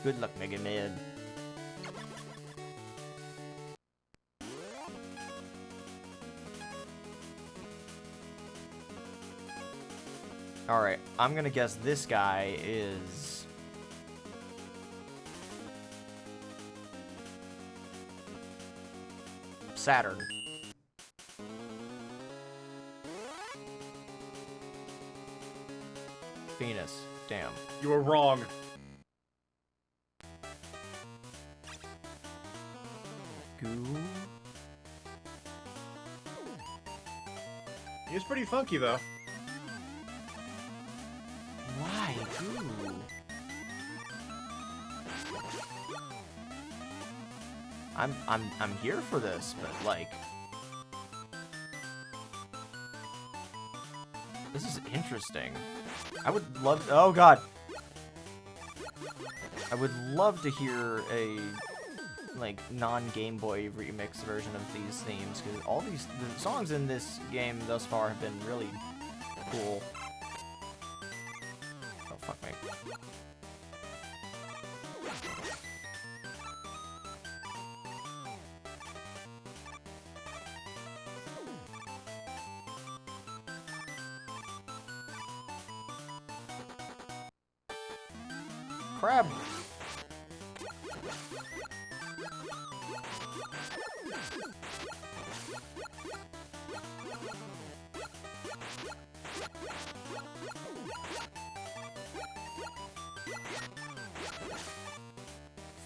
Good luck, Mega Man. Alright, I'm gonna guess this guy is... Saturn. Venus. Damn. You were wrong. Goo. He was pretty funky though. Why goo? I'm here for this, but like this is interesting. I would love oh god. I would love to hear a like non-Game Boy remix version of these themes because all the songs in this game thus far have been really cool. Oh fuck me. Crab.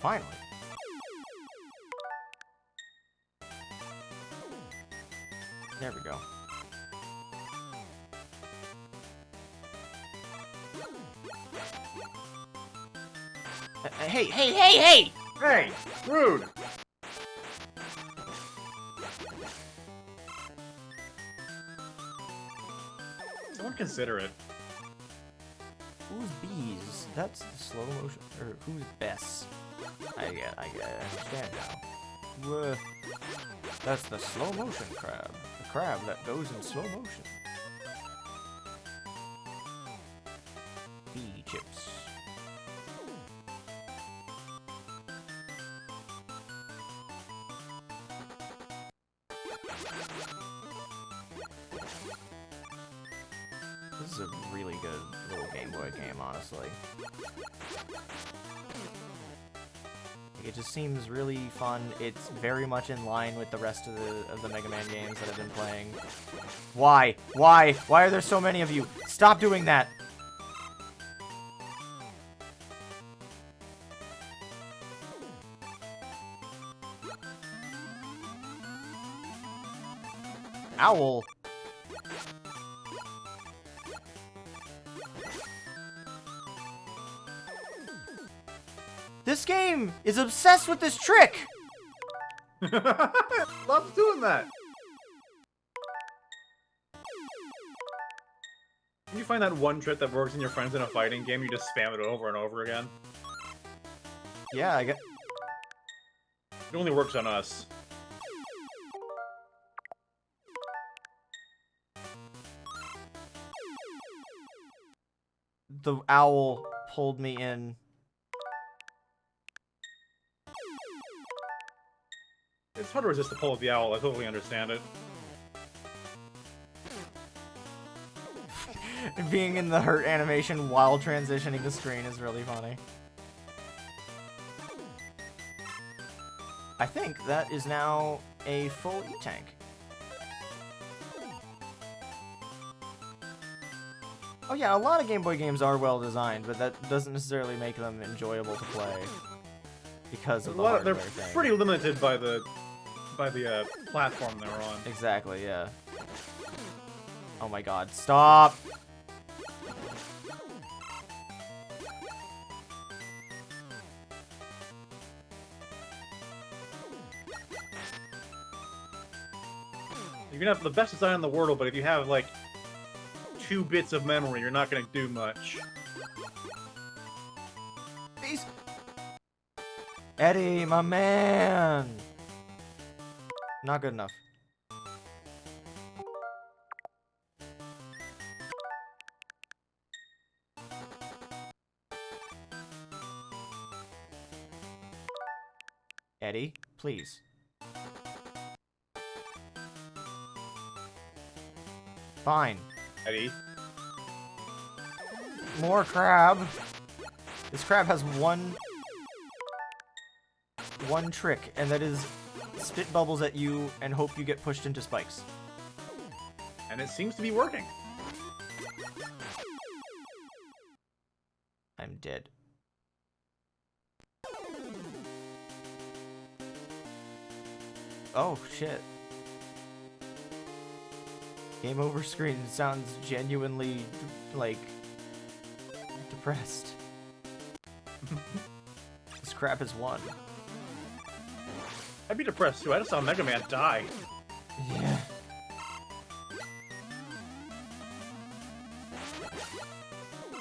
Finally. There we go. Hey! Hey, rude. Someone consider it. Who's bees? That's the slow motion. Or who's Bess? I understand now. That's the slow motion crab. The crab that goes in slow motion. Bee chips. This is a really good little Game Boy game, honestly. It just seems really fun. It's very much in line with the rest of the Mega Man games that I've been playing. Why? Why? Why are there so many of you? Stop doing that! Owl! This game is obsessed with this trick! Loves doing that. Can you find that one trick that works in your friends in a fighting game? You just spam it over and over again. Yeah, I get. It only works on us. The owl pulled me in. It's hard to resist the pull of the owl. I totally understand it. Being in the hurt animation while transitioning the screen is really funny. I think that is now a full E-Tank. Oh yeah, a lot of Game Boy games are well designed, but that doesn't necessarily make them enjoyable to play because of the hardware They're thing. pretty limited by the platform they're on. Exactly, yeah. Oh my god, stop! You can have the best design in the world, but if you have like 2 bits of memory, you're not gonna do much. Please. Eddie, my man! Not good enough. Eddie, please. Fine. Eddie. More crab. This crab has one trick, and that is spit bubbles at you and hope you get pushed into spikes. And it seems to be working. I'm dead. Oh, shit. Game over screen sounds genuinely, like, depressed. This crap has won. I'd be depressed too. I just saw Mega Man die. Yeah.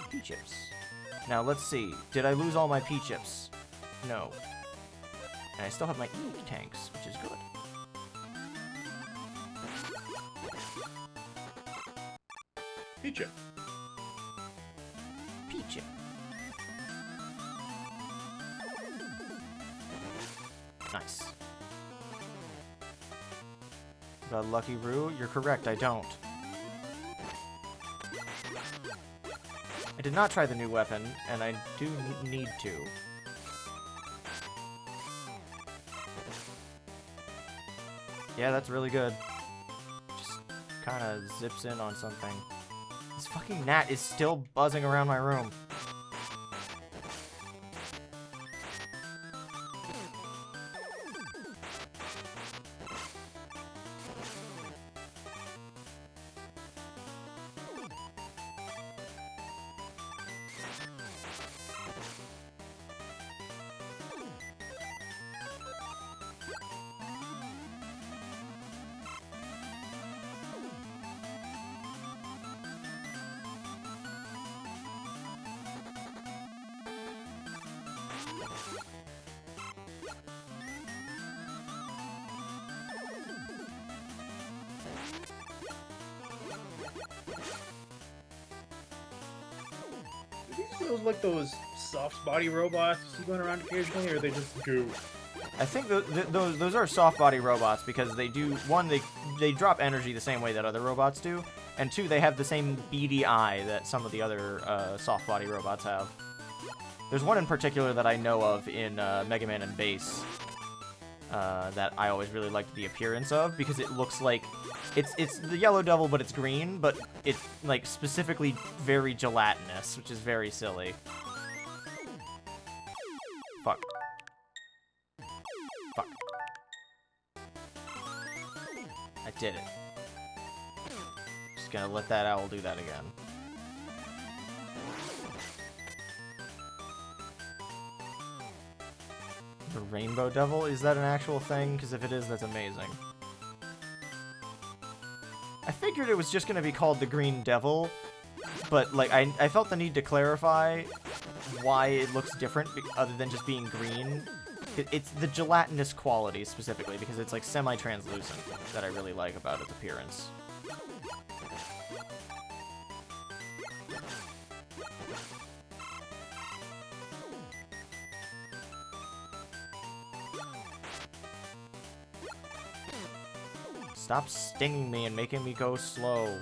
P-chips. Now, let's see. Did I lose all my P-chips? No. And I still have my E tanks, which is good. P-chip. P-chip. Nice. The Lucky Roo? You're correct, I don't. I did not try the new weapon, and I do need to. Yeah, that's really good. Just kind of zips in on something. This fucking gnat is still buzzing around my room. Those like those soft body robots you see going around occasionally, or are they just goo? I think those are soft body robots because they do, one, they drop energy the same way that other robots do, and two, they have the same beady eye that some of the other soft body robots have. There's one in particular that I know of in Mega Man and Bass that I always really liked the appearance of because it looks like it's the Yellow Devil, but it's green, but it's like specifically very gelatinous, which is very silly. Fuck. Fuck. I did it. Just gonna let that owl do that again. The Rainbow Devil? Is that an actual thing? Because if it is, that's amazing. I figured it was just gonna be called the Green Devil, but like I felt the need to clarify why it looks different other than just being green. It's the gelatinous quality specifically, because it's like semi-translucent that I really like about its appearance. Stop stinging me and making me go slow.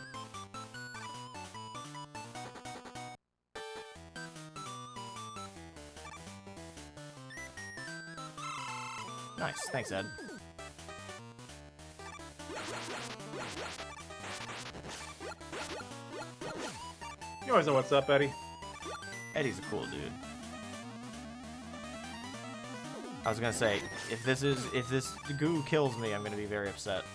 Nice, thanks, Ed. You always know what's up, Eddie. Eddie's a cool dude. I was gonna say, if this goo kills me, I'm gonna be very upset.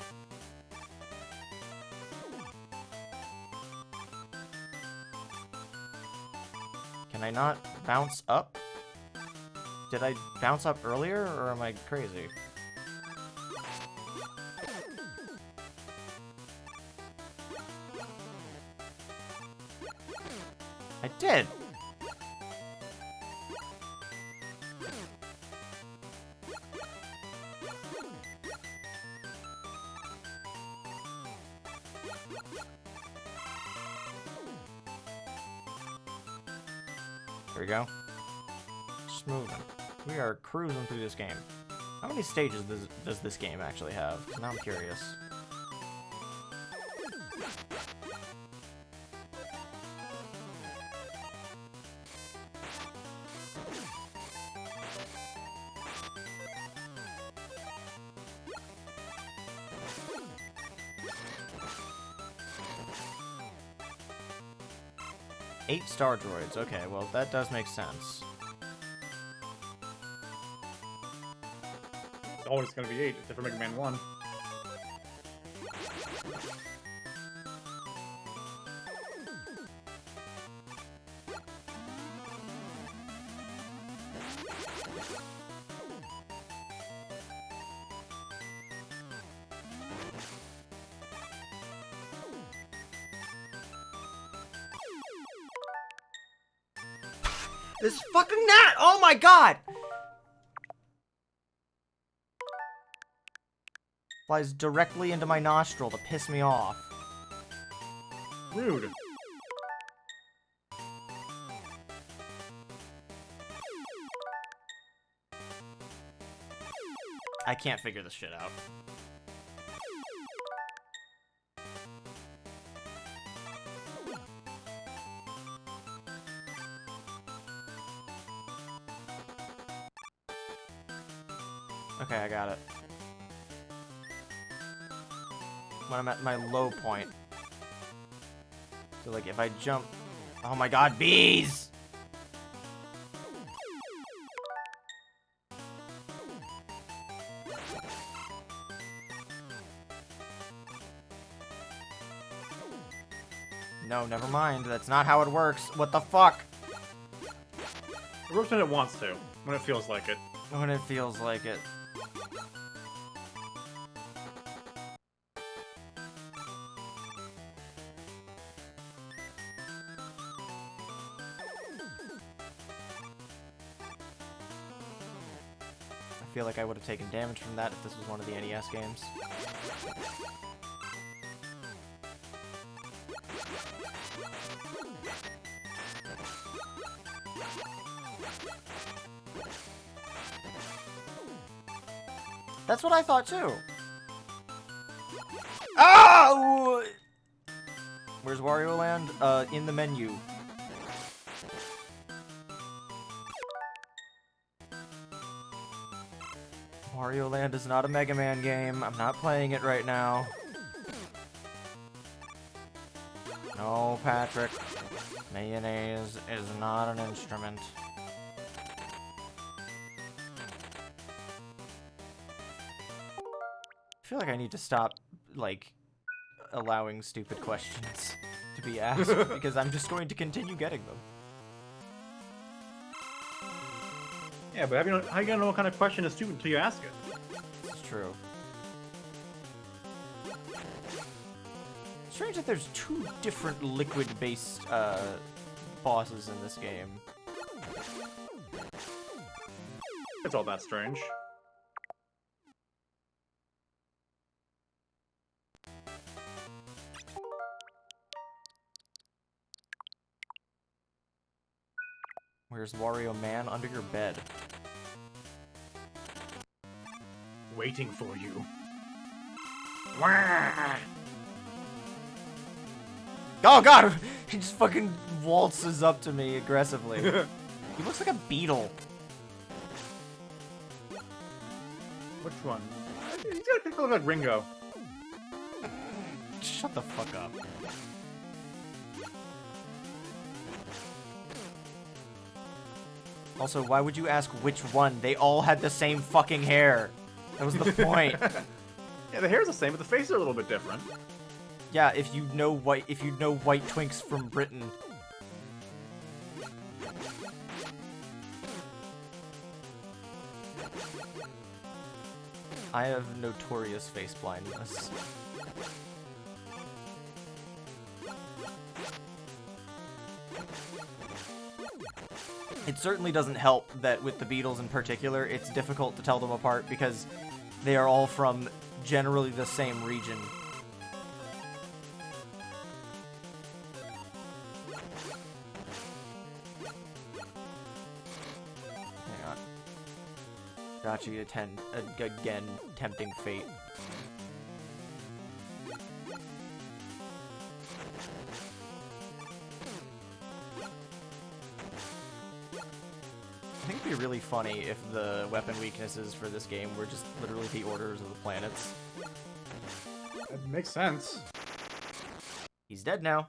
Can I not bounce up? Did I bounce up earlier, or am I crazy? I did! There we go. Smoothing. We are cruising through this game. How many stages does this game actually have? 'Cause now I'm curious. Eight Star Droids. Okay, well, that does make sense. It's always gonna be 8, except for Mega Man 1. This fucking gnat! Oh my god! Flies directly into my nostril to piss me off. Rude. I can't figure this shit out. Okay, I got it. When I'm at my low point. So, like, if I jump... Oh my god, bees! No, never mind. That's not how it works. What the fuck? It works when it wants to, when it feels like it. When it feels like it. I feel like I would have taken damage from that if this was one of the NES games. That's what I thought too. Oh! Where's Wario Land? In the menu. Wario Land is not a Mega Man game. I'm not playing it right now. No, Patrick. Mayonnaise is not an instrument. I feel like I need to stop, like, allowing stupid questions to be asked, because I'm just going to continue getting them. Yeah, but how you gonna know what kind of question is stupid until you ask it? It's true. Strange that there's two different liquid-based, bosses in this game. It's all that strange. Where's Wario Man? Under your bed. Waiting for you. Oh god! He just fucking waltzes up to me aggressively. He looks like a beetle. Which one? He's got a look like Ringo. Shut the fuck up. Also, why would you ask which one? They all had the same fucking hair. That was the point. Yeah, the hair's the same, but the faces are a little bit different. Yeah, if you know white twinks from Britain. I have notorious face blindness. It certainly doesn't help that with the Beatles in particular, it's difficult to tell them apart because they are all from generally the same region. Hang on. Gotcha, again, tempting fate. I think it'd be really funny if the weapon weaknesses for this game were just literally the orders of the planets. That makes sense. He's dead now.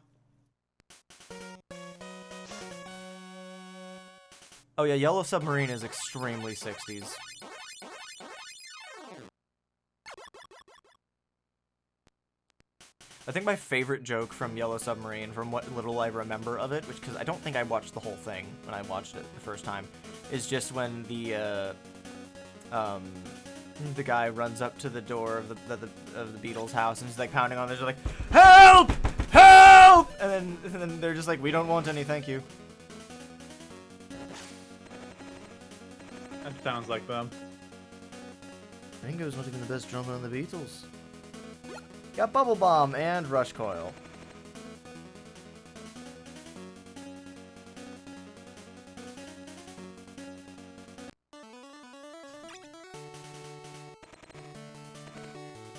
Oh yeah, Yellow Submarine is extremely 60s. I think my favorite joke from Yellow Submarine, from what little I remember of it, which, because I don't think I watched the whole thing when I watched it the first time, is just when the guy runs up to the door of the Beatles' house and he's like pounding on there, like, "Help! Help!" And then they're just like, "We don't want any, thank you." That sounds like them. Ringo's not even the best drummer on the Beatles. Got Bubble Bomb and Rush Coil.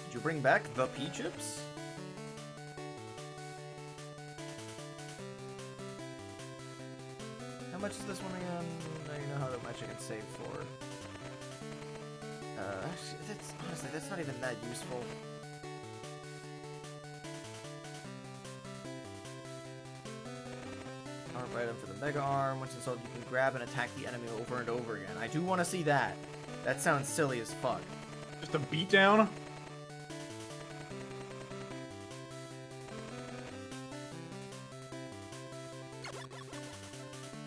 Did you bring back the pea chips? How much is this one again? I don't know how much I can save for. Actually, honestly, that's not even that useful. Item for the Mega Arm. Once installed, you can grab and attack the enemy over and over again. I do want to see that. That sounds silly as fuck. Just a beatdown?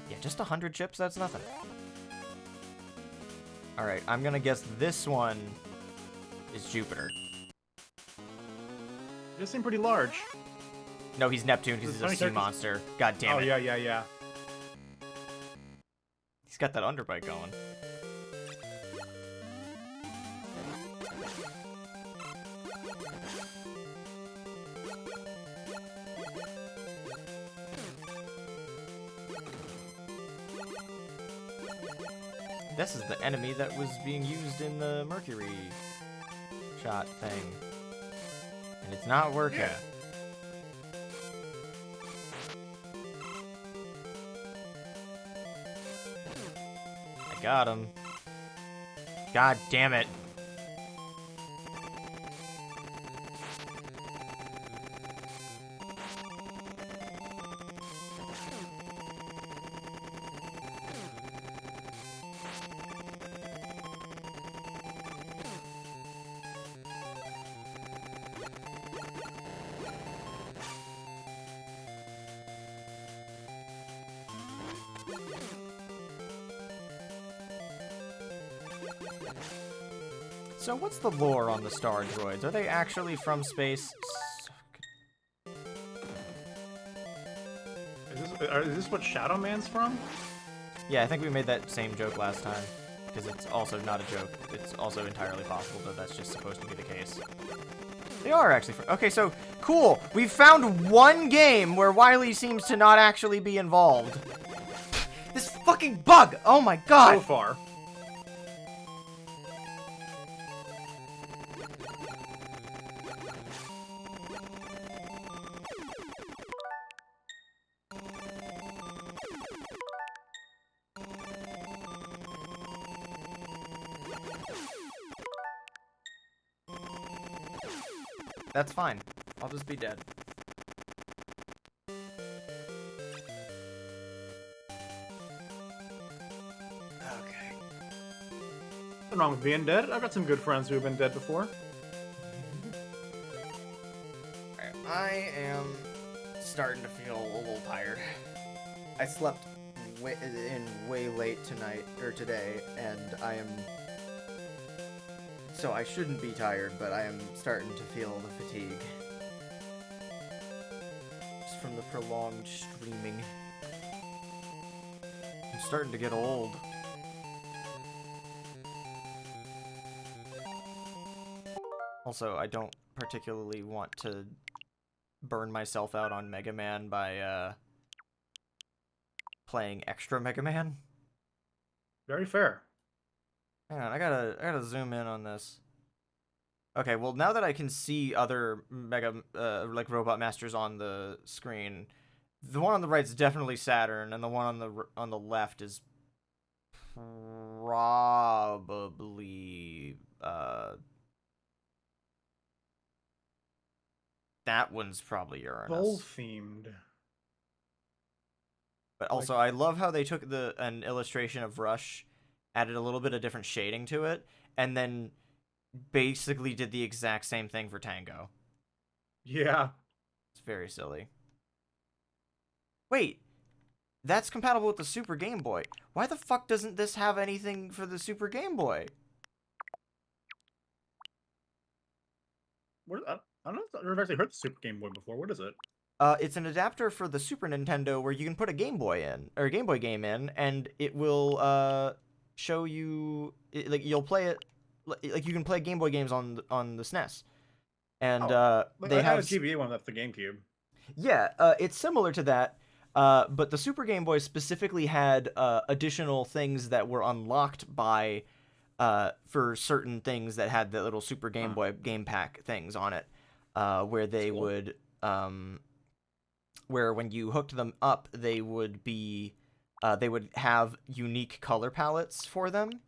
Yeah, just 100 chips? That's nothing. Alright, I'm gonna guess this one is Jupiter. They just seem pretty large. No, he's Neptune because he's a sea monster. God damn it. Oh, yeah. He's got that underbite going. This is the enemy that was being used in the Mercury shot thing. And it's not working. Yeah. Got him. God damn it. So what's the lore on the star droids? Are they actually from space? Is this what Shadow Man's from? Yeah, I think we made that same joke last time. Because it's also not a joke. It's also entirely possible that that's just supposed to be the case. They are actually from... Okay, so, cool. We've found one game where Wily seems to not actually be involved. This fucking bug! Oh my god! So far. That's fine. I'll just be dead. Okay. Nothing wrong with being dead. I've got some good friends who have been dead before. I am starting to feel a little tired. I slept way late tonight, or today, and I am... So I shouldn't be tired, but I am starting to feel the fatigue. Just from the prolonged streaming. I'm starting to get old. Also, I don't particularly want to burn myself out on Mega Man by, playing extra Mega Man. Very fair. Hang on, I gotta zoom in on this. Okay, well now that I can see other like Robot Masters on the screen, the one on the right is definitely Saturn, and the one on the left is probably that one's probably Uranus. Bull themed. But also, I love how they took an illustration of Rush, added a little bit of different shading to it, and then basically did the exact same thing for Tango. Yeah. It's very silly. Wait, that's compatible with the Super Game Boy. Why the fuck doesn't this have anything for the Super Game Boy? I don't know if I've actually heard the Super Game Boy before. What is it? It's an adapter for the Super Nintendo where you can put a Game Boy in, or a Game Boy game in, and it will show you, like, you'll play it, like, you can play Game Boy games on the SNES. And they have a GBA one that's the GameCube. Yeah, it's similar to that, but the Super Game Boy specifically had additional things that were unlocked by for certain things that had the little Super Game Boy game pack things on it, where they would where when you hooked them up, they would have unique color palettes for them,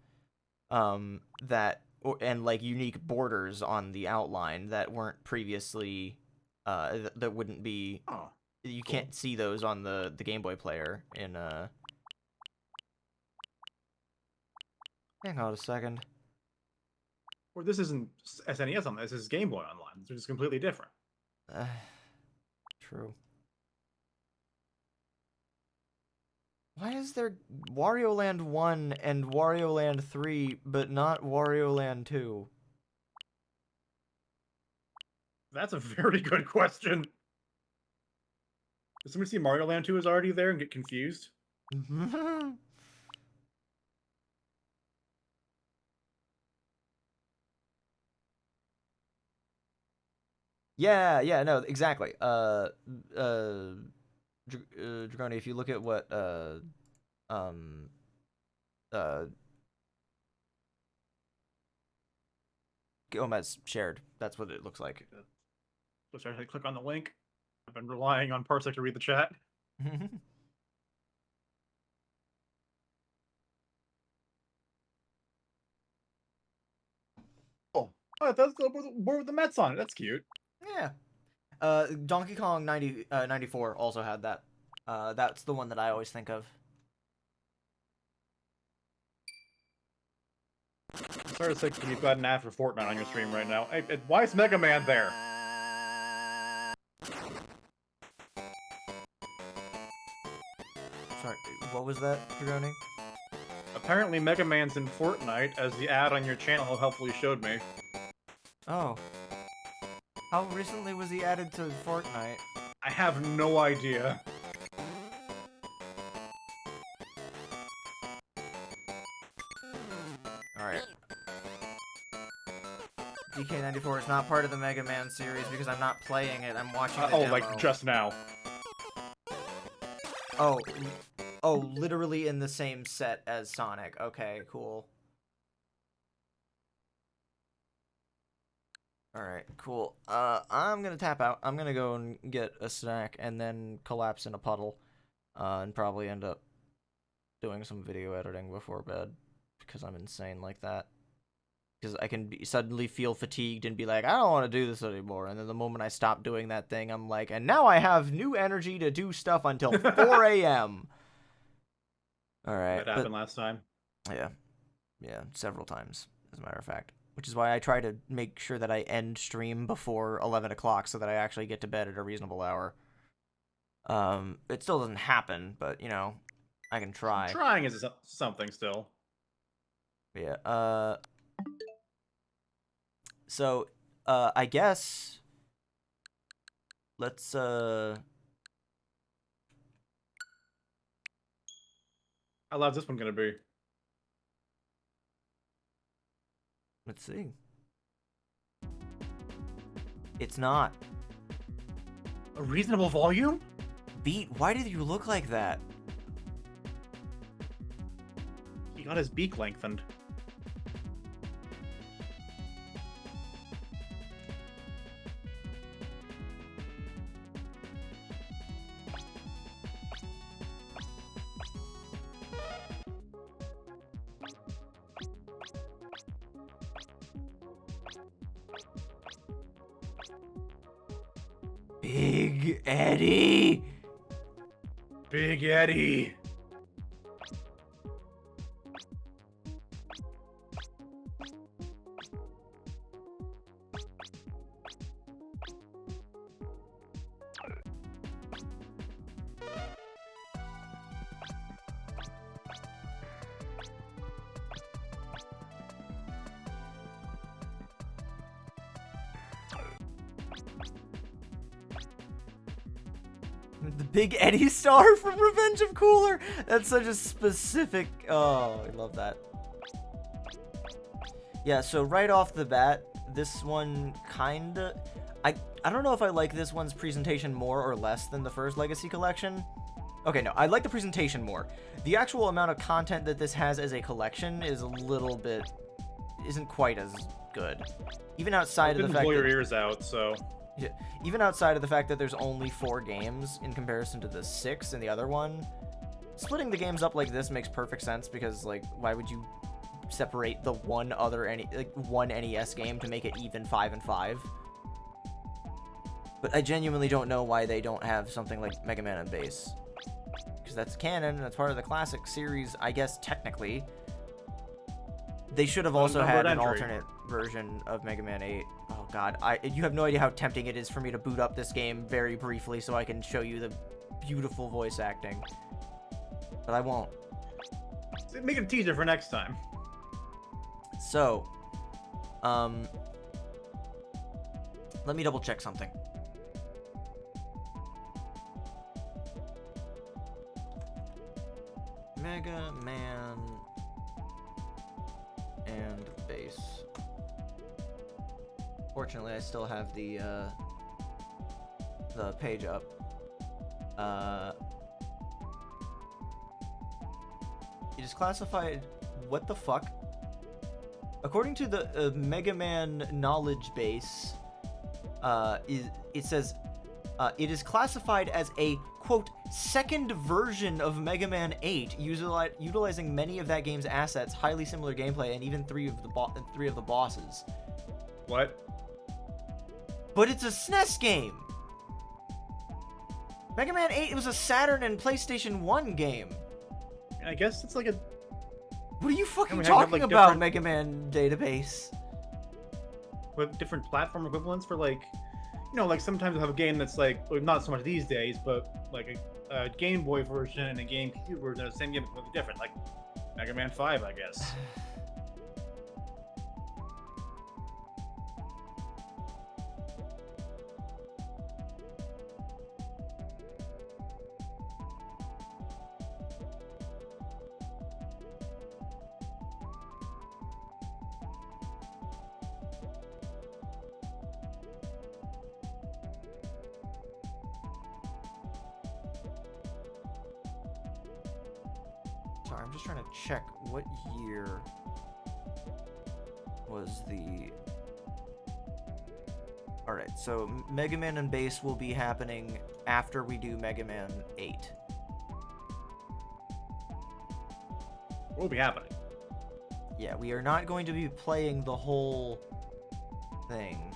and like unique borders on the outline that weren't previously that wouldn't be. Oh, you can't see those on the Game Boy player in Hang on a second. Or this isn't SNES Online. This is Game Boy Online. They're just completely different. True. Why is there Wario Land 1 and Wario Land 3, but not Wario Land 2? That's a very good question. Did somebody see Mario Land 2 is already there and get confused? Yeah, no, exactly. Dragoni, if you look at what Gomez shared, that's what it looks like. So should I click on the link? I've been relying on Parsec to read the chat. Oh, that's the board with the Mets on it. That's cute. Yeah. Donkey Kong 94 also had that. That's the one that I always think of. Sorry to say, you've got an ad for Fortnite on your stream right now. Hey, why is Mega Man there? Sorry, what was that, Dragoni? Apparently Mega Man's in Fortnite, as the ad on your channel helpfully showed me. Oh. How recently was he added to Fortnite? I have no idea. Alright. DK94 is not part of the Mega Man series because I'm not playing it, I'm watching the demo. Like just now. Oh, literally in the same set as Sonic. Okay, cool. Alright, cool. I'm gonna tap out. I'm gonna go and get a snack and then collapse in a puddle. And probably end up doing some video editing before bed. Because I'm insane like that. Because I can suddenly feel fatigued and be like, I don't want to do this anymore. And then the moment I stop doing that thing, I'm like, and now I have new energy to do stuff until 4 a.m. Alright. That happened last time. Yeah. Yeah, several times, as a matter of fact. Which is why I try to make sure that I end stream before 11 o'clock so that I actually get to bed at a reasonable hour. It still doesn't happen, but, you know, I can try. Trying is something still. Yeah, so, I guess... Let's, How loud's this one gonna be? Let's see. It's not. A reasonable volume? Beat, why did you look like that? He got his beak lengthened. Big Eddie. Big Eddie. The Big Eddie star from Revenge of Cooler. That's such a specific. Oh, I love that. Yeah, so right off the bat, this one kinda. I don't know if I like this one's presentation more or less than the first Legacy Collection. Okay, no, I like the presentation more. The actual amount of content that this has as a collection is a little bit. Isn't quite as good. Even outside of the fact blow your that. ears out, so. Yeah, even outside of the fact that there's only 4 games in comparison to the 6 in the other one, splitting the games up like this makes perfect sense because, like, why would you separate the one NES game to make it even 5 and 5? But I genuinely don't know why they don't have something like Mega Man and Bass. Because that's canon, and that's part of the classic series, I guess, technically. They should have also had an alternate version of Mega Man 8. Oh god, you have no idea how tempting it is for me to boot up this game very briefly so I can show you the beautiful voice acting. But I won't. Make it a teaser for next time. So, let me double check something. Mega Man and Bass. Fortunately, I still have the page up. It is classified. What the fuck? According to the Mega Man knowledge base, it says it is classified as a quote second version of Mega Man 8, utilizing many of that game's assets, highly similar gameplay, and even three of the bosses. What? But it's a SNES game. Mega Man 8 was a Saturn and PlayStation 1 game. I guess it's like a. What are you fucking have, talking like, about, different- Mega Man database? With different platform equivalents for like, you know, like sometimes you have a game that's like, well, not so much these days, but like a Game Boy version and a GameCube version of the same game, completely different. Like Mega Man 5, I guess. Sorry, I'm just trying to check what year was the... Alright, so Mega Man and Bass will be happening after we do Mega Man 8. What will be happening? Yeah, we are not going to be playing the whole thing.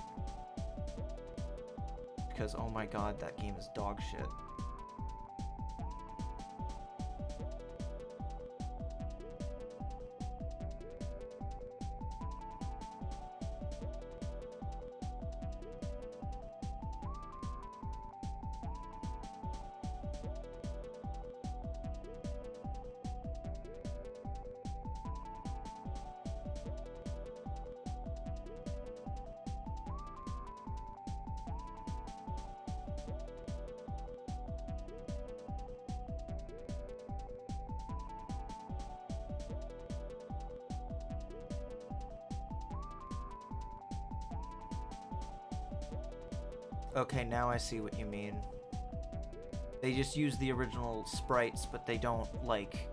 Because, oh my god, that game is dog shit. Okay, now I see what you mean. They just use the original sprites, but they don't, like,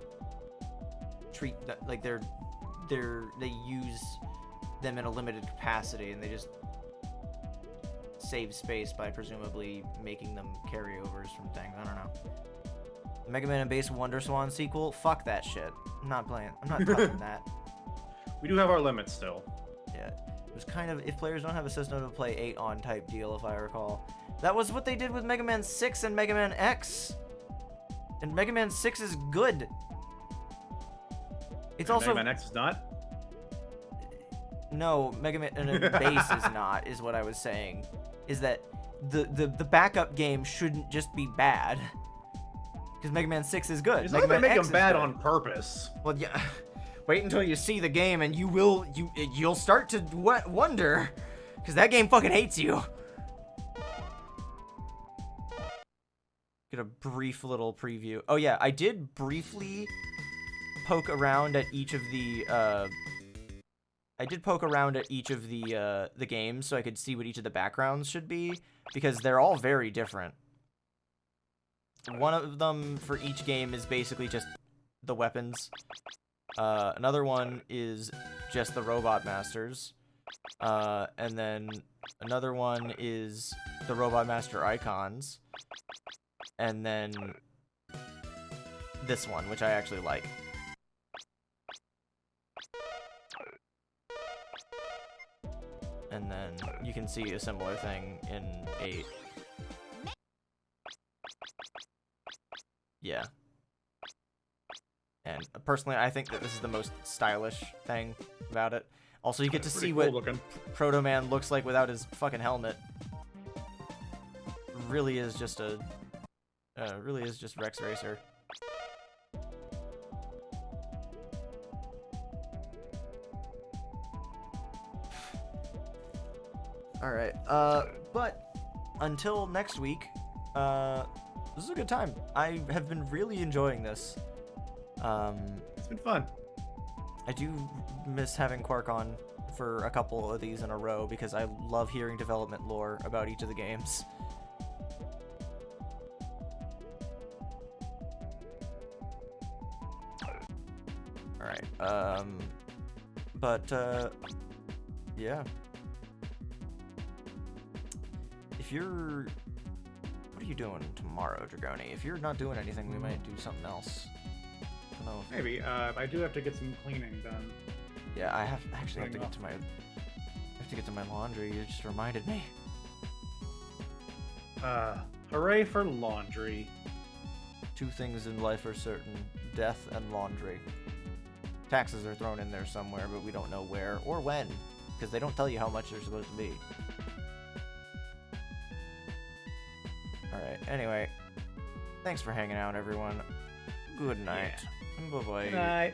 treat that, like, they use them in a limited capacity, and they just save space by presumably making them carryovers from things. I don't know. The Mega Man and Bass Wonder Swan sequel? Fuck that shit. I'm not playing. I'm not touching that. We do have our limits still. Yeah, it was kind of, if players don't have a system to play 8 on type deal, if I recall. That was what they did with Mega Man 6 and Mega Man X. And Mega Man 6 is good. It's also... Mega Man X is not? No, Mega Man Base is not, is what I was saying. Is that the backup game shouldn't just be bad. Because Mega Man 6 is good. It's Mega not like they Man make X them bad is good. on purpose. Well, yeah. Wait until you see the game and you'll start to wonder. Because that game fucking hates you. Get a brief little preview. Oh yeah, I did briefly poke around at each of the the games so I could see what each of the backgrounds should be, because they're all very different. One of them for each game is basically just the weapons. Another one is just the Robot Masters. And then another one is the Robot Master icons. And then this one, which I actually like. And then you can see a similar thing in 8. Yeah. And personally, I think that this is the most stylish thing about it. Also, you get to see what Proto Man looks like without his fucking helmet. Really is just a... really is just Rex Racer. Alright, but until next week, this is a good time. I have been really enjoying this. It's been fun. I do miss having Quark on for a couple of these in a row because I love hearing development lore about each of the games. Alright, yeah. If you're... What are you doing tomorrow, Dragoni? If you're not doing anything, we might do something else. I don't know. Maybe. I do have to get some cleaning done. Yeah, I actually have to get to my... I have to get to my laundry. You just reminded me. Hooray for laundry. 2 things in life are certain: death and laundry. Taxes are thrown in there somewhere, but we don't know where or when, because they don't tell you how much they're supposed to be. Alright, anyway. Thanks for hanging out, everyone. Good night. Yeah. Bye-bye. Good night.